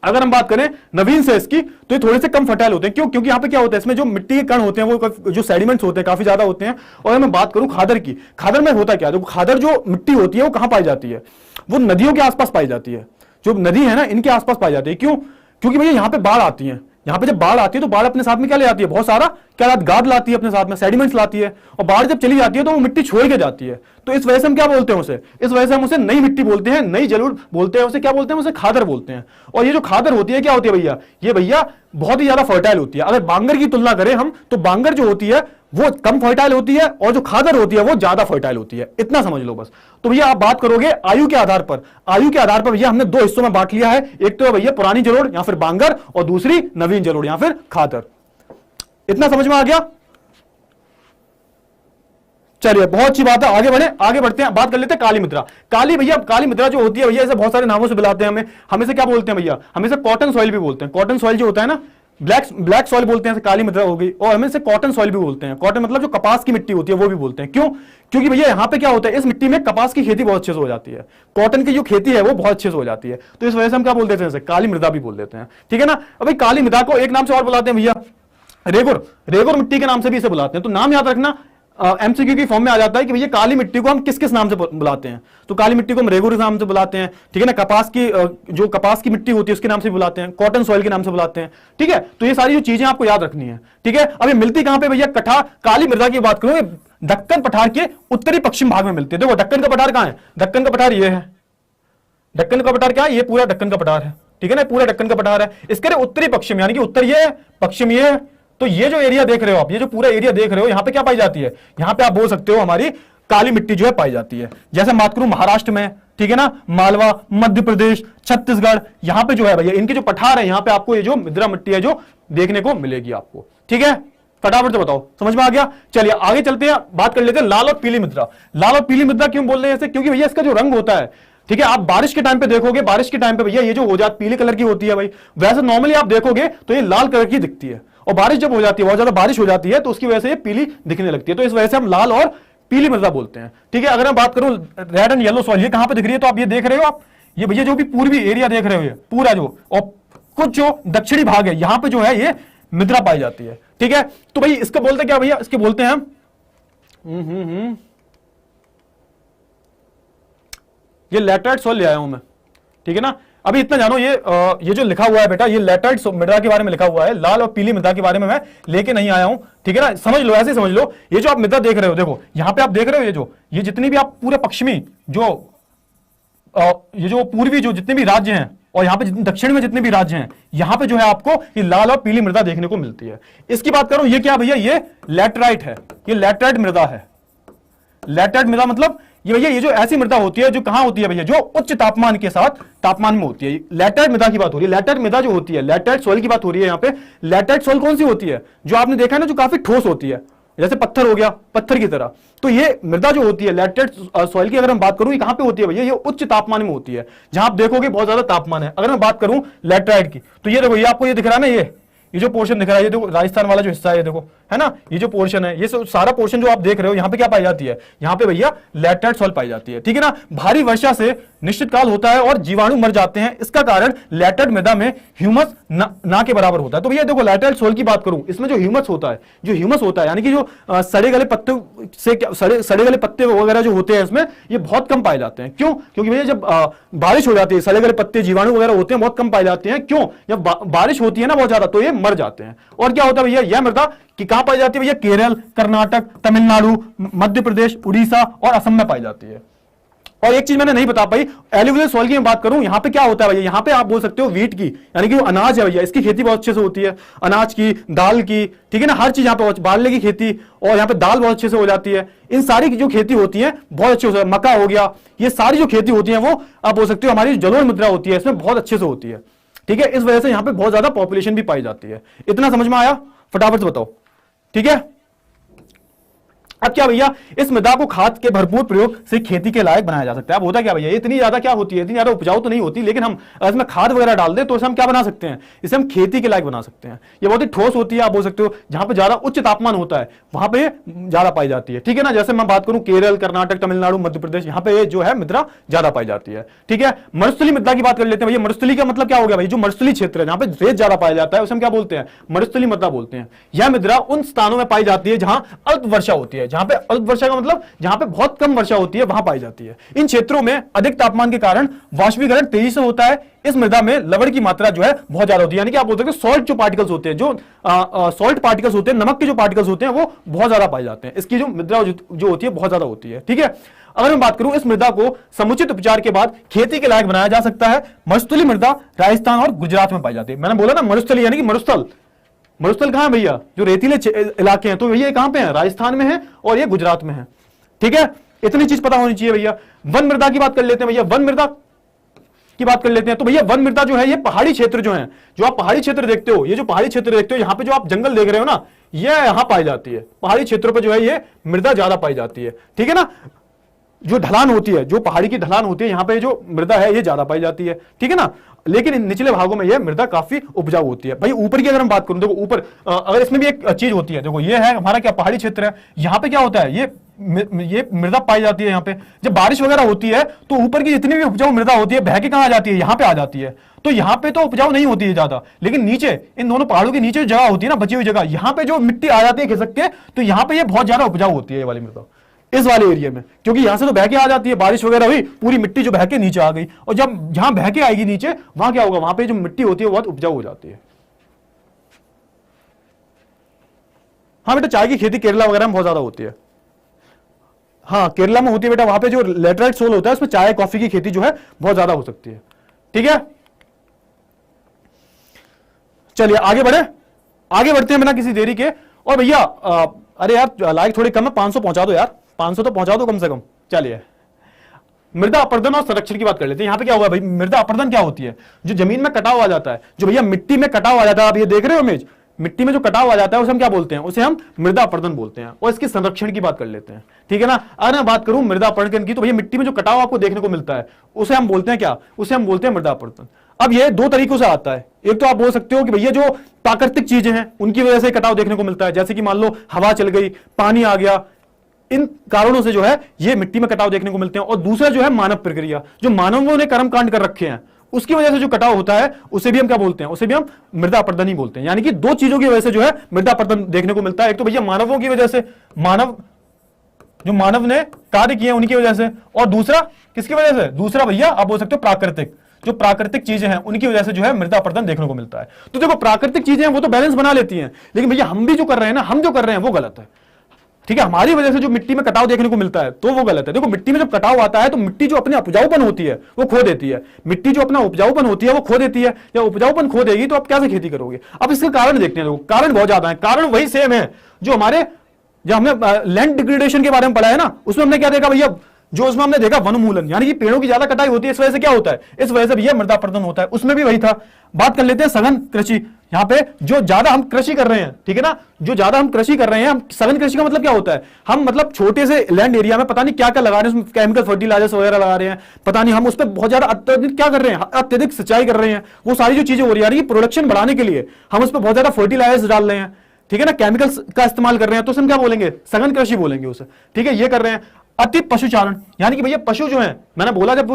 अगर हम बात करें नवीन से इसकी, तो ये थोड़े से कम फर्टाइल होते हैं। क्यों? क्योंकि यहाँ पे क्या होता है, इसमें जो मिट्टी के कण होते हैं वो जो सेडिमेंट्स होते हैं काफी ज्यादा होते हैं। और मैं बात करूं खादर की, खादर में होता क्या है, देखो खादर जो मिट्टी होती है वो कहां पाई जाती है, वो नदियों के आसपास पाई जाती है। जो नदी है ना, इनके आसपास पाई जाती है। क्यों? क्योंकि भैया यहाँ पे बाढ़ आती है। यहाँ पे जब बाढ़ आती है तो बाढ़ अपने साथ में क्या ले आती है, बहुत सारा क्या गाद लाती है अपने साथ में, सेडिमेंट्स लाती है। और बाढ़ जब चली जाती है तो वो मिट्टी छोड़ के जाती है। तो इस वजह से हम क्या बोलते हैं उसे, इस वजह से हम उसे नई मिट्टी बोलते हैं, नई जलोढ़ बोलते हैं। उसे क्या बोलते हैं, उसे खादर बोलते हैं। और ये जो खादर होती है क्या होती है भैया, ये भैया बहुत ही ज्यादा फर्टाइल होती है। अगर बांगर की तुलना करें हम, तो बांगर जो होती है वो कम फर्टाइल होती है, और जो खादर होती है वो ज्यादा फर्टाइल होती है। इतना समझ लो बस। तो भैया आप बात करोगे आयु के आधार पर, आयु के आधार पर भैया हमने दो हिस्सों में बांट लिया है। एक तो भैया पुरानी जलोढ़ या फिर बांगर, और दूसरी नवीन जलोढ़ या फिर खादर। इतना समझ में आ गया। चलिए, बहुत अच्छी बात है। आगे बढ़ते हैं, बात कर लेते हैं काली मृदा। काली भैया, काली मृदा जो होती है भैया, इसे बहुत सारे नामों से बुलाते हैं। हमें से क्या बोलते हैं भैया, हमें से कॉटन सॉइल भी बोलते हैं। कॉटन सॉइल जो होता है ना, ब्लैक सॉइल बोलते हैं, काली मृदा हो गई। और हमें से कॉटन सॉइल भी बोलते हैं। कॉटन मतलब जो कपास की मिट्टी होती है वो भी बोलते हैं। क्यों? क्योंकि भैया यहाँ पे क्या होता है, इस मिट्टी में कपास की खेती बहुत अच्छे से हो जाती है। कॉटन की जो खेती है वो बहुत अच्छे से हो जाती है। तो इस वजह से हम क्या बोल देते हैं, काली मृदा भी बोल देते हैं। ठीक है ना। अब भाई काली मृदा को एक नाम से और बुलाते हैं भैया, रेगुर मिट्टी के नाम से भी इसे बुलाते हैं। तो नाम याद रखना, एमसीक्यू की फॉर्म में आ जाता है कि भैया काली मिट्टी को हम किस किस नाम से बुलाते हैं। तो काली मिट्टी को हम रेगुर के नाम से बुलाते हैं। ठीक है ना। कपास की जो कपास की मिट्टी होती है उसके नाम से बुलाते हैं। कॉटन सॉइल के नाम से बुलाते हैं। ठीक है। तो ये सारी जो चीजें आपको याद रखनी है। ठीक है। अब ये मिलती कहां पे भैया, काली मृदा की बात करूं, दक्कन पठार के उत्तरी पश्चिम भाग में मिलती है। देखो दक्कन का पठार कहां है, दक्कन का पठार ये है। दक्कन का पठार क्या है, ये पूरा दक्कन का पठार है। ठीक है ना, पूरा दक्कन का पठार है। इसके उत्तरी पश्चिम, यानी कि उत्तर ये है, पश्चिम ये है। तो ये जो एरिया देख रहे हो आप, ये जो पूरा एरिया देख रहे हो, यहां पे क्या पाई जाती है, यहां पे आप बोल सकते हो हमारी काली मिट्टी जो है पाई जाती है। जैसे बात करूं महाराष्ट्र में, ठीक है ना, मालवा, मध्य प्रदेश, छत्तीसगढ़, यहां पे जो है भैया इनके जो पठार है, यहां पे आपको ये जो मृदा मिट्टी है जो देखने को मिलेगी आपको। ठीक है। फटाफट से बताओ, समझ में आ गया। चलिए आगे चलते हैं, बात कर लेते हैं लाल और पीली मृदा। लाल और पीली मृदा क्यों बोल रहे हैं ऐसे, क्योंकि भैया इसका जो रंग होता है, ठीक है, आप बारिश के टाइम पे देखोगे, बारिश के टाइम पे भैया ये जो हो जाती पीले कलर की होती है भाई। वैसे नॉर्मली आप देखोगे तो ये लाल कलर की दिखती है, और बारिश जब हो जाती है, बहुत ज्यादा बारिश हो जाती है, तो उसकी वजह से ये पीली दिखने लगती है। तो इस वजह से हम लाल और पीली मृदा बोलते हैं। ठीक है। अगर मैं बात करूं रेड एंड येलो सॉइल, ये कहां पे दिख रही है, तो आप ये देख रहे हो, आप ये भैया जो भी पूर्वी एरिया देख रहे हो, ये पूरा जो, और कुछ जो दक्षिणी भाग है, यहां पे जो है ये मृदा पाई जाती है। ठीक है। तो भाई इसको बोलते क्या भैया, इसके बोलते हैं हम ये लैटराइट सॉइल ले आया हूं मैं। ठीक है ना। अभी इतना जानो, ये जो लिखा हुआ है बेटा, ये लैटराइट मृदा के बारे में लिखा हुआ है। लाल और पीली मृदा के बारे में मैं लेके नहीं आया हूं। ठीक है ना, समझ लो, ऐसे समझ लो। ये जो आप मृदा देख रहे हो, देखो यहां पे आप देख रहे हो, ये जितनी भी आप पूरे पश्चिमी ये जो पूर्वी जो जितने भी राज्य हैं, और यहां पे दक्षिण में जितने भी राज्य हैं, यहां पे जो है आपको ये लाल और पीली मृदा देखने को मिलती है। इसकी बात करूं, ये क्या भैया, ये लैटराइट है, ये लैटराइट मृदा है। लैटेराइट मृदा मतलब ये भैया, ये जो ऐसी मृदा होती है जो कहां होती है भैया, जो उच्च तापमान के साथ तापमान में होती है। लैटेराइट मृदा की बात हो रही है, लैटेराइट मृदा जो होती है, लैटेराइट सॉइल की बात हो रही है यहाँ पे। लैटेराइट सॉइल कौन सी होती है, जो आपने देखा है ना, जो काफी ठोस होती है, जैसे पत्थर हो गया, पत्थर की तरह। तो ये मृदा जो होती है लैटेराइट सॉइल की, अगर हम बात करूं, ये कहां पे होती है भैया, ये उच्च तापमान में होती है, जहां आप देखोगे बहुत ज्यादा तापमान है। अगर मैं बात करूं लैटेराइट की, तो ये देखो, ये आपको ये दिख रहा है ना, ये जो पोर्शन दिख रहा है, ये देखो राजस्थान वाला जो हिस्सा है, ये देखो, है ना, ये जो पोर्शन है, ये सारा पोर्शन जो आप देख रहे हो, यहाँ पे क्या पाई जाती है, यहाँ पे भैया लैटेराइट सॉइल पाई जाती है, ठीक है ना। भारी वर्षा से निश्चित काल होता है और जीवाणु मर जाते हैं, इसका कारण लैटेराइट मृदा में ह्यूमस ना के बराबर होता है। तो भैया देखो, लैटेराइट सॉइल की बात करूं, इसमें जो ह्यूमस होता है, यानी कि जो सड़े गले पत्ते से सड़े गले पत्ते वगैरह जो होते हैं इसमें, ये बहुत कम पाए जाते हैं। क्यों? क्योंकि भैया जब बारिश हो जाती है, सड़े गले पत्ते, जीवाणु वगैरह होते हैं, बहुत कम पाए जाते हैं। क्यों? जब बारिश होती है ना बहुत ज्यादा, तो ये मर जाते हैं। और क्या होता है भैया, यह मृदा कि कहां पाई जाती है भैया, केरल, कर्नाटक, तमिलनाडु, मध्य प्रदेश, उड़ीसा और असम में पाई जाती है। और एक चीज मैंने नहीं बता पाई, एलुवियल सॉइल की मैं बात करूं, यहां पे क्या होता है भैया, यहां पे आप बोल सकते हो वीट की, यानी कि जो अनाज है भैया, इसकी खेती बहुत अच्छे से होती है, अनाज की, दाल की, ठीक है ना, हर चीज यहां पे, बारले की खेती, और यहां पे दाल बहुत अच्छे से हो जाती है। इन सारी की जो खेती होती है बहुत अच्छे से, मक्का हो गया, ये सारी जो खेती होती है वो आप बोल सकते हो हमारी जलोढ़ मृदा होती है, इसमें बहुत अच्छे से होती है, ठीक है। इस वजह से यहां पे बहुत ज्यादा पॉपुलेशन भी पाई जाती है। इतना समझ में आया? फटाफट से बताओ, ठीक है। अब क्या भैया, इस मृदा को खाद के भरपूर प्रयोग से खेती के लायक बनाया जा सकता है। अब होता क्या भैया, इतनी ज्यादा क्या होती है, इतनी ज्यादा उपजाऊ तो नहीं होती, लेकिन हम इसमें खाद वगैरह डाल दें तो इसे हम क्या बना सकते हैं, इसे हम खेती के लायक बना सकते हैं। ये बहुत ही ठोस होती है, आप बोल सकते हो, जहां पे ज्यादा उच्च तापमान होता है वहां पे ज्यादा पाई जाती है, ठीक है ना। जैसे मैं बात करूं केरल, कर्नाटक, तमिलनाडु, मध्य प्रदेश, यहाँ पे जो है मृदा ज्यादा पाई जाती है, ठीक है। मरुस्थली मृदा की बात कर लेते हैं भैया। मरुस्थली का मतलब क्या हो गया भाई, जो मरुस्थली क्षेत्र है, जहां पे रेत ज्यादा पाया जाता है, उसे हम क्या बोलते हैं, मरुस्थली मृदा बोलते हैं। यह मृदा उन स्थानों में पाई जाती है जहां अल्प वर्षा होती है, जहां पे अल्प वर्षा मतलब जहां पे बहुत कम वर्षा होती है वहां पाई जाती है। इन क्षेत्रों में अधिक तापमान के कारण वाष्पीकरण तेजी से होता है। इस मृदा में लवण की मात्रा जो है बहुत ज्यादा होती है, यानी कि आप बोल सकते हैं सॉल्ट जो पार्टिकल्स होते हैं, जो सॉल्ट पार्टिकल्स होते हैं, नमक के जो पार्टिकल्स होते हैं, वो बहुत ज्यादा पाए जाते हैं। इसकी जो मृदा जो होती है बहुत ज्यादा होती है, ठीक है। अगर मैं बात करूं, इस मृदा को समुचित उपचार के बाद खेती के लायक बनाया जा सकता है। मरुस्थली मृदा राजस्थान और गुजरात में पाई जाती है। मैंने बोला ना मरुस्थली, यानी कि मरुस्थल कहां है भैया, जो रेतीले इलाके हैं, तो भैया कहां पे है, राजस्थान में है और ये गुजरात में है, ठीक है। इतनी चीज पता होनी चाहिए भैया। वन मृदा की बात कर लेते हैं भैया, वन मृदा की बात कर लेते हैं। तो भैया वन मृदा जो है, ये पहाड़ी क्षेत्र जो है, जो आप पहाड़ी क्षेत्र देखते हो, ये जो पहाड़ी क्षेत्र देखते हो, यहाँ पे जो आप जंगल देख रहे हो ना, ये यहाँ पाई जाती है। पहाड़ी क्षेत्रों पे जो है ये मृदा ज्यादा पाई जाती है, ठीक है ना। जो ढलान होती है, जो पहाड़ी की ढलान होती है, यहाँ पे जो मृदा है ये ज्यादा पाई जाती है, ठीक है ना। लेकिन निचले भागों में ये मृदा काफी उपजाऊ होती है। भाई ऊपर की अगर हम बात करूं, देखो ऊपर अगर इसमें भी एक चीज होती है, देखो ये है हमारा क्या पहाड़ी क्षेत्र है, यहाँ पे क्या होता है, ये मृदा पाई जाती है। यहाँ पे जब बारिश वगैरह होती है तो ऊपर की जितनी भी उपजाऊ मृदा होती है बह के कहां आ जाती है, यहाँ पे आ जाती है। तो यहाँ पे तो उपजाऊ नहीं होती है ज्यादा, लेकिन नीचे इन दोनों पहाड़ों के नीचे जो जगह होती है ना, बची हुई जगह, यहाँ पे जो मिट्टी आ जाती है खिसक के, तो यहाँ पे ये बहुत ज्यादा उपजाऊ होती है ये वाली मृदा, इस वाले एरिया में। क्योंकि यहां से तो बह के आ जाती है, बारिश वगैरह हुई, पूरी मिट्टी जो बह के नीचे आ गई, और जब जहां बह के आएगी नीचे, वहां क्या होगा, वहां पे जो मिट्टी होती है बहुत उपजाऊ हो जाती है। हाँ बेटा, चाय की खेती केरला वगैरह में बहुत ज्यादा होती है। हाँ केरला में होती है बेटा, वहां पे जो लैटेराइट सोल होता है उसमें चाय कॉफी की खेती जो है बहुत ज्यादा हो सकती है, ठीक है। चलिए आगे बढ़ते हैं बिना किसी देरी के। और भैया अरे यार लाइक थोड़ी कम है, 500 पहुंचा दो यार, 500 तो पहुंचा दो कम से कम। चलिए मृदा अपर्दन और संरक्षण की बात कर लेते हैं। यहां पे क्या हुआ भाई, मृदा अपर्दन क्या होती है, जो जमीन में कटाव आ जाता है, जो भैया मिट्टी में कटाव आ जाता है, आप ये देख रहे हो इमेज, मिट्टी में जो कटाव आ जाता है उसे हम क्या बोलते हैं, उसे हम मृदा अपर्दन बोलते हैं। और इसके संरक्षण की बात कर लेते हैं, ठीक है ना। अगर मैं बात करूं मृदा अपर्दन की, तो भैया मिट्टी में जो कटाव आपको देखने को मिलता है उसे हम बोलते हैं क्या, उसे हम बोलते हैं मृदा अपर्दन। अब ये दो तरीकों से आता है। एक तो आप बोल सकते हो कि भैया जो प्राकृतिक चीजें हैं उनकी वजह से कटाव देखने को मिलता है, जैसे कि मान लो हवा चल गई, पानी आ गया, इन कारणों से जो है ये मिट्टी में कटाव देखने को मिलते हैं। और दूसरा जो है मानव प्रक्रिया, जो मानवों ने कर्मकांड कर रखे हैं उसकी वजह से जो कटाव होता है उसे भी हम क्या बोलते हैं, उसे भी हम मृदा अपर्दन ही बोलते हैं। यानी कि दो चीजों की वजह से जो है मृदा अपर्दन देखने को मिलता है। एक तो भैया मानवों की वजह से, मानव ने कार्य किए उनकी वजह से, और दूसरा किसकी वजह से, दूसरा भैया आप बोल सकते हो प्राकृतिक, जो प्राकृतिक चीजें हैं उनकी वजह से जो है मृदा अपर्दन देखने को मिलता है। तो देखो प्राकृतिक चीजें हैं वो तो बैलेंस बना लेती हैं, लेकिन भैया हम भी जो कर रहे हैं ना, हम जो कर रहे हैं वो गलत है, ठीक है। हमारी वजह से जो मिट्टी में कटाव देखने को मिलता है तो वो गलत है। देखो मिट्टी में जब कटाव आता है तो मिट्टी जो अपने उपजाऊपन होती है वो खो देती है, मिट्टी जो अपना उपजाऊपन होती है वो खो देती है। जब उपजाऊपन खो देगी तो आप कैसे खेती करोगे। अब इसके कारण देखते हैं, कारण बहुत ज्यादा है। कारण वही सेम है जो हमारे जब हमने लैंड डिग्रेडेशन के बारे में पढ़ा है ना, उसमें हमने क्या देखा भैया, जो उसमें हमने देखा वनोन्मूलन, यानी कि पेड़ों की ज्यादा कटाई होती है, इस वजह से क्या होता है, इस वजह से भैया मृदा अपरदन होता है, उसमें भी वही था। बात कर लेते हैं सघन कृषि। यहाँ पे जो ज्यादा हम कृषि कर रहे हैं, ठीक है ना, जो ज्यादा हम कृषि कर रहे हैं, हम सघन कृषि का मतलब क्या होता है, हम मतलब छोटे से लैंड एरिया में पता नहीं क्या क्या लगा रहे हैं, उसमें केमिकल फर्टिलाइजर्स वगैरह लगा रहे हैं, पता नहीं हम उस पर बहुत ज्यादा अत्यधिक क्या कर रहे हैं, अत्यधिक सिंचाई कर रहे हैं, वो सारी जो चीजें हो रही है, यानी कि प्रोडक्शन बढ़ाने के लिए हम उस पर बहुत ज्यादा फर्टिलाइजर्स डाल रहे हैं, ठीक है ना, केमिकल्स का इस्तेमाल कर रहे हैं, तो हम क्या बोलेंगे, सघन कृषि बोलेंगे उसे, ठीक है, ये कर रहे हैं। अति पशुचारण, यानी कि भैया पशु जो है, मैंने बोला जब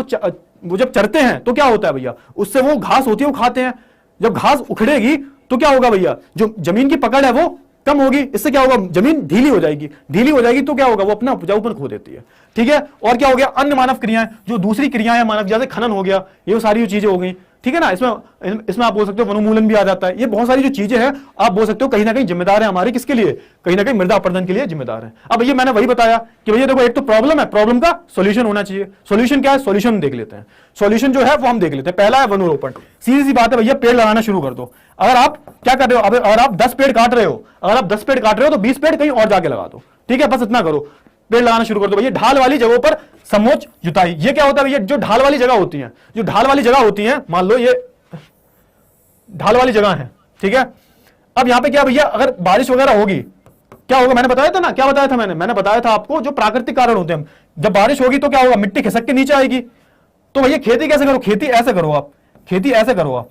वो जब चरते हैं तो क्या होता है भैया, उससे वो घास होती है वो खाते हैं, जब घास उखड़ेगी तो क्या होगा भैया, जो जमीन की पकड़ है वो कम होगी, इससे क्या होगा, जमीन ढीली हो जाएगी, ढीली हो जाएगी तो क्या होगा, वो अपना उपजाऊपन खो देती है, ठीक है। और क्या हो गया, अन्य मानव क्रियाएं, जो दूसरी क्रियाएं मानव, जैसे खनन हो गया, ये सारी जो चीजें हो गई, ठीक है ना, इसमें आप बोल सकते हो वनोन्मूलन भी आ जाता है, ये बहुत सारी जो चीजें हैं आप बोल सकते हो कहीं ना कहीं जिम्मेदार है हमारे, किसके लिए, कहीं ना कहीं मृदा अपरदन के लिए जिम्मेदार है। अब ये मैंने वही बताया कि भैया देखो, एक तो प्रॉब्लम है, प्रॉब्लम का सॉल्यूशन होना चाहिए। सॉल्यूशन क्या है, सॉल्यूशन देख लेते हैं, सॉल्यूशन जो है वो हम देख लेते हैं। पहला है वनोरोपण, सीधी सी बात है भैया, पेड़ लगाना शुरू कर दो। अगर आप क्या कर रहे हो, अगर आप 10 पेड़ काट रहे हो, अगर आप 10 पेड़ काट रहे हो तो 20 पेड़ कहीं और जाके लगा दो, ठीक है, बस इतना करो, पेड़ लगाना शुरू कर दो भैया। ढाल वाली जगहों पर समोच्च जुताई, ये क्या होता है भैया, जो ढाल वाली जगह होती है, जो ढाल वाली जगह होती है, मान लो ये ढाल वाली जगह है, ठीक है। अब यहां पे क्या भैया, अगर बारिश वगैरह होगी क्या होगा, मैंने बताया था ना, क्या बताया था मैंने बताया था आपको, जो प्राकृतिक कारण होते हैं, जब बारिश होगी तो क्या होगा, मिट्टी खिसक के नीचे आएगी। तो भैया खेती कैसे करो, खेती ऐसे करो आप, खेती ऐसे करो आप,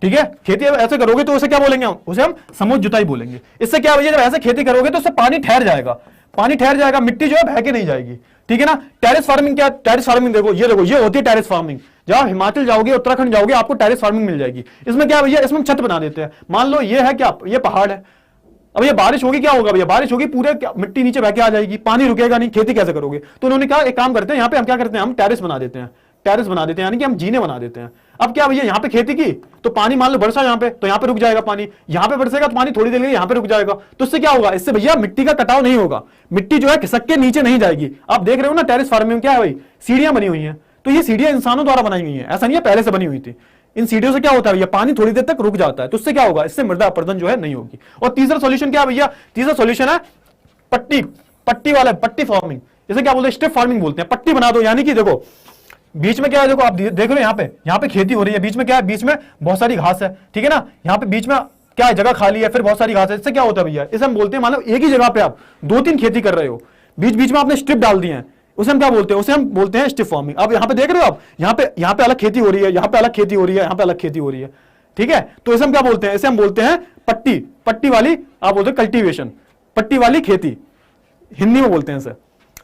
ठीक है, खेती ऐसे करोगे तो उसे क्या बोलेंगे हम, उसे हम समोच्च जुताई बोलेंगे। इससे क्या भैया, जब ऐसे खेती करोगे तो उससे पानी ठहर जाएगा, पानी ठहर जाएगा, मिट्टी जो है बह के नहीं जाएगी, ठीक है ना। टेरेस फार्मिंग क्या, टेरेस फार्मिंग देखो, ये होती है टेरेस फार्मिंग। जब आप हिमाचल जाओगे, उत्तराखंड जाओगे, आपको टेरेस फार्मिंग मिल जाएगी। इसमें क्या भैया, इसमें छत बना देते हैं, मान लो ये है क्या, ये पहाड़ है, अब ये बारिश होगी क्या होगा भैया, बारिश होगी पूरे मिट्टी नीचे बह के आ जाएगी, पानी रुकेगा नहीं, खेती कैसे करोगे। तो उन्होंने कहा एक काम करते हैं, यहाँ पे हम क्या करते हैं, हम टेरेस बना देते हैं, टेरेस बना देते हैं, यानी कि हम जीने बना देते हैं। अब क्या भैया, यहाँ पे खेती की तो पानी मान लो बरसा यहाँ पे, तो यहाँ पे रुक जाएगा पानी, यहाँ पे बरसेगा तो पानी थोड़ी देर के लिए यहाँ पे रुक जाएगा, तो इससे क्या होगा, इससे भैया मिट्टी का कटाव नहीं होगा, मिट्टी जो है खिसक के नीचे नहीं जाएगी। आप देख रहे हो ना टेरेस फार्मिंग में क्या है भाई, सीढ़ियां बनी हुई हैं, तो ये सीढ़ियां इंसानों द्वारा बनाई हुई हैं, ऐसा नहीं है पहले से बनी हुई थी। इन सीढ़ियों से क्या होता है भैया, पानी थोड़ी देर तक रुक जाता है, तो इससे क्या होगा, इससे मृदा अपरदन जो है नहीं होगी। और तीसरा सॉल्यूशन क्या है भैया, तीसरा सॉल्यूशन है पट्टी वाला, पट्टी फार्मिंग, इसे क्या बोलते हैं, स्ट्रिप फार्मिंग बोलते हैं। पट्टी बना दो, यानी कि देखो बीच में क्या है, देखो आप देख रहे हो यहाँ पे खेती हो रही है, बीच में क्या है, बीच में बहुत सारी घास है, ठीक है ना, यहाँ पे बीच में क्या है, जगह खाली है, फिर बहुत सारी घास है। इससे क्या होता है भैया, इसे हम बोलते हैं, मतलब एक ही जगह पे आप 2-3 खेती कर रहे हो, बीच बीच में आपने स्ट्रिप डाल दी है, उसे हम क्या बोलते हैं, उसे हम बोलते हैं स्ट्रिप फार्मिंग। अब यहाँ पे देख रहे हो आप, यहाँ पे अलग खेती हो रही है, यहाँ पे अलग खेती हो रही है, यहाँ पे अलग खेती हो रही है, ठीक है। तो इसे हम क्या बोलते हैं, इसे हम बोलते हैं पट्टी वाली, आप बोलते हैं कल्टीवेशन, पट्टी वाली खेती हिंदी में बोलते हैं इसे,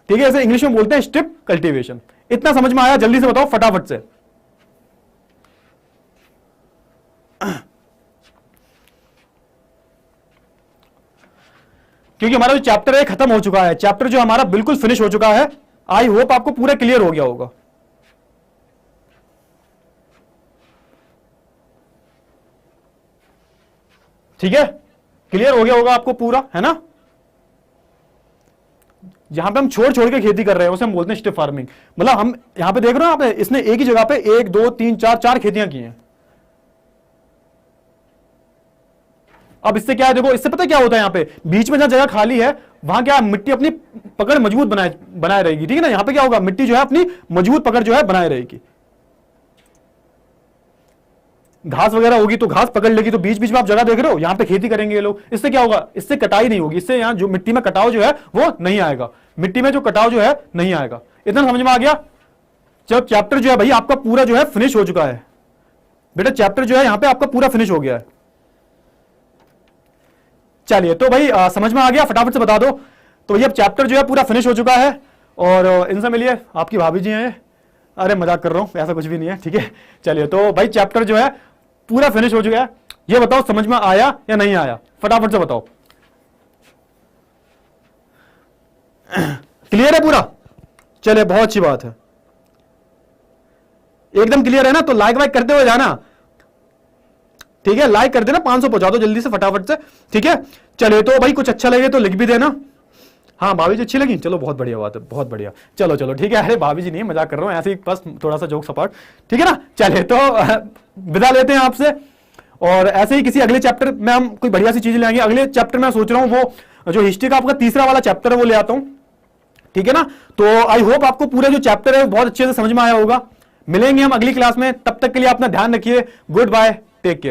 ठीक है। इसे इंग्लिश में बोलते हैं स्ट्रिप कल्टीवेशन। इतना समझ में आया, जल्दी से बताओ फटाफट से। क्योंकि हमारा जो चैप्टर है खत्म हो चुका है, चैप्टर जो हमारा बिल्कुल फिनिश हो चुका है। आई होप आपको पूरा क्लियर हो गया होगा। ठीक है, क्लियर हो गया होगा आपको पूरा, है ना। जहां पे हम छोड़ के खेती कर रहे हैं उसे हम बोलते हैं स्ट्रिप फार्मिंग। मतलब हम यहां पे देख रहे हो आप, इसने एक ही जगह पे 1 2 3 4 खेतियां की हैं। अब इससे क्या है, देखो इससे पता क्या होता है, यहां पे बीच में जहां जगह खाली है वहां क्या मिट्टी अपनी पकड़ मजबूत बनाए रहेगी, ठीक है ना। यहां पे क्या होगा, मिट्टी जो है अपनी मजबूत पकड़ जो है बनाए रहेगी। घास वगैरह होगी तो घास पकड़ लेगी, तो बीच बीच में आप जगह देख रहे हो, यहां पे खेती करेंगे ये लोग। इससे क्या होगा, इससे कटाई नहीं होगी, इससे यहां जो मिट्टी में कटाव जो है वो नहीं आएगा, मिट्टी में जो कटाव जो है नहीं आएगा। इतना समझ में आ गया। जब चैप्टर जो है भाई आपका पूरा जो है फिनिश हो चुका है बेटा, चैप्टर जो है यहां पे आपका पूरा फिनिश हो गया है। चलिए तो भाई समझ में आ गया, फटाफट से बता दो। तो ये चैप्टर जो है पूरा फिनिश हो चुका है। और इनसे मिलिए, आपकी भाभी जी हैं। अरे मजाक कर रहा हूं, ऐसा कुछ भी नहीं है, ठीक है। चलिए तो भाई चैप्टर जो है पूरा फिनिश हो चुका है। ये बताओ समझ में आया या नहीं आया, फटाफट से बताओ। क्लियर है पूरा? चलिए बहुत अच्छी बात है, एकदम क्लियर है ना। तो लाइक वाइक करते हुए जाना, ठीक है। लाइक कर देना, 500 पहुंचा दो जल्दी से फटाफट से, ठीक है। चलिए तो भाई कुछ अच्छा लगे तो लिख भी देना। हाँ भाभी जी अच्छी लगी, चलो बहुत बढ़िया बात है, बहुत बढ़िया। चलो चलो ठीक है। अरे भाभी जी नहीं, मजाक कर रहा हूं, ऐसे ही बस थोड़ा सा जोक सपाट, ठीक है ना। चलिए तो विदा लेते हैं आपसे। और ऐसे ही किसी अगले चैप्टर में हम कोई बढ़िया सी चीज ले आएंगे। अगले चैप्टर में सोच रहा हूं वो जो हिस्ट्री का आपका तीसरा वाला चैप्टर है वो ले आता हूं, ठीक है ना। तो आई होप आपको पूरा जो चैप्टर है वो बहुत अच्छे से समझ में आया होगा। मिलेंगे हम अगली क्लास में, तब तक के लिए अपना ध्यान रखिए। Good bye, take care.